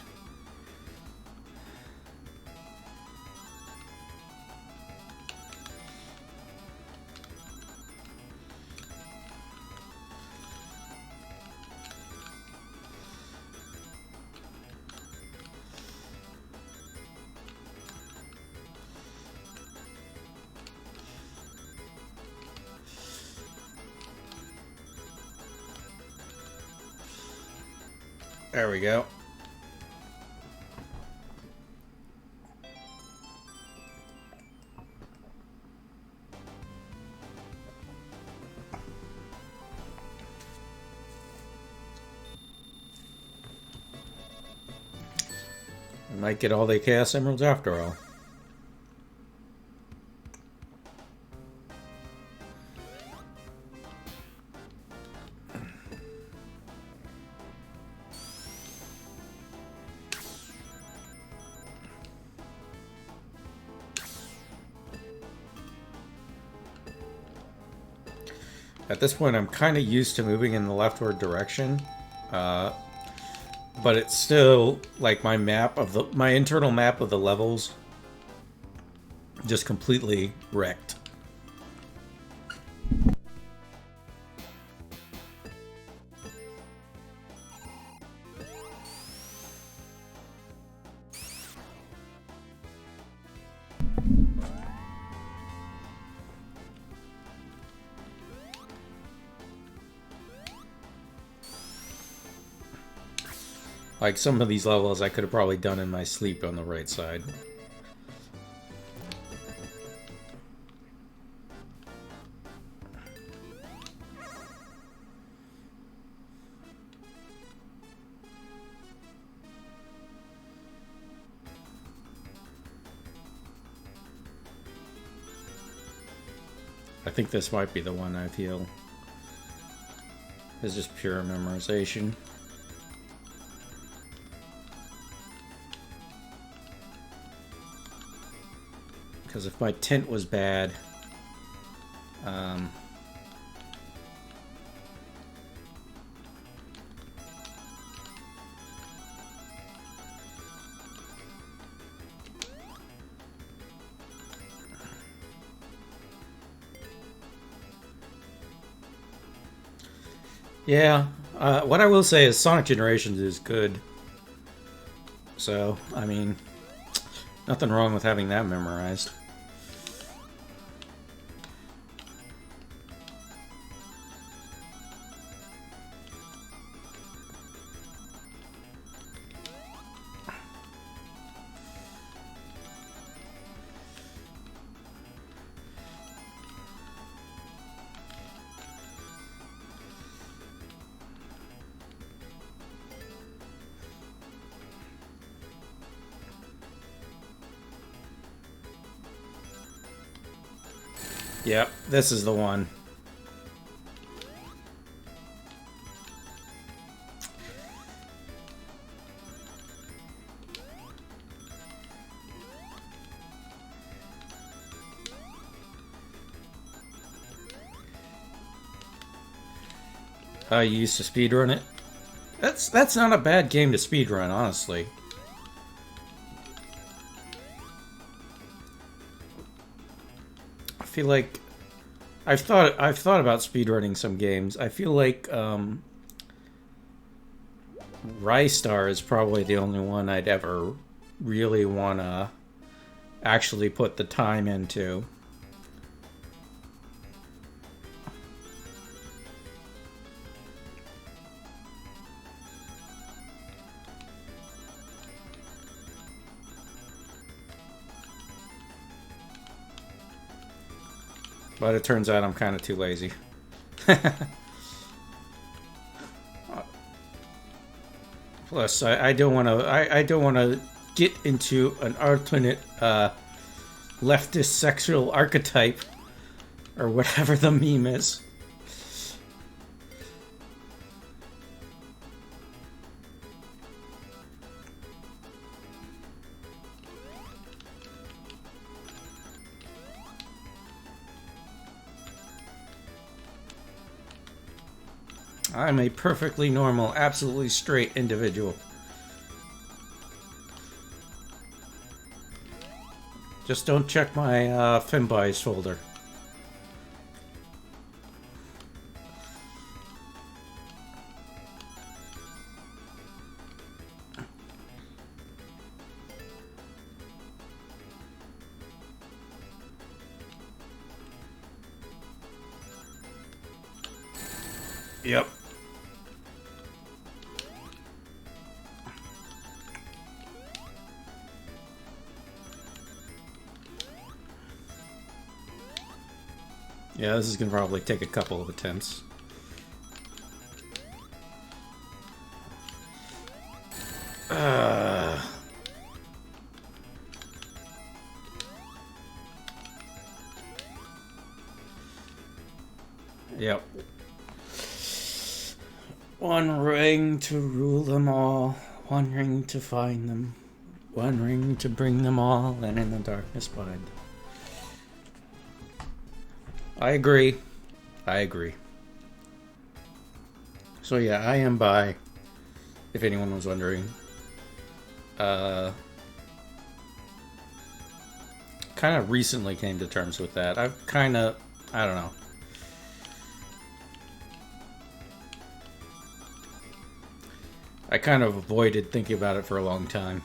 There we go. We might get all the Chaos Emeralds after all. At this point, I'm kind of used to moving in the leftward direction, but it's still like my internal map of the levels just completely wrecked. Like some of these levels I could have probably done in my sleep on the right side. I think this might be the one I feel is just pure memorization. Because if my tint was bad, yeah, what I will say is Sonic Generations is good. So, I mean, nothing wrong with having that memorized. Yep, this is the one. You used to speedrun it? That's not a bad game to speedrun, honestly. I feel like I've thought about speedrunning some games. I feel like Rystar is probably the only one I'd ever really want to actually put the time into. But it turns out I'm kind of too lazy. Plus, I don't want to. I don't want to get into an alternate leftist sexual archetype or whatever the meme is. I'm a perfectly normal, absolutely straight individual. Just don't check my Finbuys folder. Yep. Yeah, this is gonna probably take a couple of attempts. Yep. One ring to rule them all, one ring to find them, one ring to bring them all, and in the darkness bind them. I agree. I agree. So yeah, I am bi, if anyone was wondering. Kind of recently came to terms with that. I've kind of, I don't know. I kind of avoided thinking about it for a long time.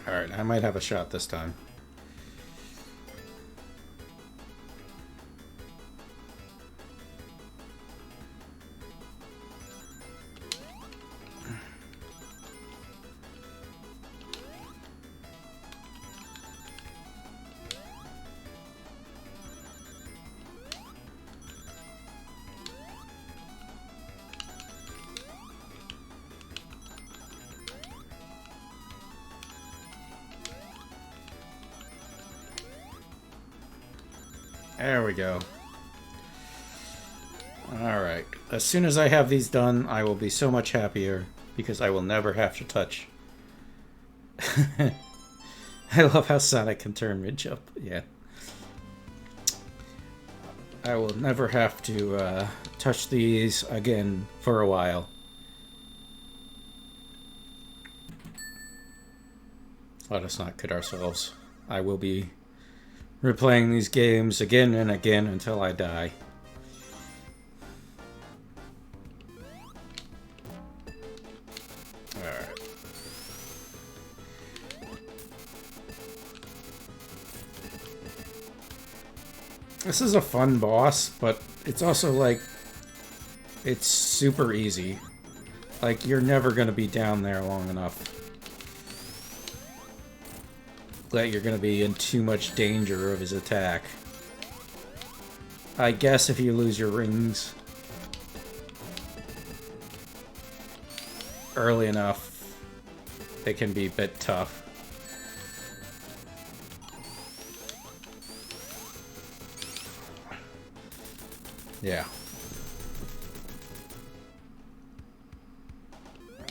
Alright, I might have a shot this time. There we go. Alright. As soon as I have these done, I will be so much happier because I will never have to touch. I love how Sonic can turn mid-jump. Yeah. I will never have to touch these again for a while. Let us not kid ourselves. I will be replaying these games again and again until I die. Alright. This is a fun boss, but it's also like, it's super easy. Like, you're never going to be down there long enough that you're going to be in too much danger of his attack. I guess if you lose your rings early enough, it can be a bit tough. Yeah.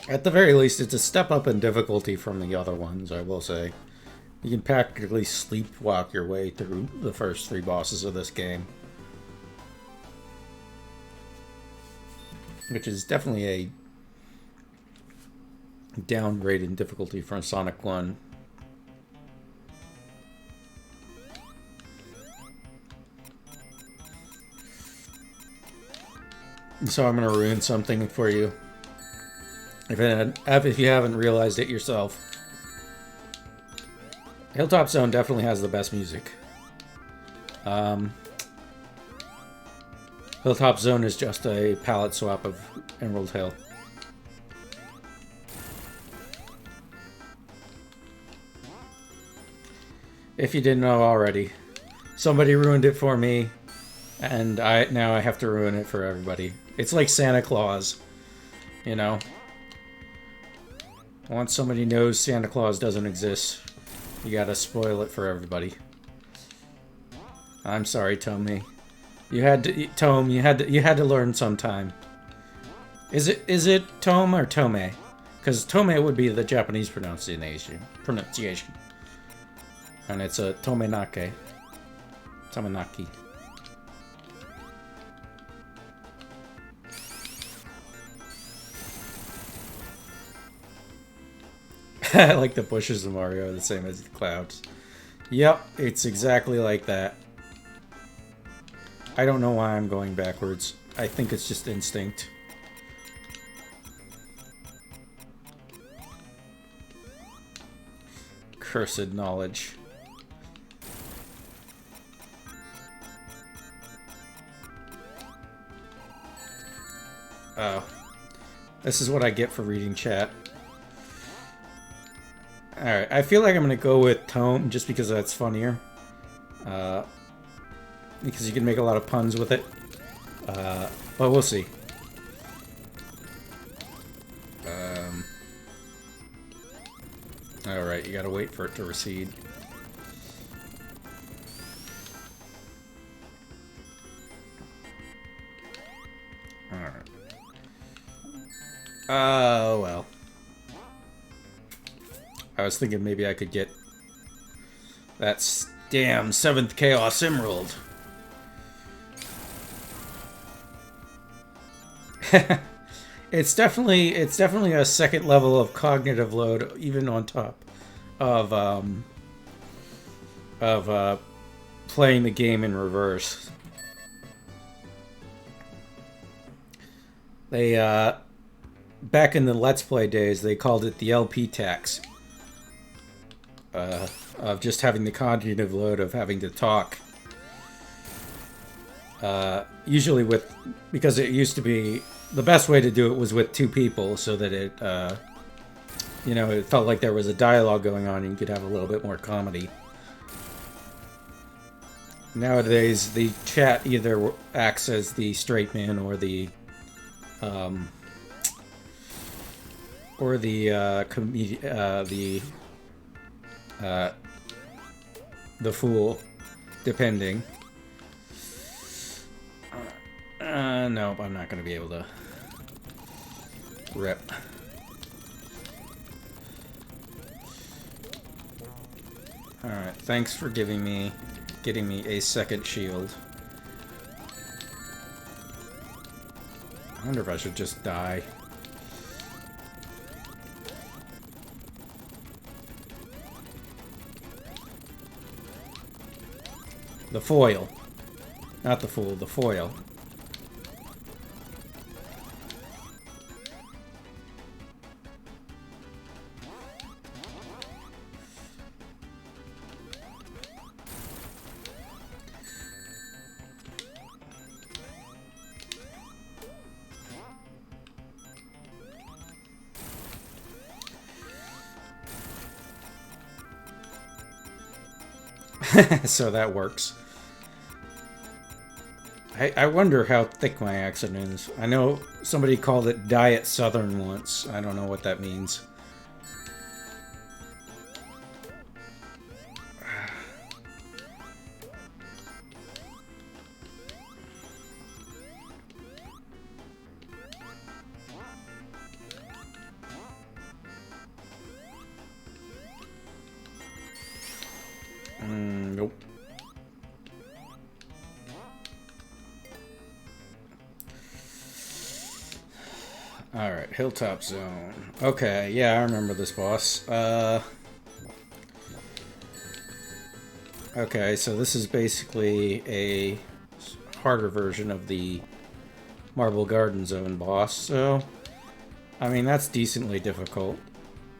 At the very least, it's a step up in difficulty from the other ones, I will say. You can practically sleepwalk your way through the first 3 bosses of this game. Which is definitely a downgrade in difficulty from Sonic 1. So I'm going to ruin something for you. If you haven't realized it yourself. Hilltop Zone definitely has the best music. Hilltop Zone is just a palette swap of Emerald Hill. If you didn't know already, somebody ruined it for me, and now I have to ruin it for everybody. It's like Santa Claus, you know? Once somebody knows Santa Claus doesn't exist, you gotta spoil it for everybody. I'm sorry, Tomei. You had to learn sometime. Is it Tome or Tomei? Because Tomei would be the Japanese pronunciation. And it's a Tomenake. Tomenaki. I like the bushes of Mario, the same as the clouds. Yep, it's exactly like that. I don't know why I'm going backwards. I think it's just instinct. Cursed knowledge. Oh. This is what I get for reading chat. Alright, I feel like I'm gonna go with Tome just because that's funnier. Because you can make a lot of puns with it. But we'll see. Alright, you gotta wait for it to recede. Alright. Oh, well. I was thinking maybe I could get that damn 7th Chaos Emerald. It's definitely a second level of cognitive load, even on top of playing the game in reverse. They back in the Let's Play days, they called it the LP tax. Of just having the cognitive load of having to talk. Usually because it used to be, the best way to do it was with 2 people so that it, you know, it felt like there was a dialogue going on and you could have a little bit more comedy. Nowadays, the chat either acts as the straight man or the fool, depending. Nope, I'm not going to be able to rip. Alright, thanks for getting me a second shield. I wonder if I should just die. The foil. Not the fool, the foil. So that works. I wonder how thick my accent is. I know somebody called it Diet Southern once. I don't know what that means. Nope. Alright, Hilltop Zone. Okay, yeah, I remember this boss. Okay, so this is basically a harder version of the Marble Garden Zone boss, so... I mean, that's decently difficult.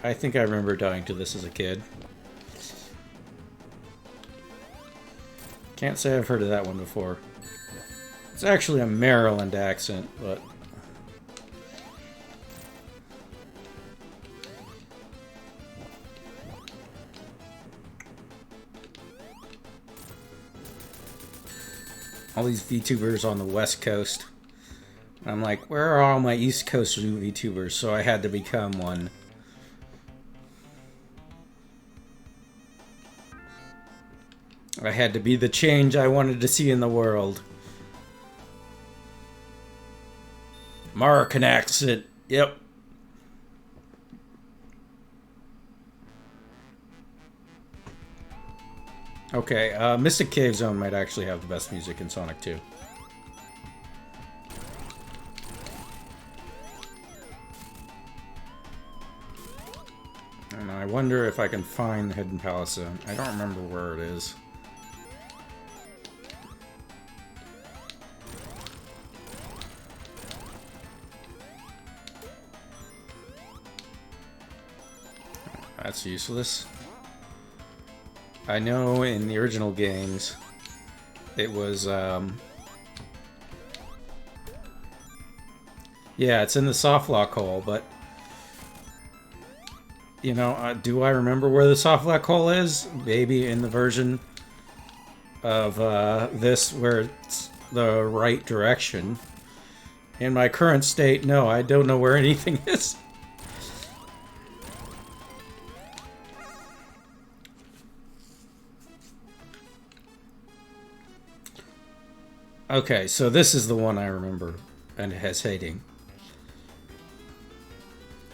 I think I remember dying to this as a kid. Can't say I've heard of that one before. It's actually a Maryland accent, but... all these VTubers on the West Coast. I'm like, where are all my East Coast VTubers? So I had to become one. I had to be the change I wanted to see in the world. American accent. Yep. Okay, Mystic Cave Zone might actually have the best music in Sonic 2. And I wonder if I can find the Hidden Palace Zone. I don't remember where it is. That's useless. I know in the original games, it was, yeah, it's in the soft lock hole, but, you know, do I remember where the soft lock hole is? Maybe in the version of this where it's the right direction. In my current state, no, I don't know where anything is. Okay, so this is the one I remember and hesitating.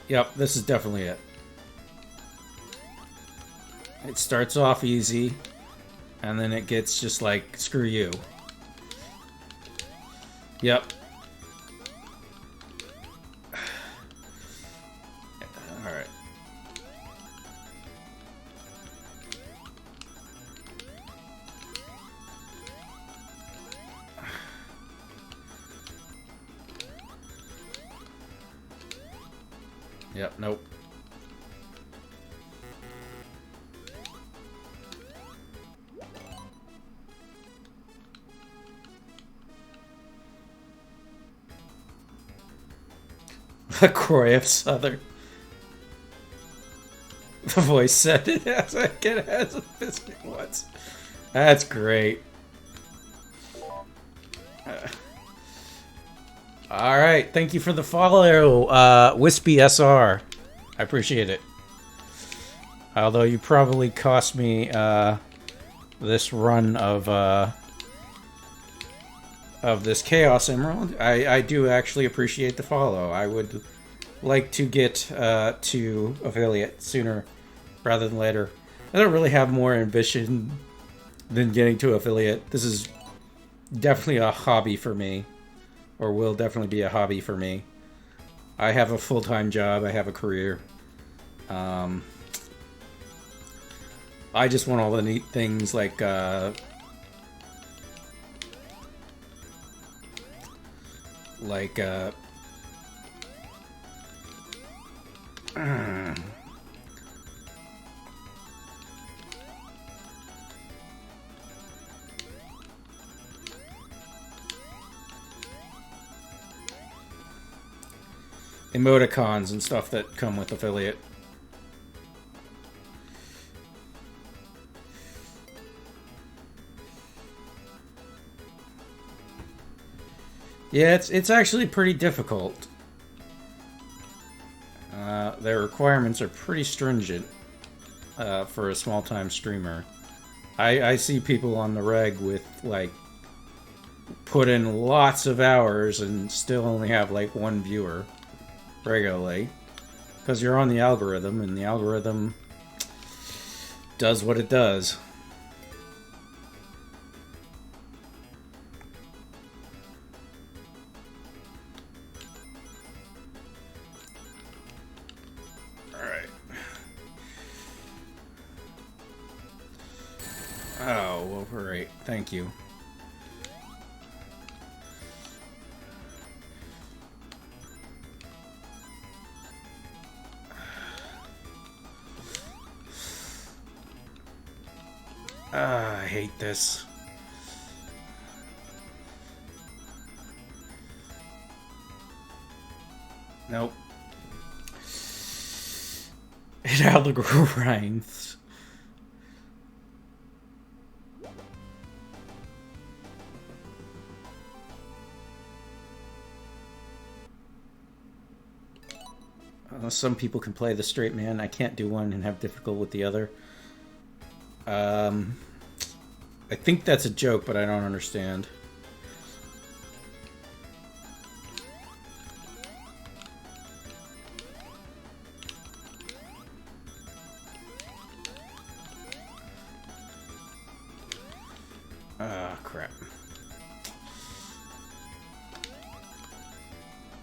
Yep, this is definitely it. It starts off easy, and then it gets just like, screw you. Yep. Alright. Yep, nope. The Croy of Southern. The voice said it as a kid has a biscuit once. That's great. Alright, thank you for the follow, Wispy SR. I appreciate it. Although you probably cost me this run of this Chaos Emerald, I do actually appreciate the follow. I would like to get to affiliate sooner rather than later. I don't really have more ambition than getting to affiliate. This is definitely a hobby for me. Or will definitely be a hobby for me. I have a full-time job. I have a career. I just want all the neat things like like, emoticons and stuff that come with affiliate. Yeah, it's actually pretty difficult. Their requirements are pretty stringent for a small-time streamer. I see people on the reg with, like, put in lots of hours and still only have, like, one viewer regularly. Because you're on the algorithm, and the algorithm does what it does. Oh, well, great. Thank you. I hate this. Nope. It algorithms. Some people can play the straight man. I can't do one and have difficult with the other. I think that's a joke, but I don't understand. Ah, crap.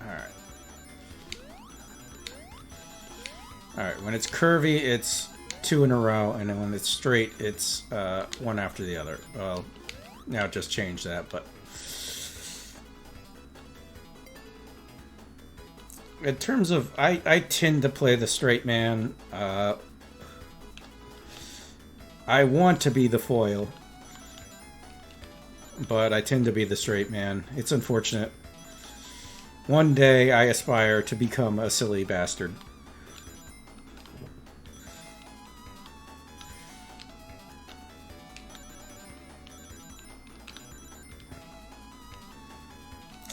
Alright. Alright, when it's curvy, it's 2 in a row, and then when it's straight, it's one after the other. Well, now it just changed that, but... In terms of... I tend to play the straight man. I want to be the foil, but I tend to be the straight man. It's unfortunate. One day, I aspire to become a silly bastard.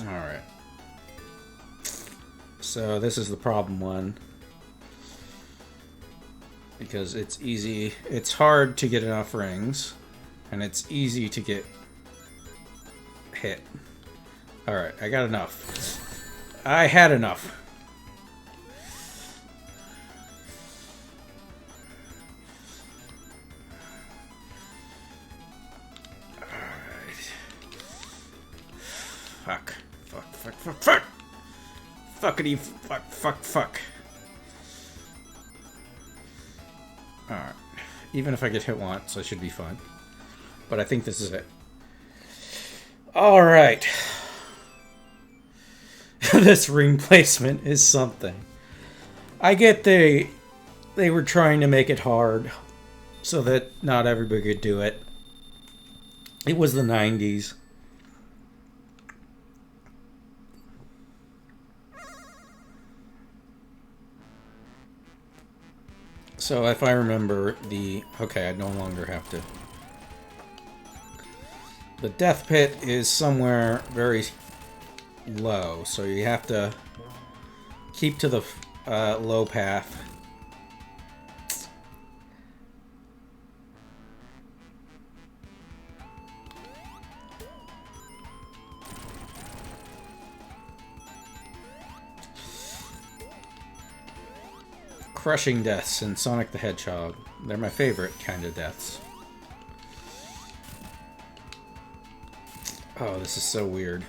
Alright. So this is the problem one. Because it's easy. It's hard to get enough rings. And it's easy to get hit. Alright, I got enough. I had enough. Alright. Fuck. Fuck. Fuckity fuck. Alright. Even if I get hit once, I should be fine. But I think this is it. Alright. This ring placement is something. I get they were trying to make it hard so that not everybody could do it. It was the 90s. So if I remember okay, I no longer have to. The death pit is somewhere very low, so you have to keep to the low path. Crushing deaths in Sonic the Hedgehog. They're my favorite kind of deaths. Oh, this is so weird.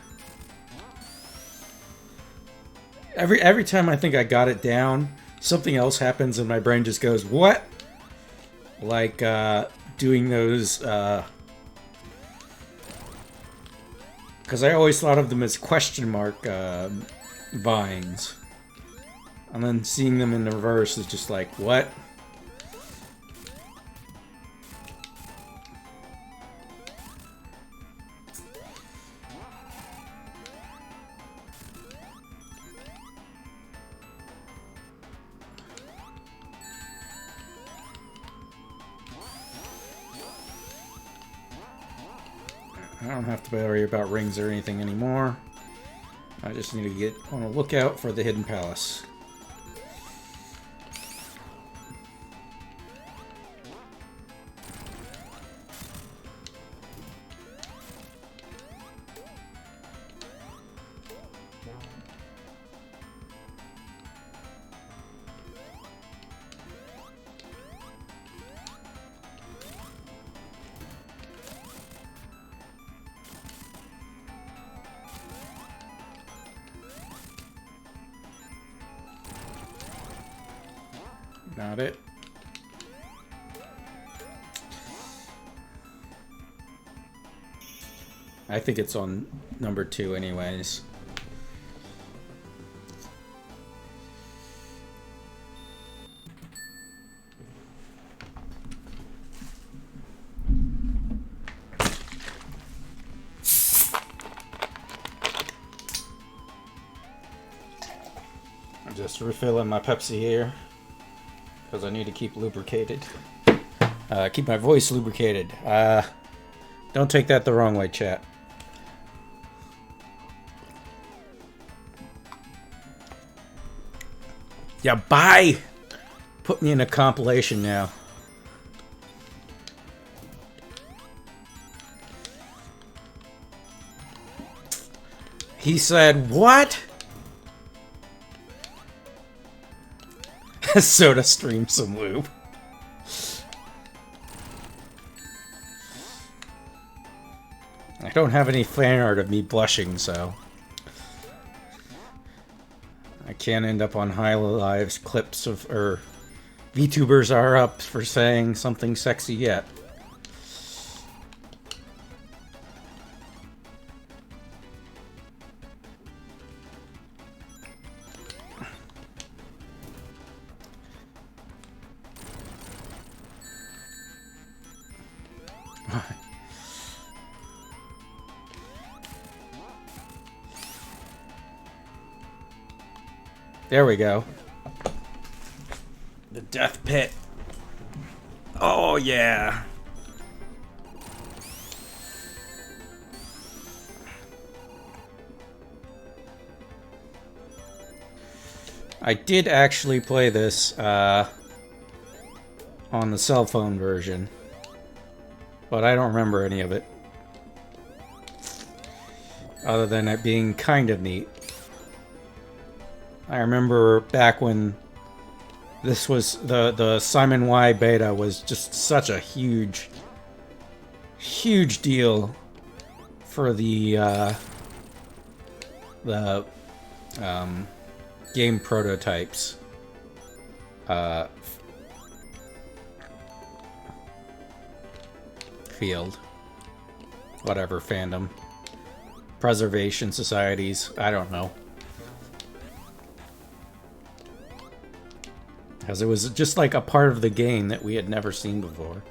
Every time I think I got it down, something else happens and my brain just goes, what? Like, doing those, Because I always thought of them as question mark vines. And then seeing them in the reverse is just like, what? I don't have to worry about rings or anything anymore. I just need to get on a lookout for the Hidden Palace. Not it. I think it's on number 2 anyways. I'm just refilling my Pepsi here. Because I need to keep lubricated. Keep my voice lubricated. Don't take that the wrong way, chat. Yeah, bye! Put me in a compilation now. He said, what? Soda stream some lube. I don't have any fan art of me blushing, so I can't end up on High Lives clips of, or VTubers are up for saying something sexy yet. There we go. The Death Pit. Oh, yeah. I did actually play this on the cell phone version, but I don't remember any of it. Other than it being kind of neat. I remember back when this was the Simon Y beta was just such a huge deal for the game prototypes. Field. Whatever fandom. Preservation societies. I don't know. Because it was just like a part of the game that we had never seen before.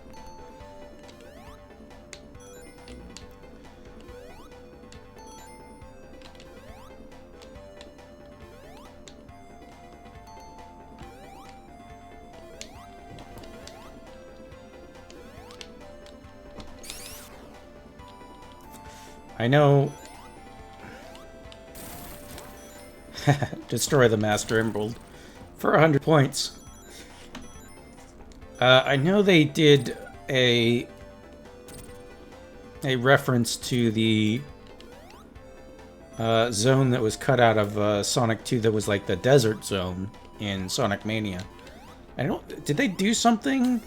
I know. Destroy the Master Emerald for 100 points. I know they did a reference to the zone that was cut out of Sonic 2 that was like the desert zone in Sonic Mania. Did they do something?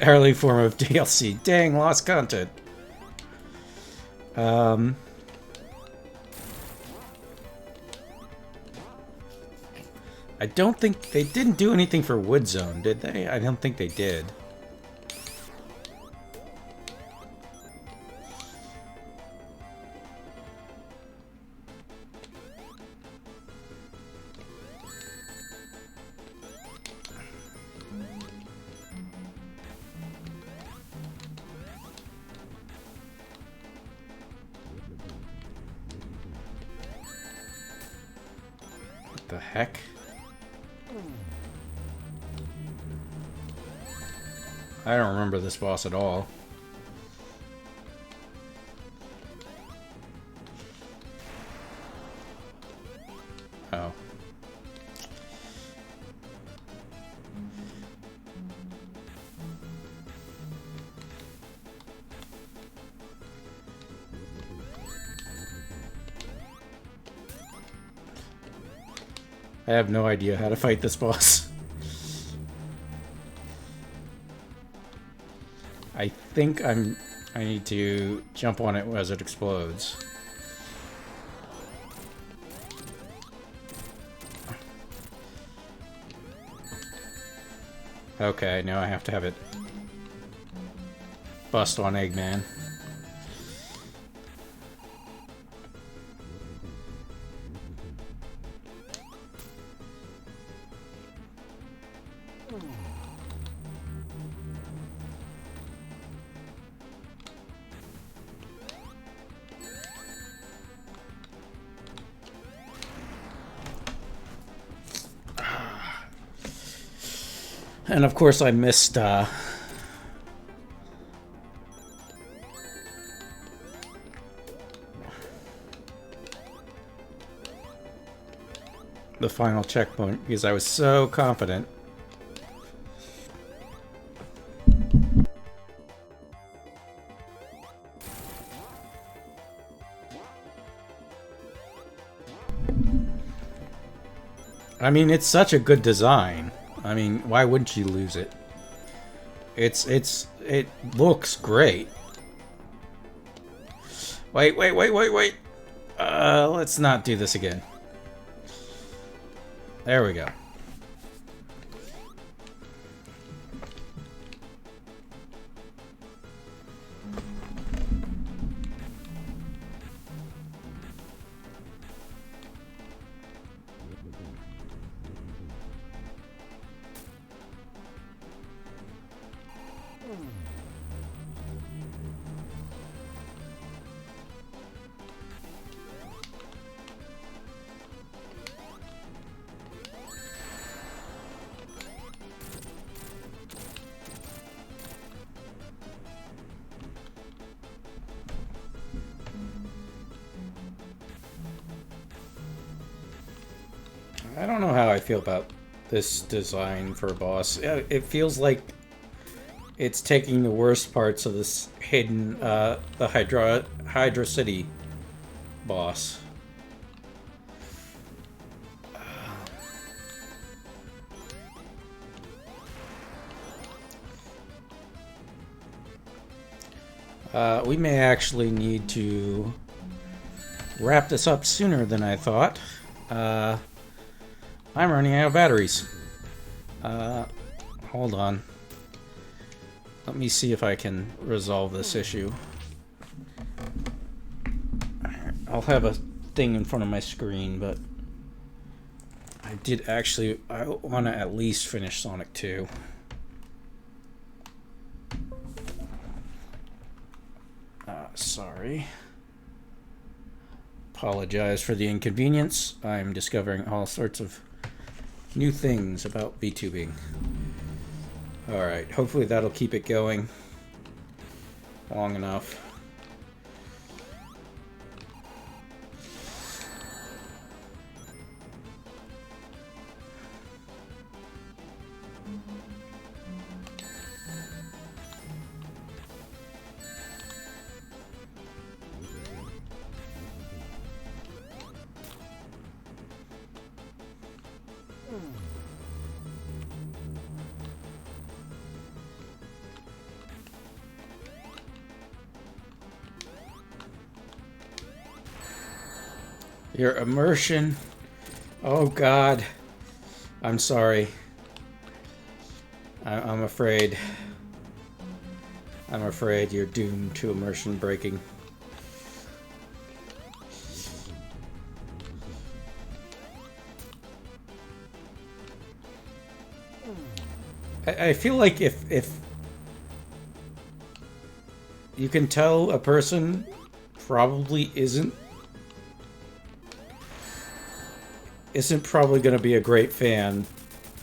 Early form of DLC. Dang, lost content. I don't think they didn't do anything for Wood Zone, did they? I don't think they did. the heck? I don't remember this boss at all. Oh. I have no idea how to fight this boss. I think I need to jump on it as it explodes. Okay, now I have to have it bust on Eggman. And of course I missed the final checkpoint because I was so confident. I mean, it's such a good design. I mean, why wouldn't you lose it? It looks great. Wait. Let's not do this again. There we go. I don't know how I feel about this design for a boss. It feels like it's taking the worst parts of this hidden, the Hydra City boss. We may actually need to wrap this up sooner than I thought. I'm running out of batteries. Hold on. Let me see if I can resolve this issue. I'll have a thing in front of my screen, but I want to at least finish Sonic 2. Sorry. Apologize for the inconvenience. I'm discovering all sorts of new things about VTubing. Alright, hopefully that'll keep it going long enough. Your immersion. Oh God. I'm sorry. I'm afraid. I'm afraid you're doomed to immersion breaking. I feel like if you can tell a person probably isn't isn't probably going to be a great fan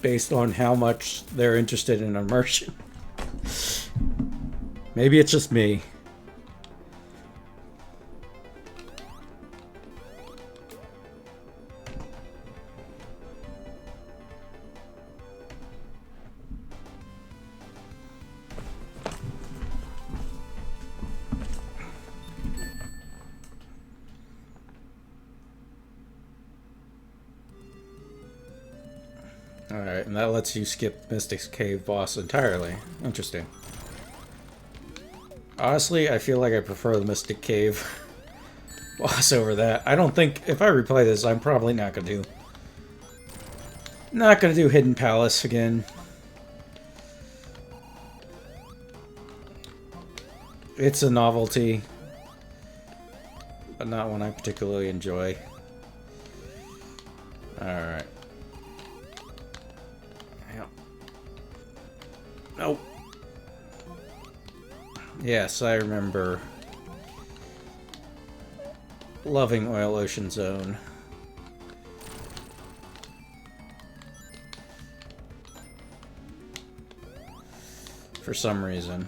based on how much they're interested in immersion. Maybe it's just me. Alright, and that lets you skip Mystic's Cave boss entirely. Interesting. Honestly, I feel like I prefer the Mystic Cave boss over that. I don't think, if I replay this, I'm probably not gonna do... Not gonna do Hidden Palace again. It's a novelty, but not one I particularly enjoy. Alright. Nope. Yes, I remember loving Oil Ocean Zone. For some reason.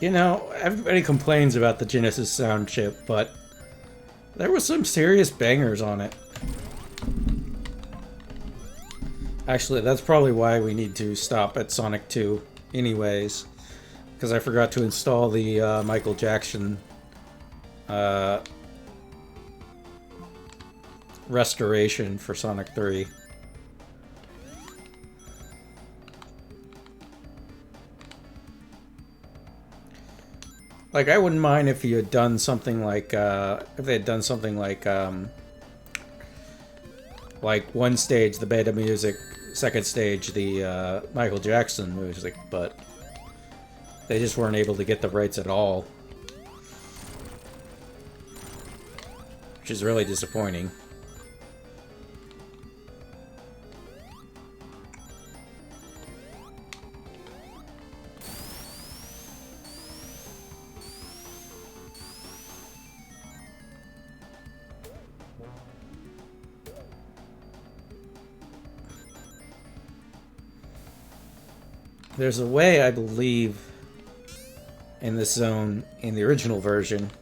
You know, everybody complains about the Genesis sound chip, but there was some serious bangers on it. Actually, that's probably why we need to stop at Sonic 2 anyways, because I forgot to install the Michael Jackson restoration for Sonic 3. Like, I wouldn't mind if you had done something like, if they had done something like one stage, the beta music, second stage, the Michael Jackson music, but they just weren't able to get the rights at all. Which is really disappointing. There's a way, I believe, in this zone, in the original version.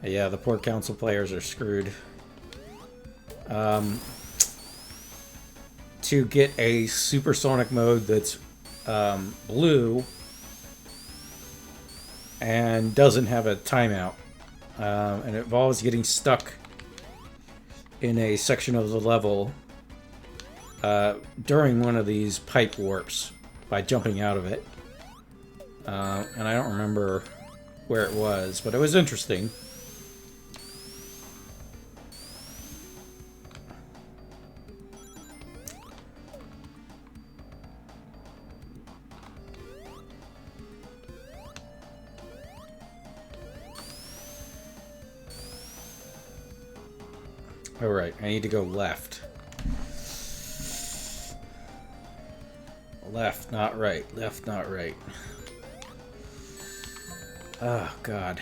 Yeah, the poor console players are screwed. To get a supersonic mode that's blue and doesn't have a timeout. And it involves getting stuck in a section of the level during one of these pipe warps by jumping out of it. And I don't remember where it was, but it was interesting. Alright, I need to go left. Left, not right. Left, not right. Oh, God.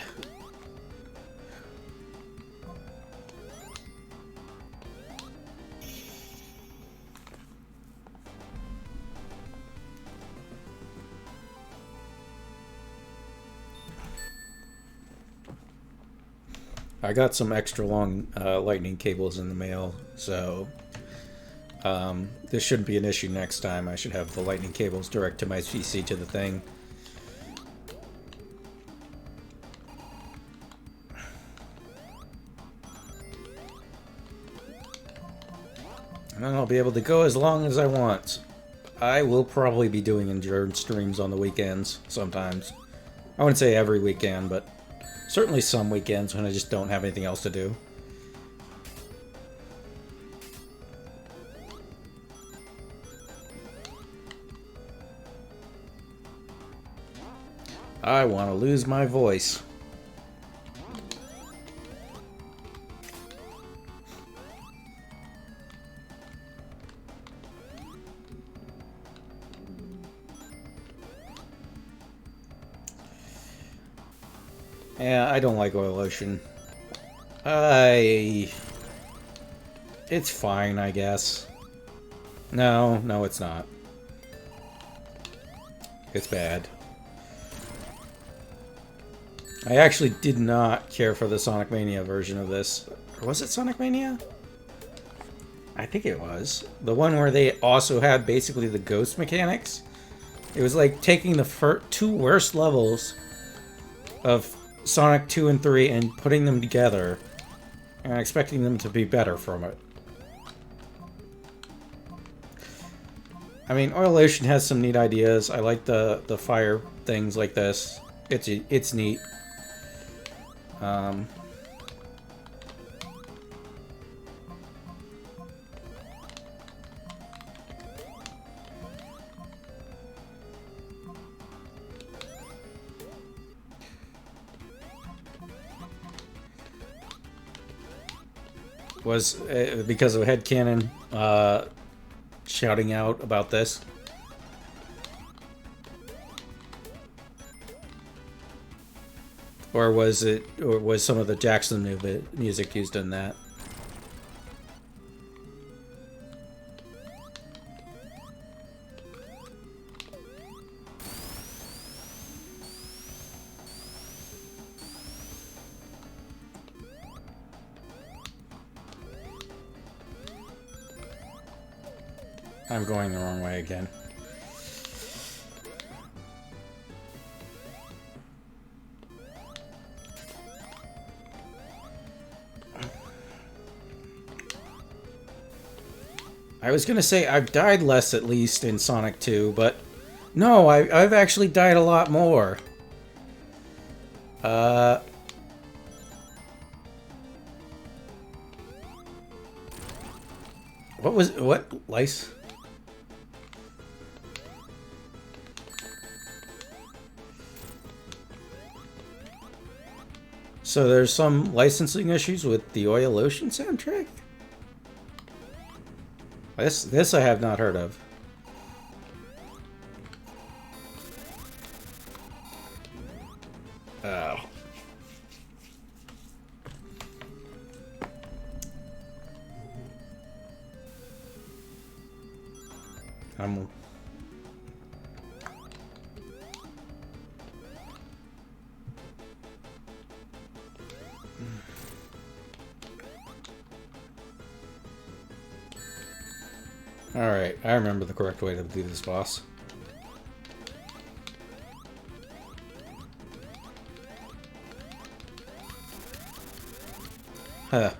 I got some extra long lightning cables in the mail, so this shouldn't be an issue next time. I should have the lightning cables direct to my PC to the thing. And then I'll be able to go as long as I want. I will probably be doing Endurance streams on the weekends sometimes. I wouldn't say every weekend, but certainly some weekends when I just don't have anything else to do. I want to lose my voice. Yeah, I don't like Oil Ocean. I... It's fine, I guess. No, it's not. It's bad. I actually did not care for the Sonic Mania version of this. Or was it Sonic Mania? I think it was. The one where they also had basically the ghost mechanics. It was like taking the two worst levels of Sonic 2 and 3 and putting them together and expecting them to be better from it. I mean, Oil Ocean has some neat ideas. I like the fire things like this. It's neat. Was because of headcanon shouting out about this. Or was some of the Jackson music used in that? I'm going the wrong way again. I was gonna say I've died less at least in Sonic 2, but no, I've actually died a lot more. What lice? So there's some licensing issues with the Oil Ocean soundtrack? This I have not heard of. Oh. Alright, I remember the correct way to do this boss. Huh.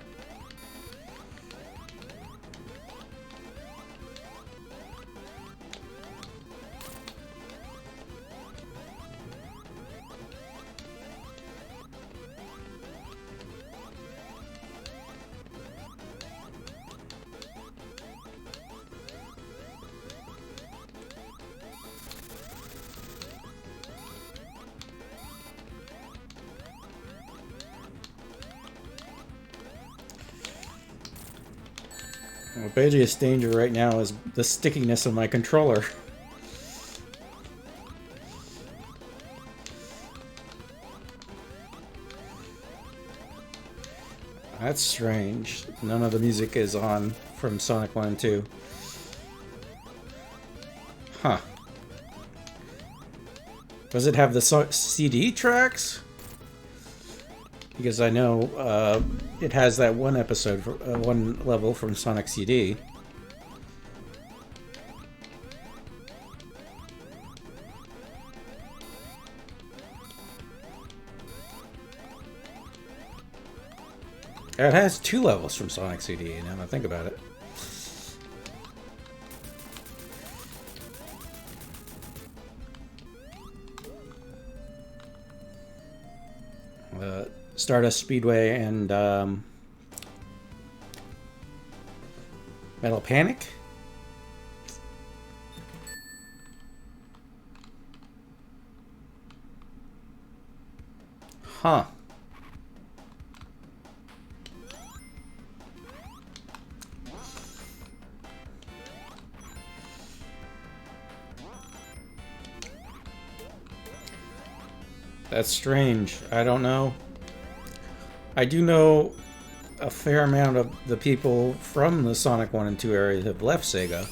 The biggest danger right now is the stickiness of my controller. That's strange. None of the music is on from Sonic 1 and 2. Huh. Does it have the CD tracks? Because I know it has that one episode, one level from Sonic CD. It has 2 levels from Sonic CD, now that I think about it. Stardust Speedway and Metal Panic. Huh. That's strange. I don't know. I do know a fair amount of the people from the Sonic 1 and 2 areas have left Sega,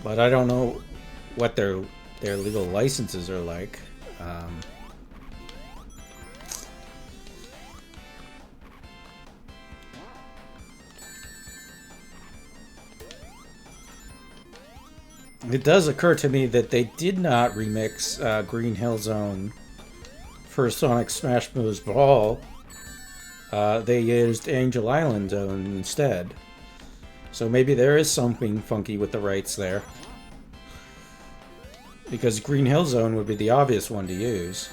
but I don't know what their legal licenses are like. It does occur to me that they did not remix Green Hill Zone for Sonic Smash Bros. Brawl. They used Angel Island Zone instead. So maybe there is something funky with the rights there. Because Green Hill Zone would be the obvious one to use.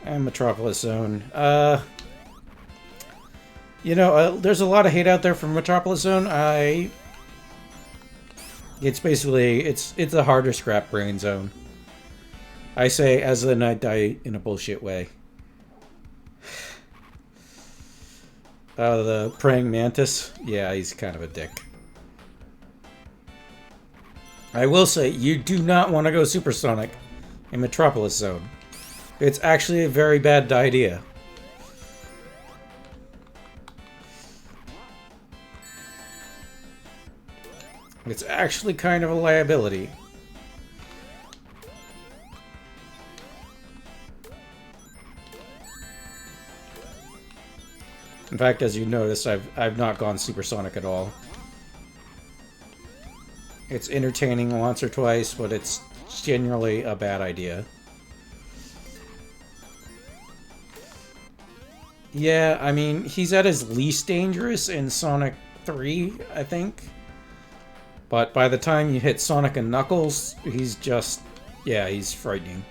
And Metropolis Zone. There's a lot of hate out there for Metropolis Zone. It's basically, it's a harder scrap brain zone. I say as the night die in a bullshit way. The praying mantis? Yeah, he's kind of a dick. I will say, you do not want to go supersonic in Metropolis Zone. It's actually a very bad idea. It's actually kind of a liability. In fact, as you notice, I've not gone supersonic at all. It's entertaining once or twice, but it's generally a bad idea. Yeah, I mean, he's at his least dangerous in Sonic 3, I think. But by the time you hit Sonic and Knuckles, he's just... yeah, he's frightening.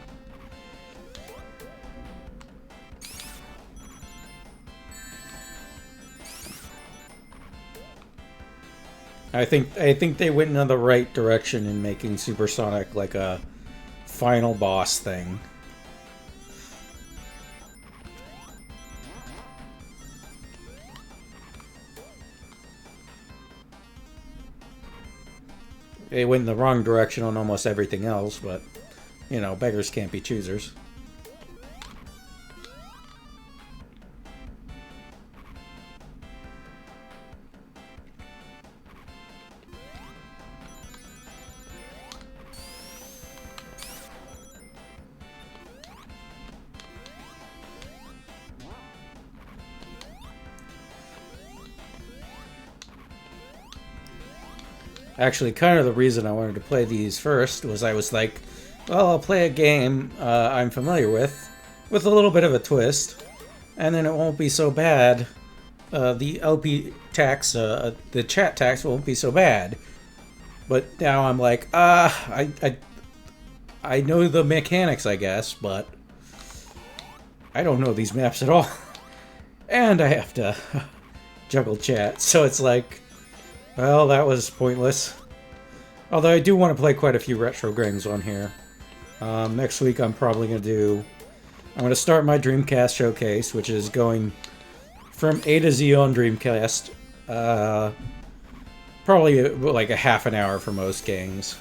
I think they went in the right direction in making Supersonic like a final boss thing. They went in the wrong direction on almost everything else, but, you know, beggars can't be choosers. Actually, kind of the reason I wanted to play these first was I was like, well, I'll play a game I'm familiar with a little bit of a twist, and then it won't be so bad. The LP tax, the chat tax won't be so bad. But now I'm like, I know the mechanics, I guess, but I don't know these maps at all. And I have to juggle chat, so it's like, well, that was pointless. Although I do want to play quite a few retro games on here. Next week I'm probably going to do... I'm going to start my Dreamcast showcase, which is going from A to Z on Dreamcast. Probably like a half an hour for most games.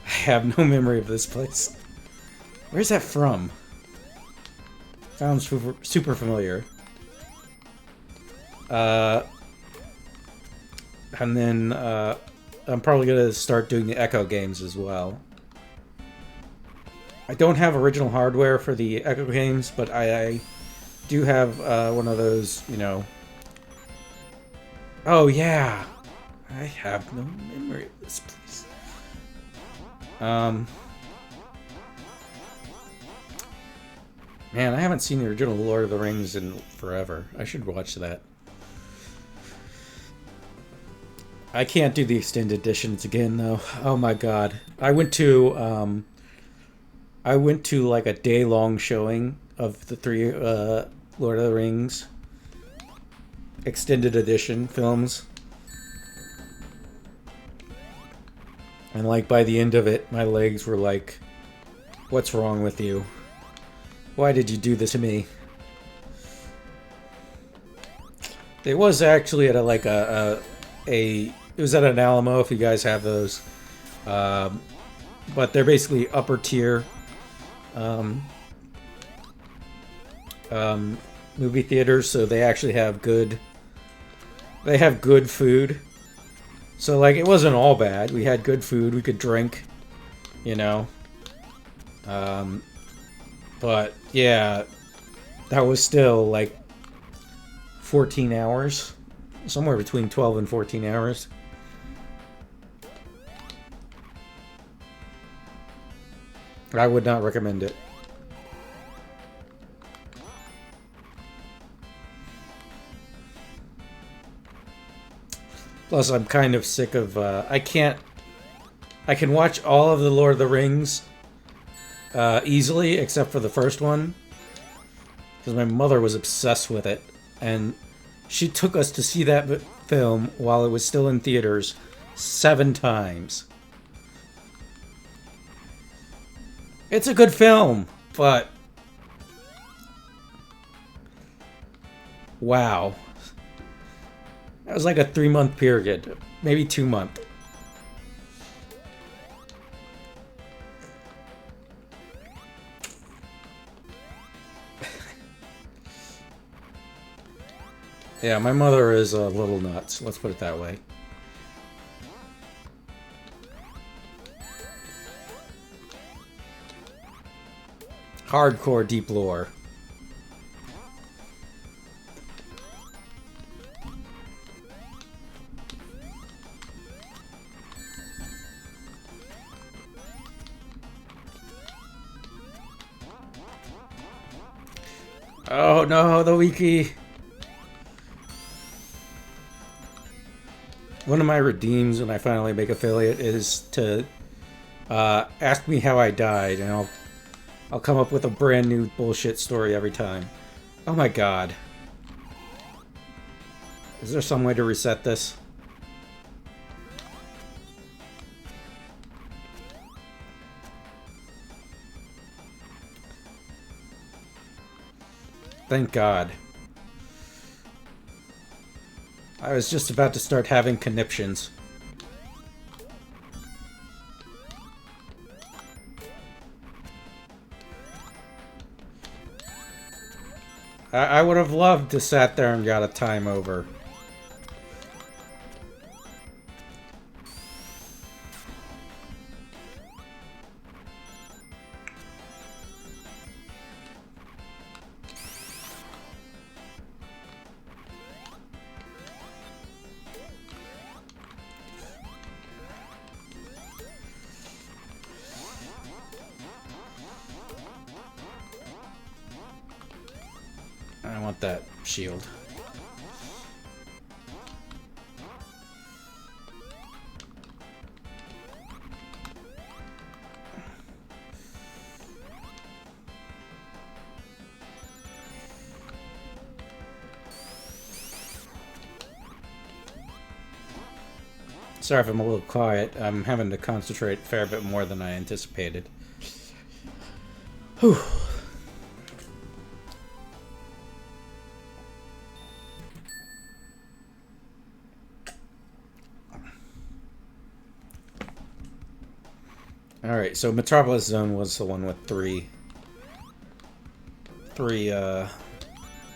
I have no memory of this place. Where's that from? Sounds super familiar. And then I'm probably going to start doing the Echo games as well. I don't have original hardware for the Echo games, but I do have one of those, you know... Oh, yeah! I have no memory of this place. Man, I haven't seen the original Lord of the Rings in forever. I should watch that. I can't do the extended editions again, though. Oh my god. I went to like a day-long showing of the three Lord of the Rings extended edition films. And like by the end of it, my legs were like, what's wrong with you? Why did you do this to me? It was actually at it was at an Alamo, if you guys have those. but they're basically upper tier movie theaters, so they actually have good. They have good food. So like it wasn't all bad. We had good food. We could drink, you know. But yeah, that was still like 14 hours, somewhere between 12 and 14 hours. I would not recommend it. Plus, I'm kind of sick of. I can't. I can watch all of the Lord of the Rings easily, except for the first one, because my mother was obsessed with it, and she took us to see that film while it was still in theaters 7 times. It's a good film, but wow. That was like a 3-month period, maybe 2 month. Yeah, my mother is a little nuts, let's put it that way. Hardcore deep lore. Oh no, the wiki. One of my redeems when I finally make affiliate is to ask me how I died, and I'll come up with a brand new bullshit story every time. Oh my god. Is there some way to reset this? Thank God. I was just about to start having conniptions. I would have loved to sat there and got a time over. I want that shield. Sorry if I'm a little quiet. I'm having to concentrate a fair bit more than I anticipated. Whew. Alright, so Metropolis Zone was the one with three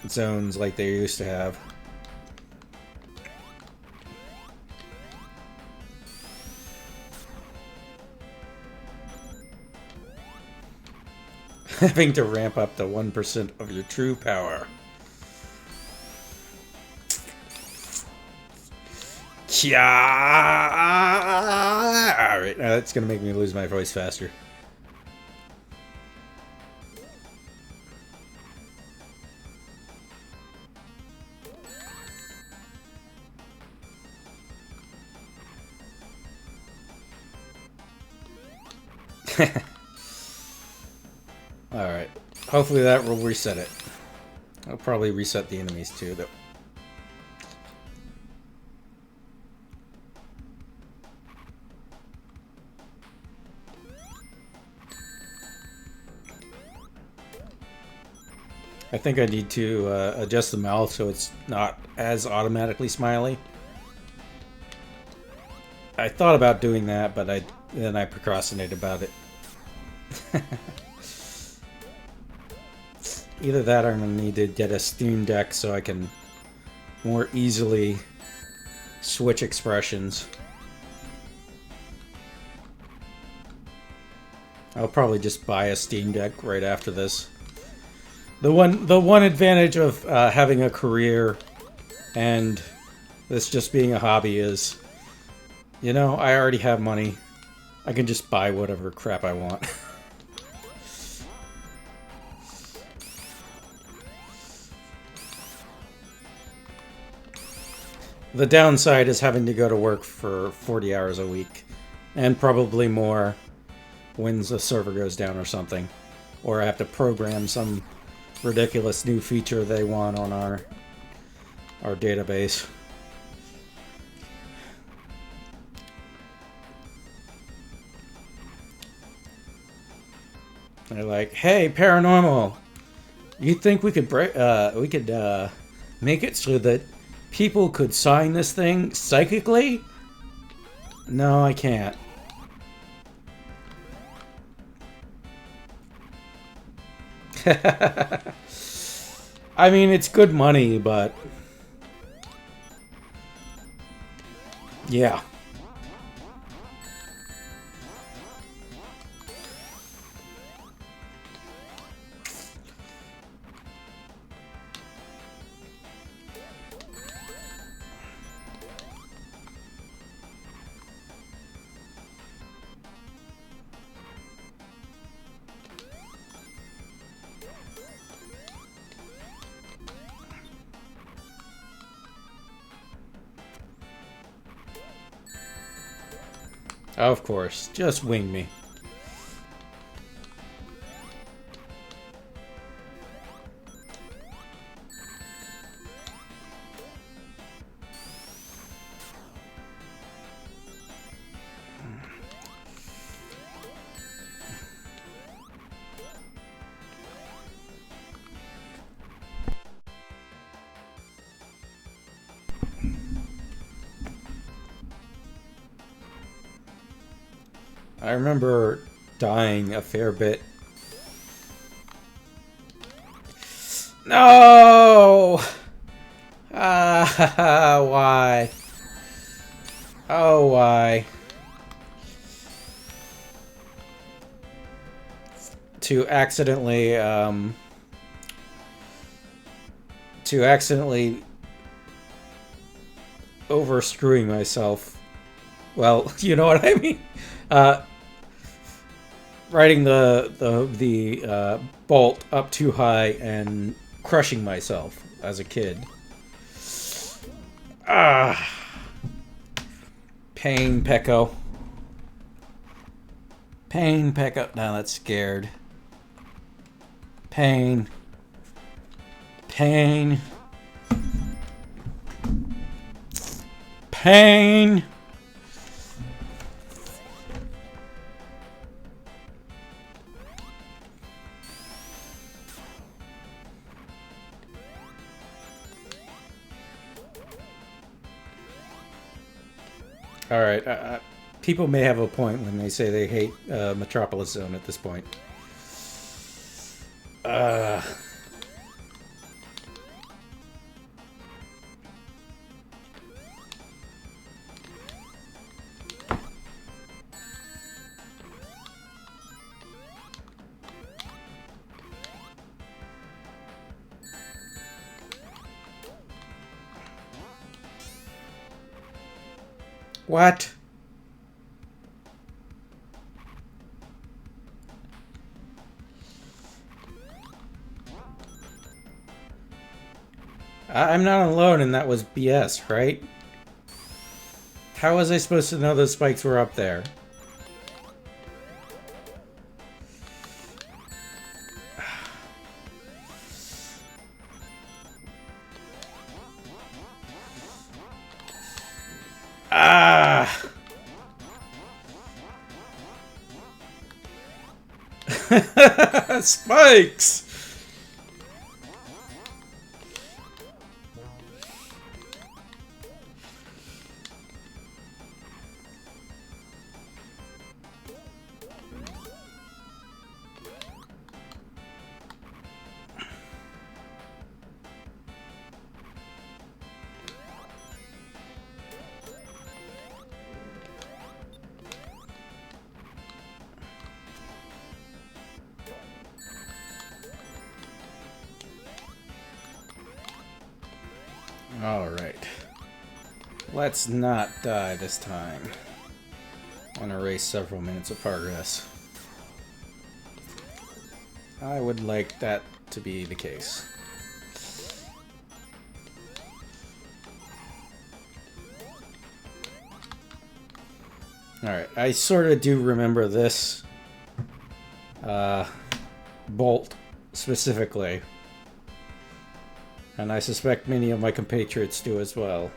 zones like they used to have. Having to ramp up to 1% of your true power. Alright, now that's gonna make me lose my voice faster. Alright. Hopefully that will reset it. I'll probably reset the enemies too, though. I think I need to adjust the mouth so it's not as automatically smiley. I thought about doing that, but then I procrastinated about it. Either that or I'm going to need to get a Steam Deck so I can more easily switch expressions. I'll probably just buy a Steam Deck right after this. The one advantage of having a career and this just being a hobby is, you know, I already have money. I can just buy whatever crap I want. The downside is having to go to work for 40 hours a week, and probably more when the server goes down or something. Or I have to program some ridiculous new feature they want on our database. They're like, "Hey, paranormal, you think we could make it so that people could sign this thing psychically?" No, I can't. I mean, it's good money, but yeah. Of course, just wing me. I remember dying a fair bit. No! Ah, why? Oh, why? To accidentally, over screwing myself. Well, you know what I mean? Riding the bolt up too high and crushing myself as a kid. Ah, pain, Pecco. Pain, Pecco. Now that's scared. Pain. Pain. Pain. Alright, people may have a point when they say they hate Metropolis Zone at this point. What? I'm not alone, and that was BS, right? How was I supposed to know those spikes were up there? Ah! Spikes! Alright. Let's not die this time. I want to erase several minutes of progress. I would like that to be the case. Alright, I sort of do remember this bolt specifically. And I suspect many of my compatriots do as well.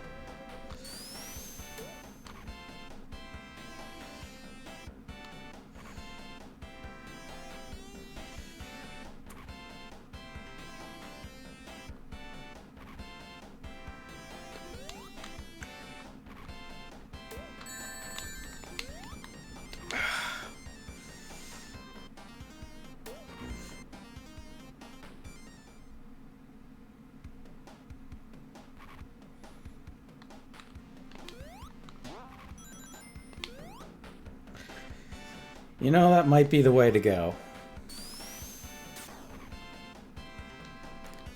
You know, that might be the way to go.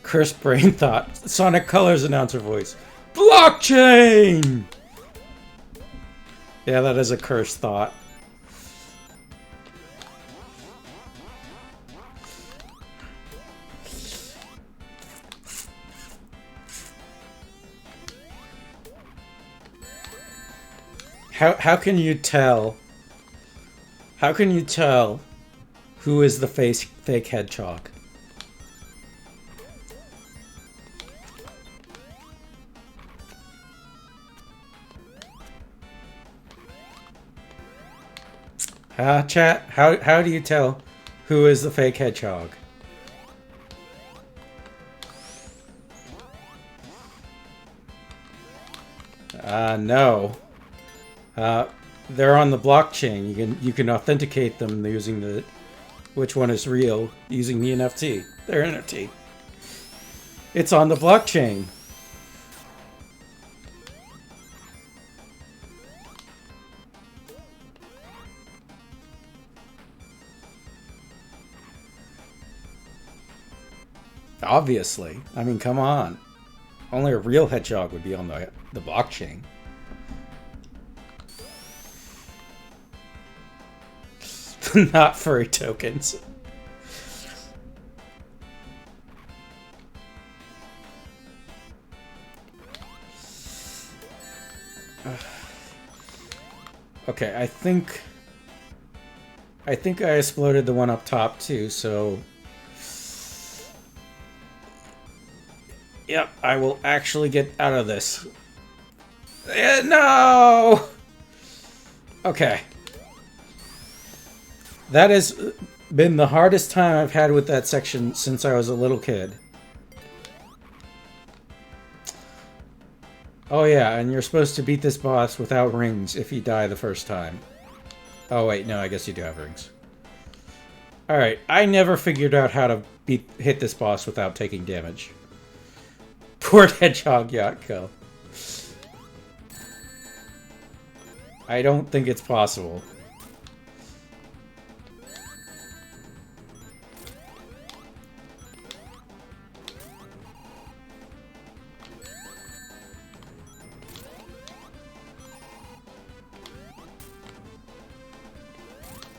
Cursed brain thought. Sonic Colors announcer voice. Blockchain! Yeah, that is a cursed thought. How can you tell? How can you tell who is the fake hedgehog? Chat, how do you tell who is the fake hedgehog? No. They're on the blockchain. You can authenticate them using the which one is real using the NFT. Their NFT. It's on the blockchain. Obviously. I mean, come on. Only a real hedgehog would be on the blockchain. Not furry tokens. Okay, I think I exploded the one up top too, so yep, I will actually get out of this. No! Okay. That has been the hardest time I've had with that section since I was a little kid. Oh yeah, and you're supposed to beat this boss without rings if you die the first time. Oh wait, no, I guess you do have rings. Alright, I never figured out how to hit this boss without taking damage. Poor Hedgehog Yatko. I don't think it's possible.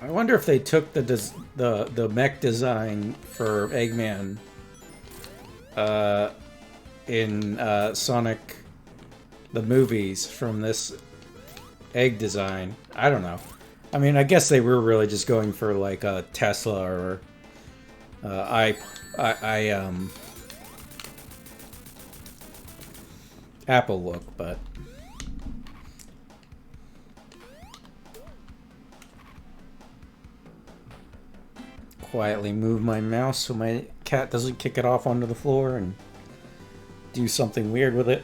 I wonder if they took the mech design for Eggman in Sonic the movies from this egg design. I don't know. I mean, I guess they were really just going for like a Tesla or Apple look, but quietly move my mouse so my cat doesn't kick it off onto the floor and do something weird with it.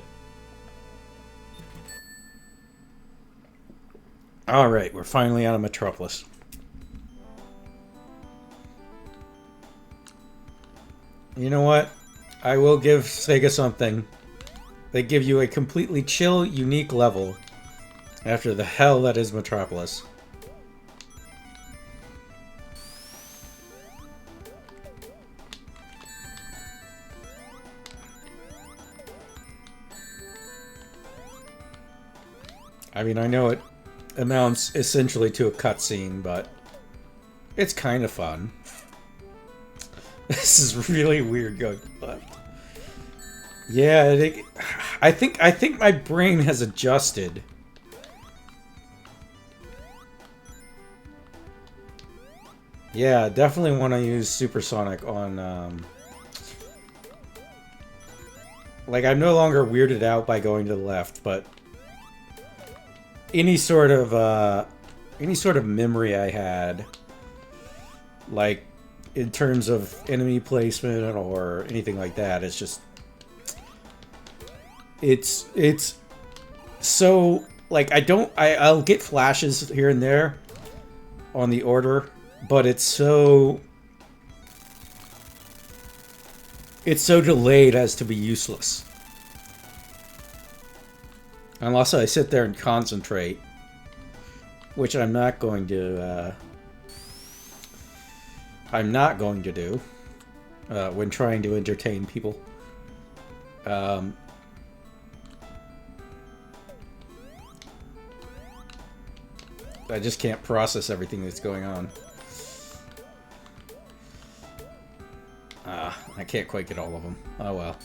Alright, we're finally out of Metropolis. You know what? I will give Sega something. They give you a completely chill, unique level after the hell that is Metropolis. I mean, I know it amounts essentially to a cutscene, but it's kind of fun. This is really weird going left. Yeah, I think my brain has adjusted. Yeah, definitely want to use Supersonic on, like, I'm no longer weirded out by going to the left, but any sort of memory I had, like, in terms of enemy placement or anything like that, it's just... It's so, like, I'll get flashes here and there on the order, but it's so delayed as to be useless. Unless I sit there and concentrate, which I'm not going to do when trying to entertain people. I just can't process everything that's going on. I can't quite get all of them. Oh well.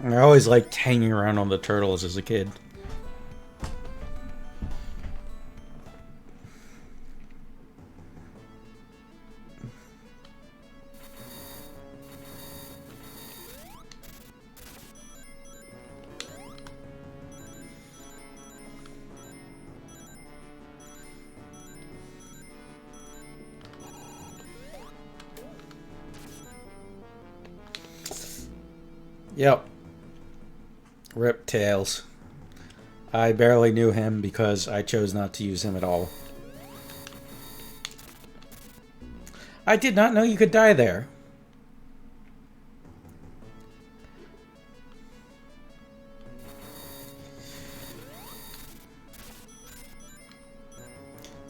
I always liked hanging around on the turtles as a kid. Yep. Rip Tails. I barely knew him because I chose not to use him at all. I did not know you could die there.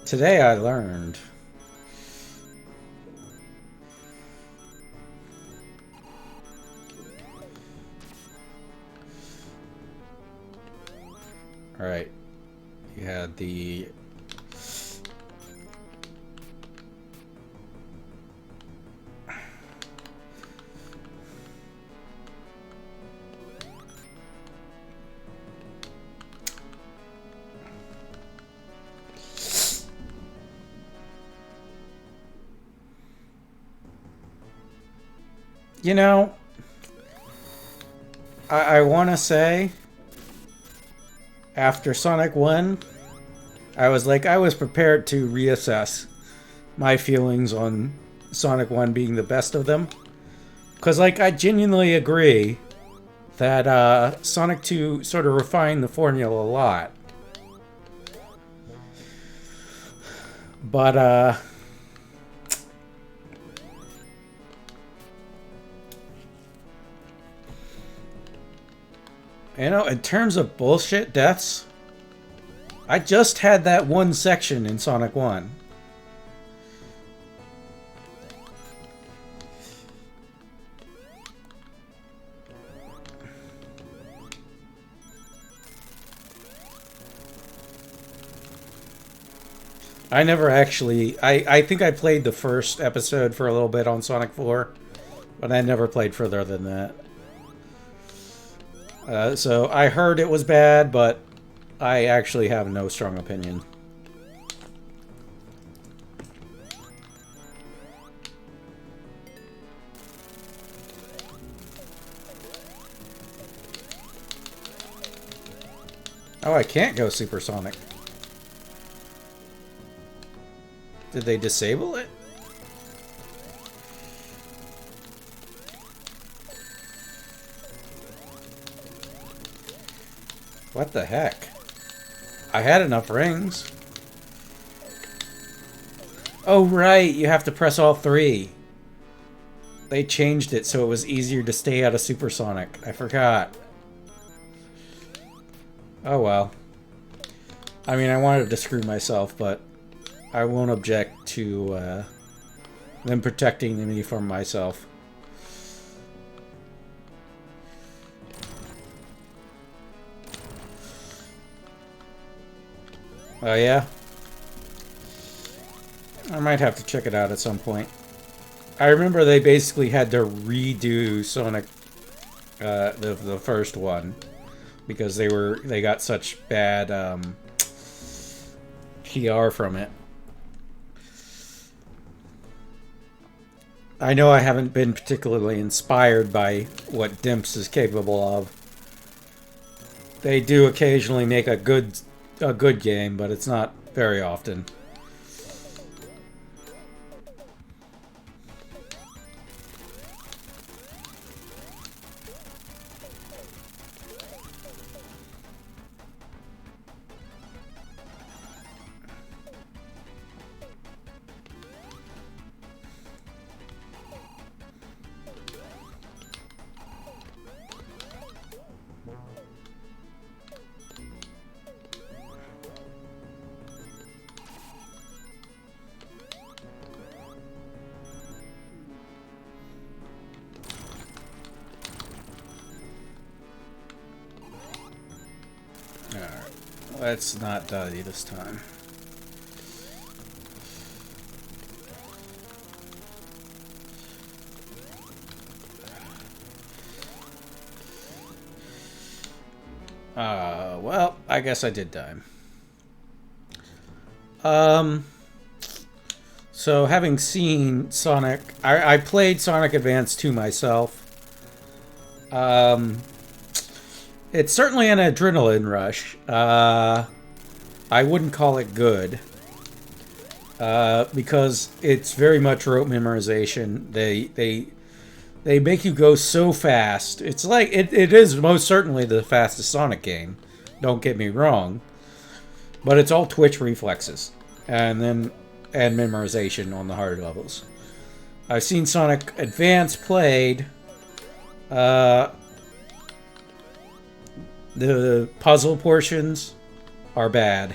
Today I learned. Alright. You had the... You know, I want to say, after Sonic 1, I was prepared to reassess my feelings on Sonic 1 being the best of them. Because, like, I genuinely agree that Sonic 2 sort of refined the formula a lot. But, you know, in terms of bullshit deaths, I just had that one section in Sonic 1. I never actually... I think I played the first episode for a little bit on Sonic 4, but I never played further than that. So I heard it was bad, but I actually have no strong opinion. Oh, I can't go supersonic. Did they disable it? What the heck? I had enough rings. Oh, right. You have to press all three. They changed it so it was easier to stay out of supersonic. I forgot. Oh well. I mean, I wanted to screw myself, but I won't object to them protecting me from myself. Oh yeah? I might have to check it out at some point. I remember they basically had to redo Sonic, the first one, because they got such bad PR from it. I know I haven't been particularly inspired by what Dimps is capable of. They do occasionally make a good game, but it's not very often. Let's not die this time. Well, I guess I did die. So having seen Sonic, I played Sonic Advance 2 myself. It's certainly an adrenaline rush. I wouldn't call it good. Because it's very much rote memorization. They make you go so fast. It's like it is most certainly the fastest Sonic game. Don't get me wrong. But it's all twitch reflexes. And memorization on the harder levels. I've seen Sonic Advance played. The puzzle portions are bad.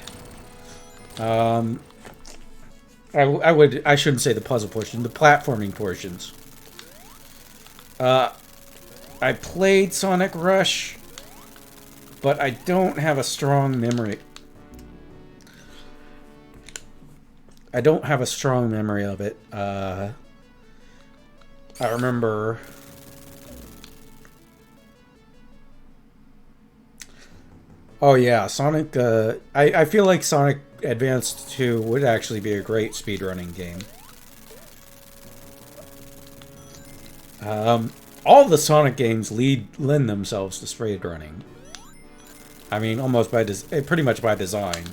I shouldn't say the puzzle portion, the platforming portions. I played Sonic Rush, but I don't have a strong memory. I don't have a strong memory of it. I remember. Oh yeah, Sonic. I feel like Sonic Advance 2 would actually be a great speedrunning game. All the Sonic games lend themselves to speedrunning. I mean, almost pretty much by design,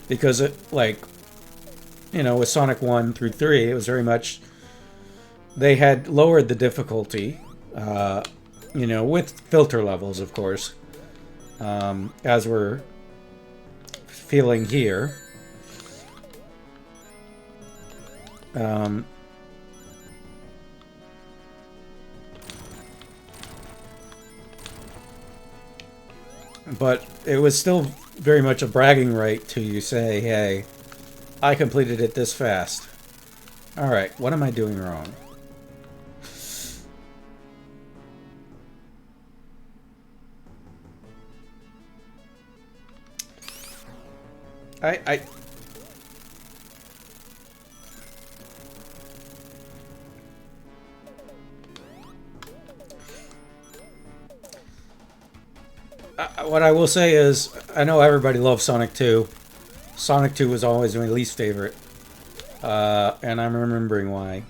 because it with Sonic 1 through 3, it was very much they had lowered the difficulty, with filter levels, of course. As we're feeling here. But it was still very much a bragging right to say, hey, I completed it this fast. Alright, what am I doing wrong? What I will say is, I know everybody loves Sonic 2. Sonic 2 was always my least favorite. And I'm remembering why.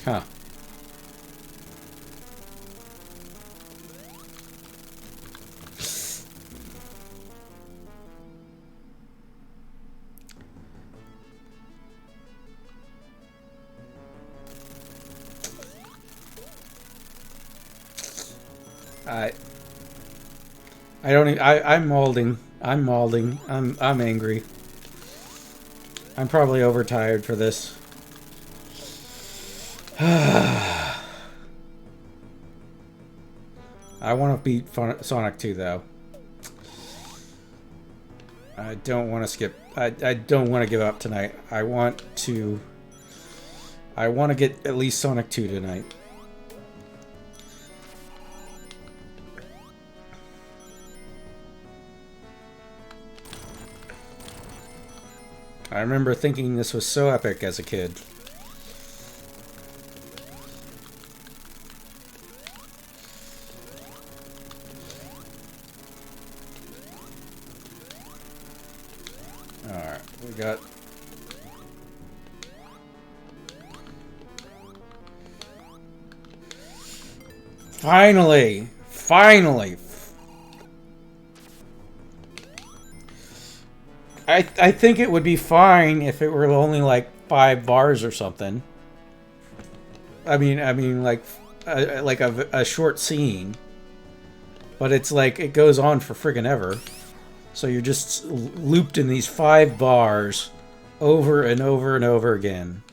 Huh. I I don't. I'm molding. I'm molding. I'm angry. I'm probably overtired for this. I want to beat Sonic 2 though. I don't want to skip. I don't want to give up tonight. I want to get at least Sonic 2 tonight. I remember thinking this was so epic as a kid. Alright, we got... Finally! Finally! I think it would be fine if it were only like 5 bars or something. I mean like a short scene. But it's like it goes on for friggin' ever. So you're just looped in these 5 bars over and over and over again.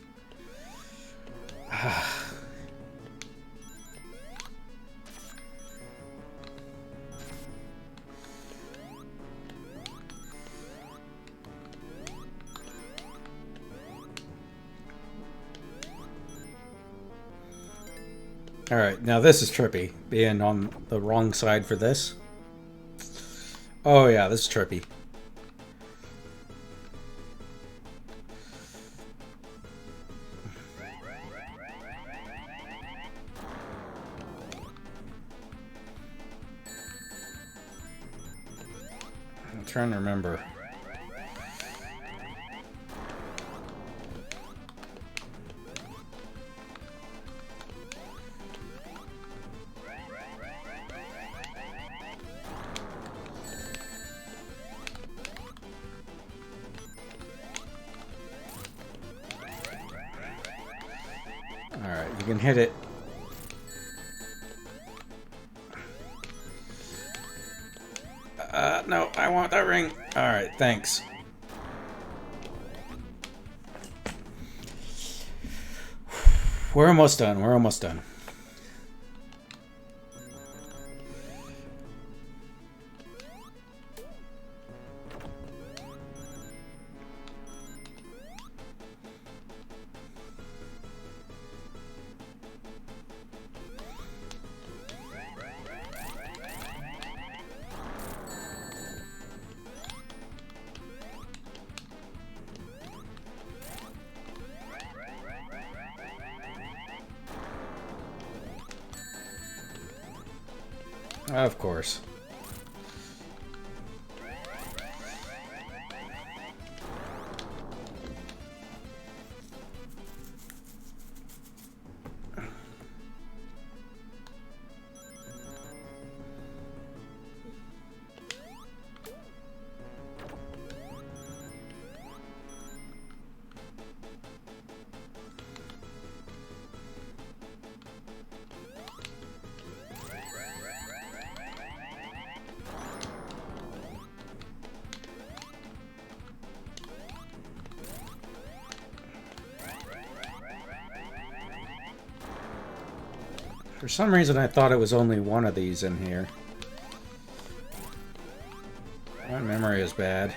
Alright, now this is trippy, being on the wrong side for this. Oh yeah, this is trippy. I'm trying to remember. Alright, you can hit it. No, I want that ring. Alright, thanks. We're almost done. We're almost done. Of course. For some reason, I thought it was only one of these in here. My memory is bad.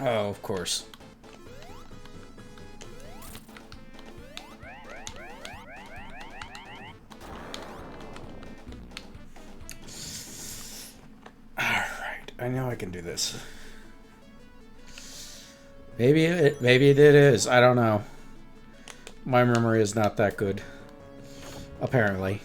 Oh, of course. I know I can do this. Maybe it is. I don't know. My memory is not that good. Apparently.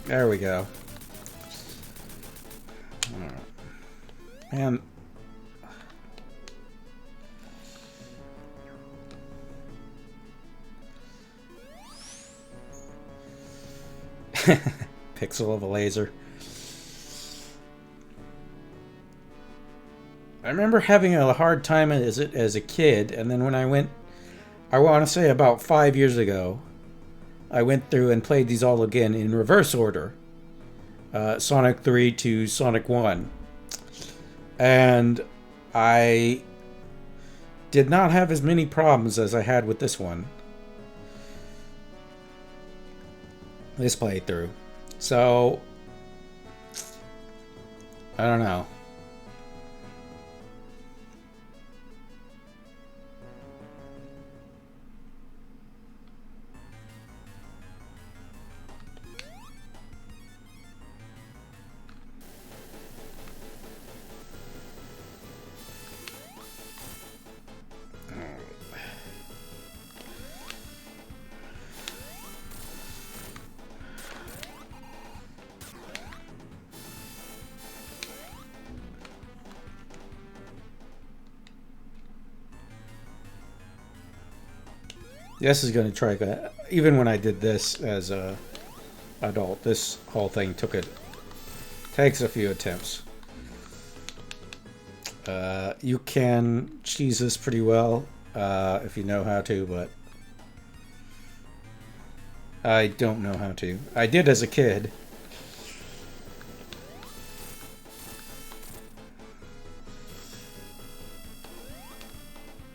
There we go. Man. Pixel of a laser. I remember having a hard time as a kid, and then when I went, I want to say about 5 years ago, I went through and played these all again in reverse order. Sonic 3 to Sonic 1. And I did not have as many problems as I had with this one. This playthrough. So, I don't know. This is going to try. Even when I did this as a adult, this whole thing takes a few attempts. You can cheese this pretty well if you know how to, but I don't know how to. I did as a kid.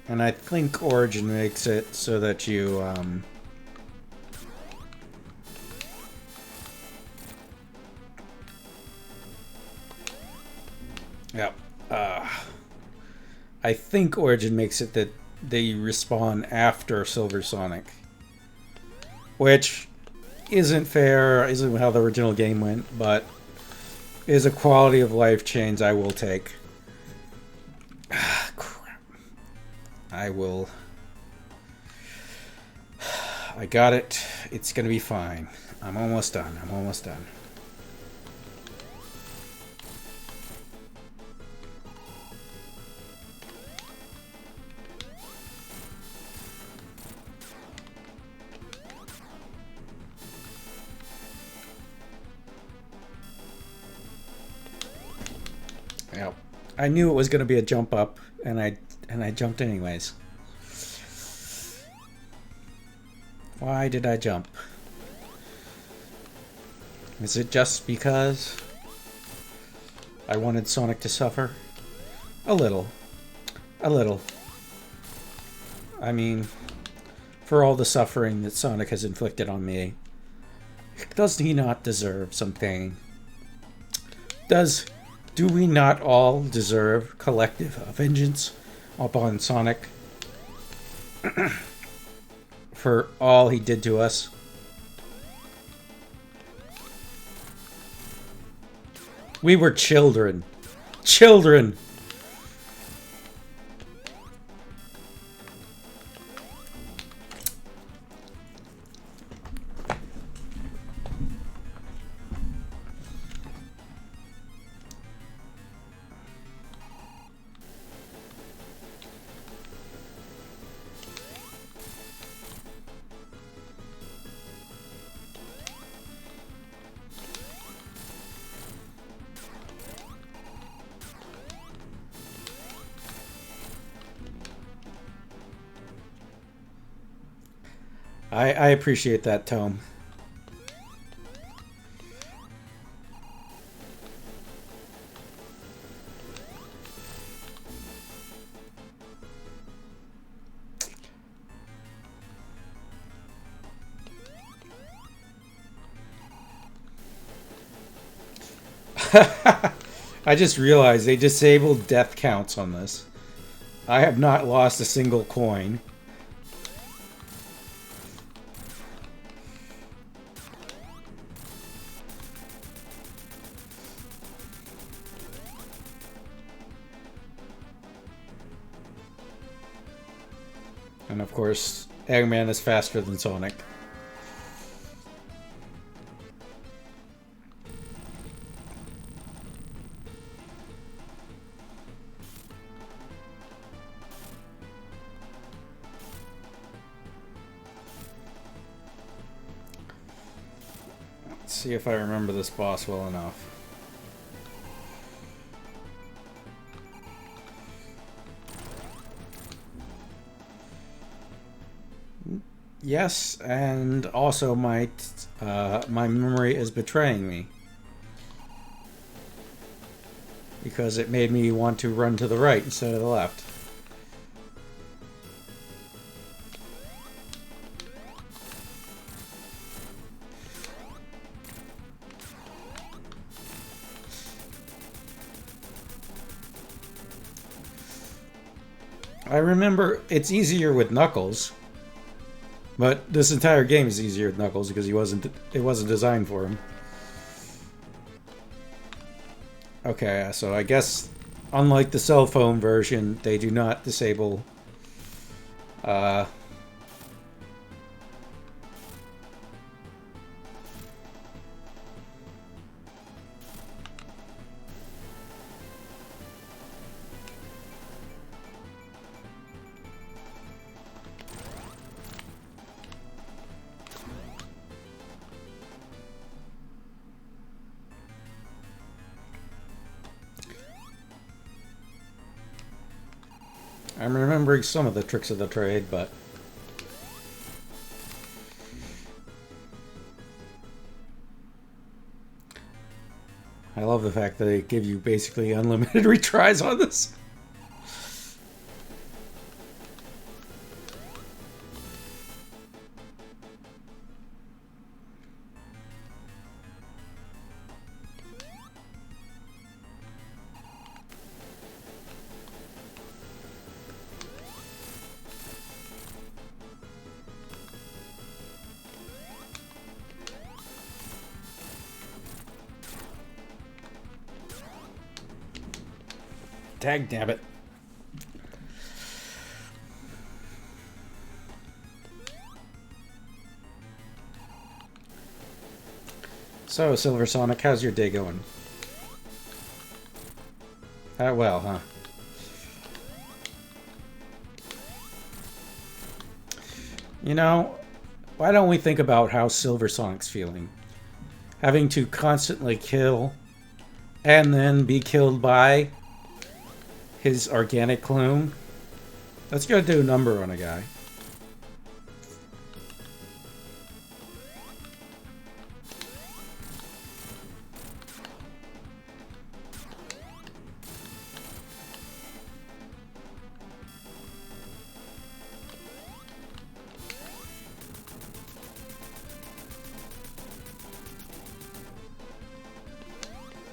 And I think Origin makes it so that you, yeah. I think Origin makes it that they respawn after Silver Sonic. Which isn't fair, isn't how the original game went, but is a quality of life change I will take. I will. I got it. It's gonna be fine. I'm almost done. I'm almost done. Yep. I knew it was gonna be a jump up, and I jumped anyways. Why did I jump? Is it just because I wanted Sonic to suffer? A little. A little. I mean, for all the suffering that Sonic has inflicted on me, does he not deserve some pain? Do we not all deserve collective vengeance upon Sonic for all he did to us? We were children. Children! I appreciate that, Tome. I just realized they disabled death counts on this. I have not lost a single coin. And of course, Eggman is faster than Sonic. Let's see if I remember this boss well enough. Yes, and also my memory is betraying me. Because it made me want to run to the right instead of the left. I remember it's easier with Knuckles, but this entire game is easier with Knuckles because it wasn't designed for him. Okay, so I guess unlike the cell phone version, they do not disable I'm remembering some of the tricks of the trade, but I love the fact that they give you basically unlimited retries on this. Tag damn it. So, Silver Sonic, how's your day going? Well, huh? You know, why don't we think about how Silver Sonic's feeling? Having to constantly kill and then be killed by his organic clone. Let's go do a number on a guy.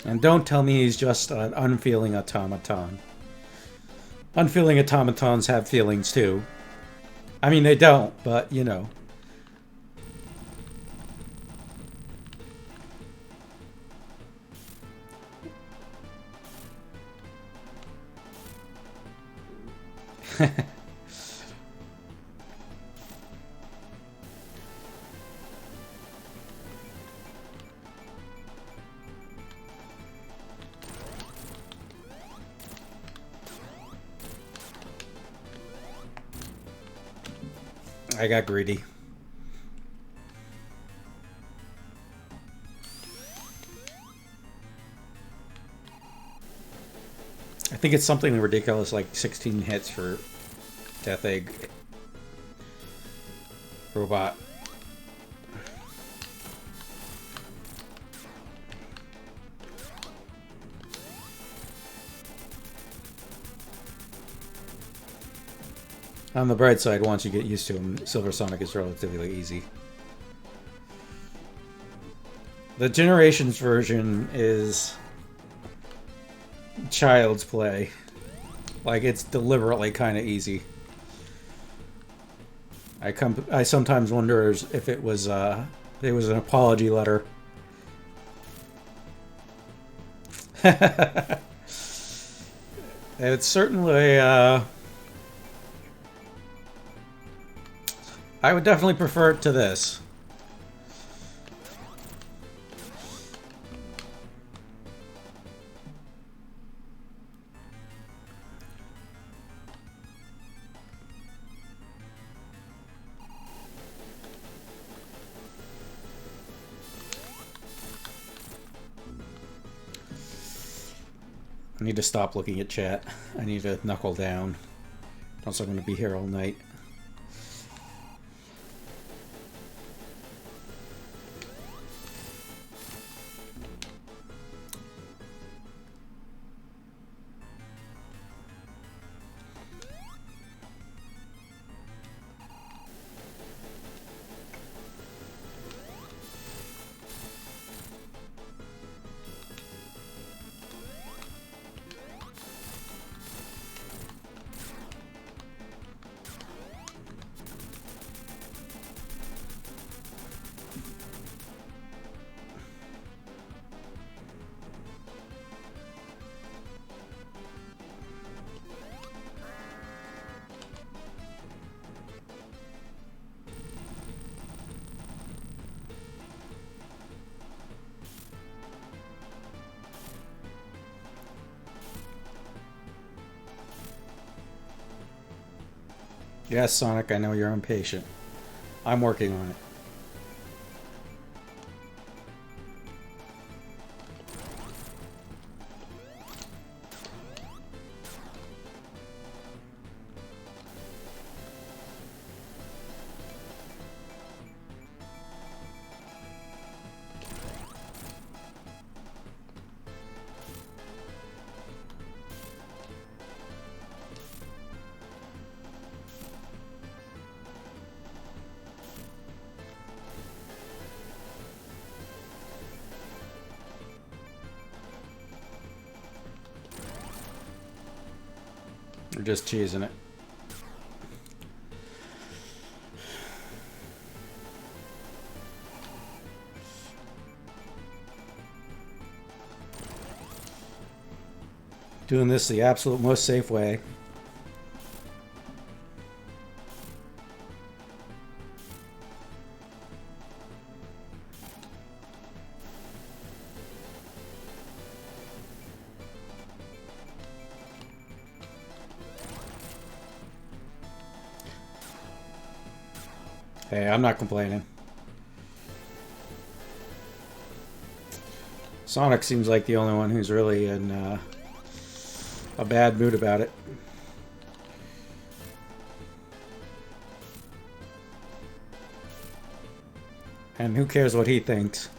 And don't tell me he's just an unfeeling automaton. Unfeeling automatons have feelings too. I mean, they don't, but you know. I got greedy. I think it's something ridiculous like 16 hits for Death Egg Robot. On the bright side, once you get used to him, Silver Sonic is relatively easy. The Generations version is child's play. Like, it's deliberately kind of easy. I sometimes wonder if it was an apology letter. It's certainly I would definitely prefer it to this. I need to stop looking at chat. I need to knuckle down. Else I'm going to be here all night. Yes, Sonic, I know you're impatient. I'm working on it. We're just cheesing it. Doing this the absolute most safe way. Hey, I'm not complaining. Sonic seems like the only one who's really in a bad mood about it. And who cares what he thinks?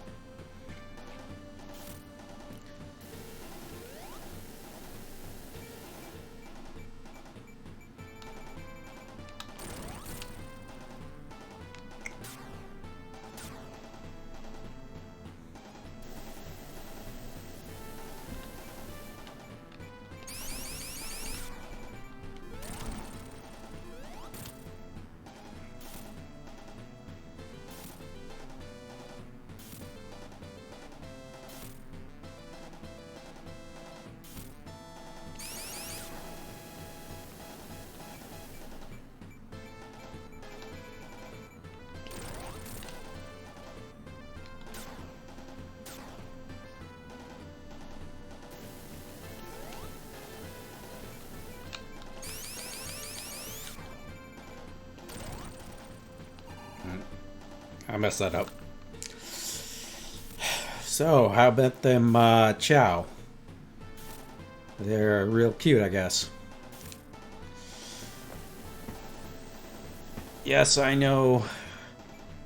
I messed that up. So, how about them Chow? They're real cute, I guess. Yes, I know.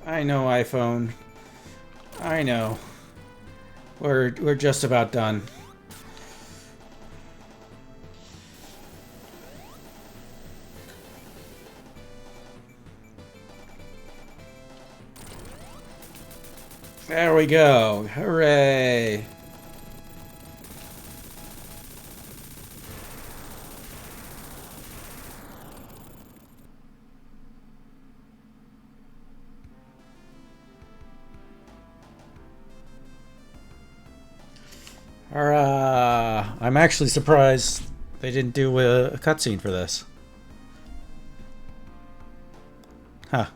I know, iPhone. I know. We're just about done. There we go. Hooray. I'm actually surprised they didn't do a cutscene for this. Huh.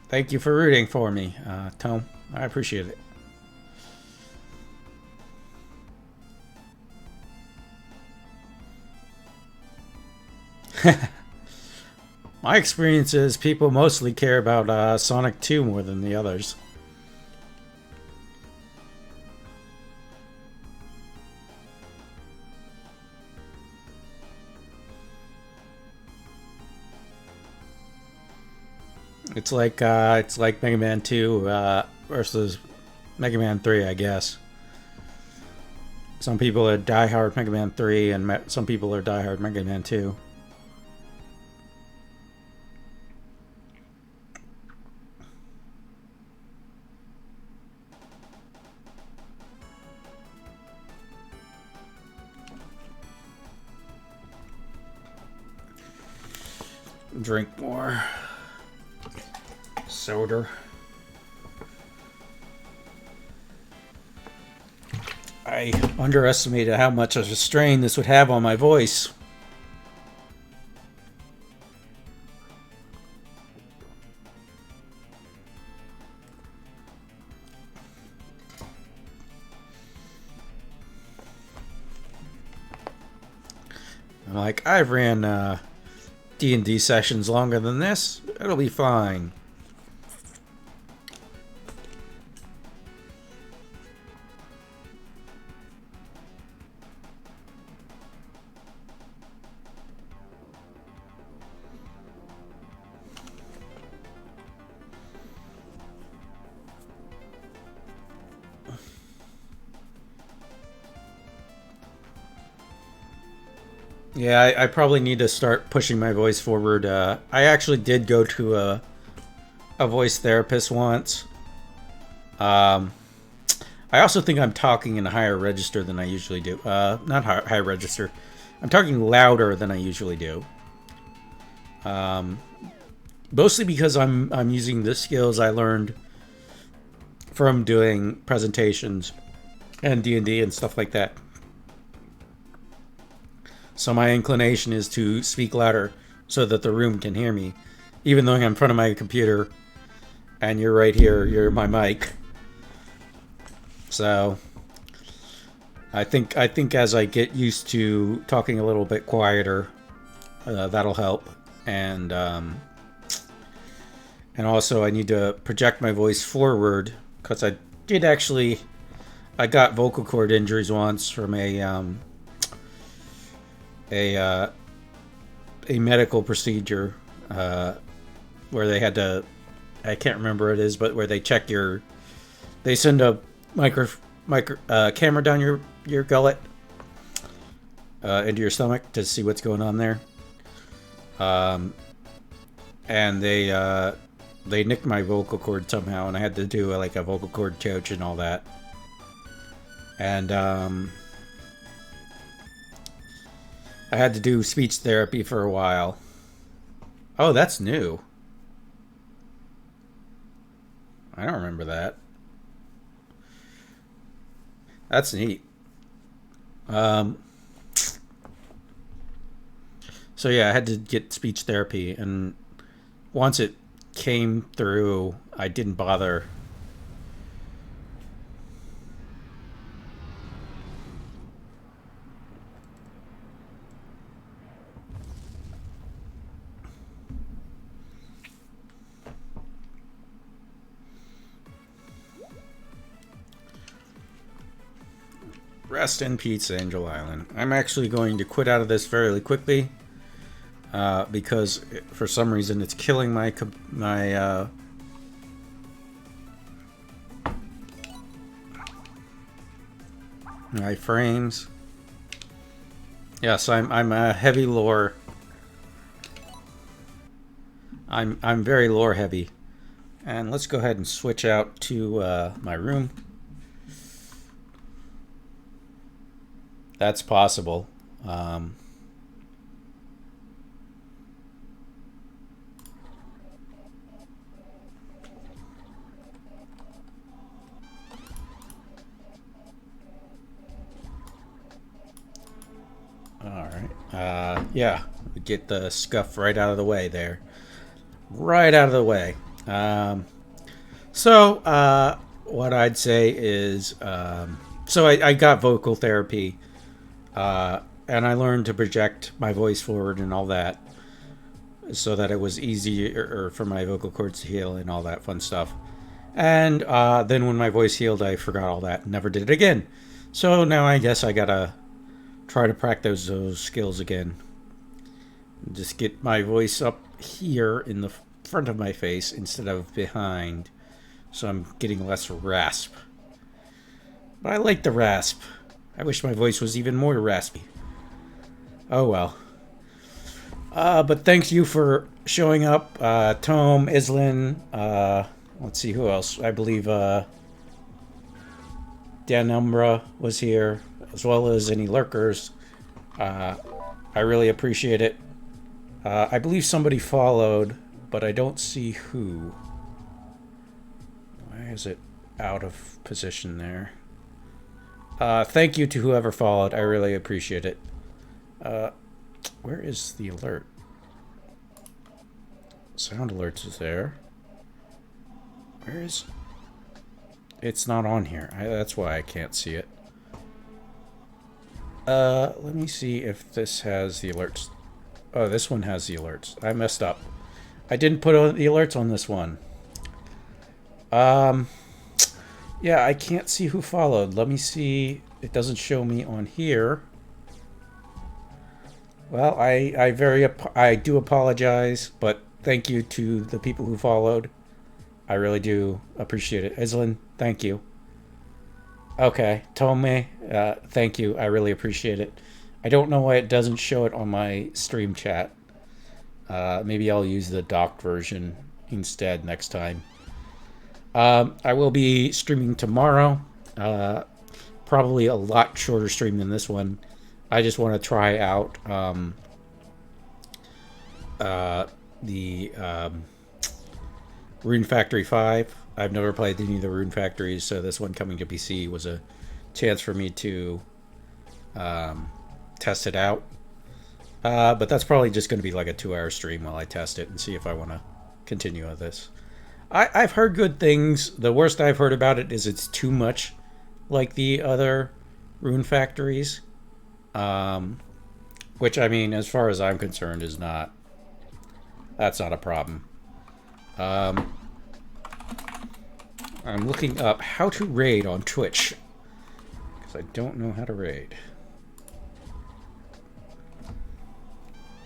Thank you for rooting for me, Tome. I appreciate it. My experience is people mostly care about Sonic 2 more than the others. It's like Mega Man 2 versus Mega Man 3, I guess. Some people are diehard Mega Man 3, and some people are diehard Mega Man 2. Drink more soda. I underestimated how much of a strain this would have on my voice. I'm like, I've ran D&D sessions longer than this. It'll be fine. Yeah, I probably need to start pushing my voice forward. I actually did go to a voice therapist once. I also think I'm talking in a higher register than I usually do. Not high register. I'm talking louder than I usually do. Mostly because I'm using the skills I learned from doing presentations and D&D and stuff like that. So my inclination is to speak louder so that the room can hear me. Even though I'm in front of my computer and you're right here, you're my mic. So I think as I get used to talking a little bit quieter, that'll help. And also I need to project my voice forward because I got vocal cord injuries once from a medical procedure where they had to, I can't remember what it is, but where they check they send a camera down your gullet into your stomach to see what's going on there. And they nicked my vocal cord somehow, and I had to do a vocal cord coach and all that. And I had to do speech therapy for a while. Oh, that's new. I don't remember that. That's neat. So yeah, I had to get speech therapy, and once it came through, I didn't bother. Rest in peace, Angel Island. I'm actually going to quit out of this fairly quickly because for some reason it's killing my frames. Yes, I'm a heavy lore. I'm very lore heavy. And let's go ahead and switch out to my room. That's possible. All right. Yeah, get the scuff right out of the way there. Right out of the way. So what I'd say is, so I got vocal therapy. And I learned to project my voice forward and all that. so that it was easier for my vocal cords to heal and all that fun stuff. And then when my voice healed, I forgot all that and never did it again. So now I guess I gotta try to practice those skills again. Just get my voice up here in the front of my face instead of behind, so I'm getting less rasp. But I like the rasp. I wish my voice was even more raspy. Oh well. But thanks you for showing up, Tome, Islin, let's see who else. I believe Dan Umbra was here, as well as any lurkers. I really appreciate it. I believe somebody followed, but I don't see who. Why is it out of position there? Thank you to whoever followed. I really appreciate it. Where is the alert? Sound alerts is there. Where is... It's not on here. That's why I can't see it. Let me see if this has the alerts. Oh, this one has the alerts. I messed up. I didn't put the alerts on this one. Yeah, I can't see who followed. Let me see. It doesn't show me on here. Well, I do apologize, but thank you to the people who followed. I really do appreciate it. Islin, thank you. Okay, Tome, thank you. I really appreciate it. I don't know why it doesn't show it on my stream chat. Maybe I'll use the docked version instead next time. I will be streaming tomorrow. Probably a lot shorter stream than this one. I just want to try out the Rune Factory 5. I've never played any of the Rune Factories, so this one coming to PC was a chance for me to test it out. But that's probably just going to be like a 2-hour stream while I test it and see if I want to continue with this. I've heard good things. The worst I've heard about it is it's too much like the other Rune Factories. Which, I mean, as far as I'm concerned, is not... That's not a problem. I'm looking up how to raid on Twitch, because I don't know how to raid.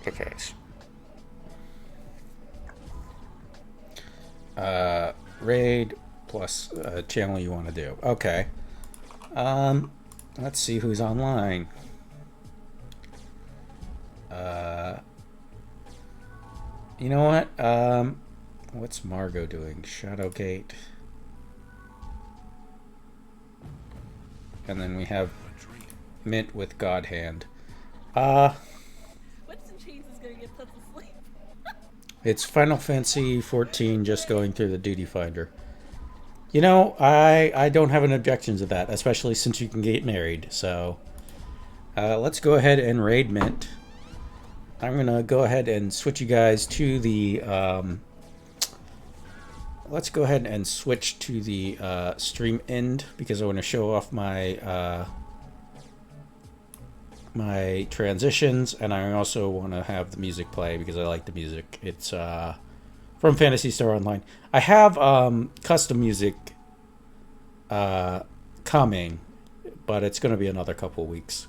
Okay. Raid plus channel you want to do. Okay. Let's see who's online. You know what? What's Margot doing? Shadowgate. And then we have Mint with God Hand. What's in chains is gonna get put to sleep. It's Final Fantasy 14 just going through the duty finder. You know, I don't have an objection to that, especially since you can get married. So let's go ahead and raid Mint. I'm gonna go ahead and switch you guys to the let's go ahead and switch to the stream end, because I want to show off my my transitions, and I also want to have the music play because I like the music. It's from Phantasy Star Online. I have custom music coming, but it's going to be another couple weeks.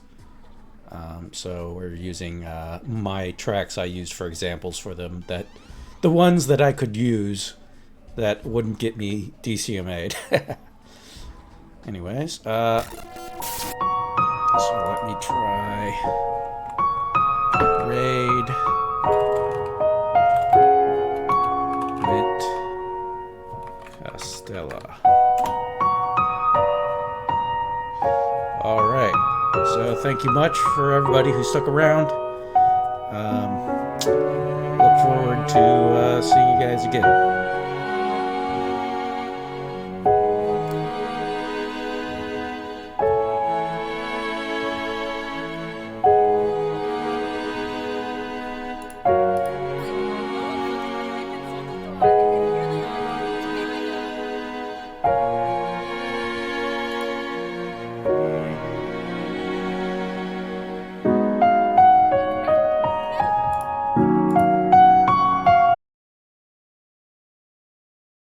So we're using my tracks I used for examples for them, that the ones that I could use that wouldn't get me DCMA'd. Anyways, so let me try raid Mint Castella. All right. So thank you much for everybody who stuck around. Look forward to seeing you guys again.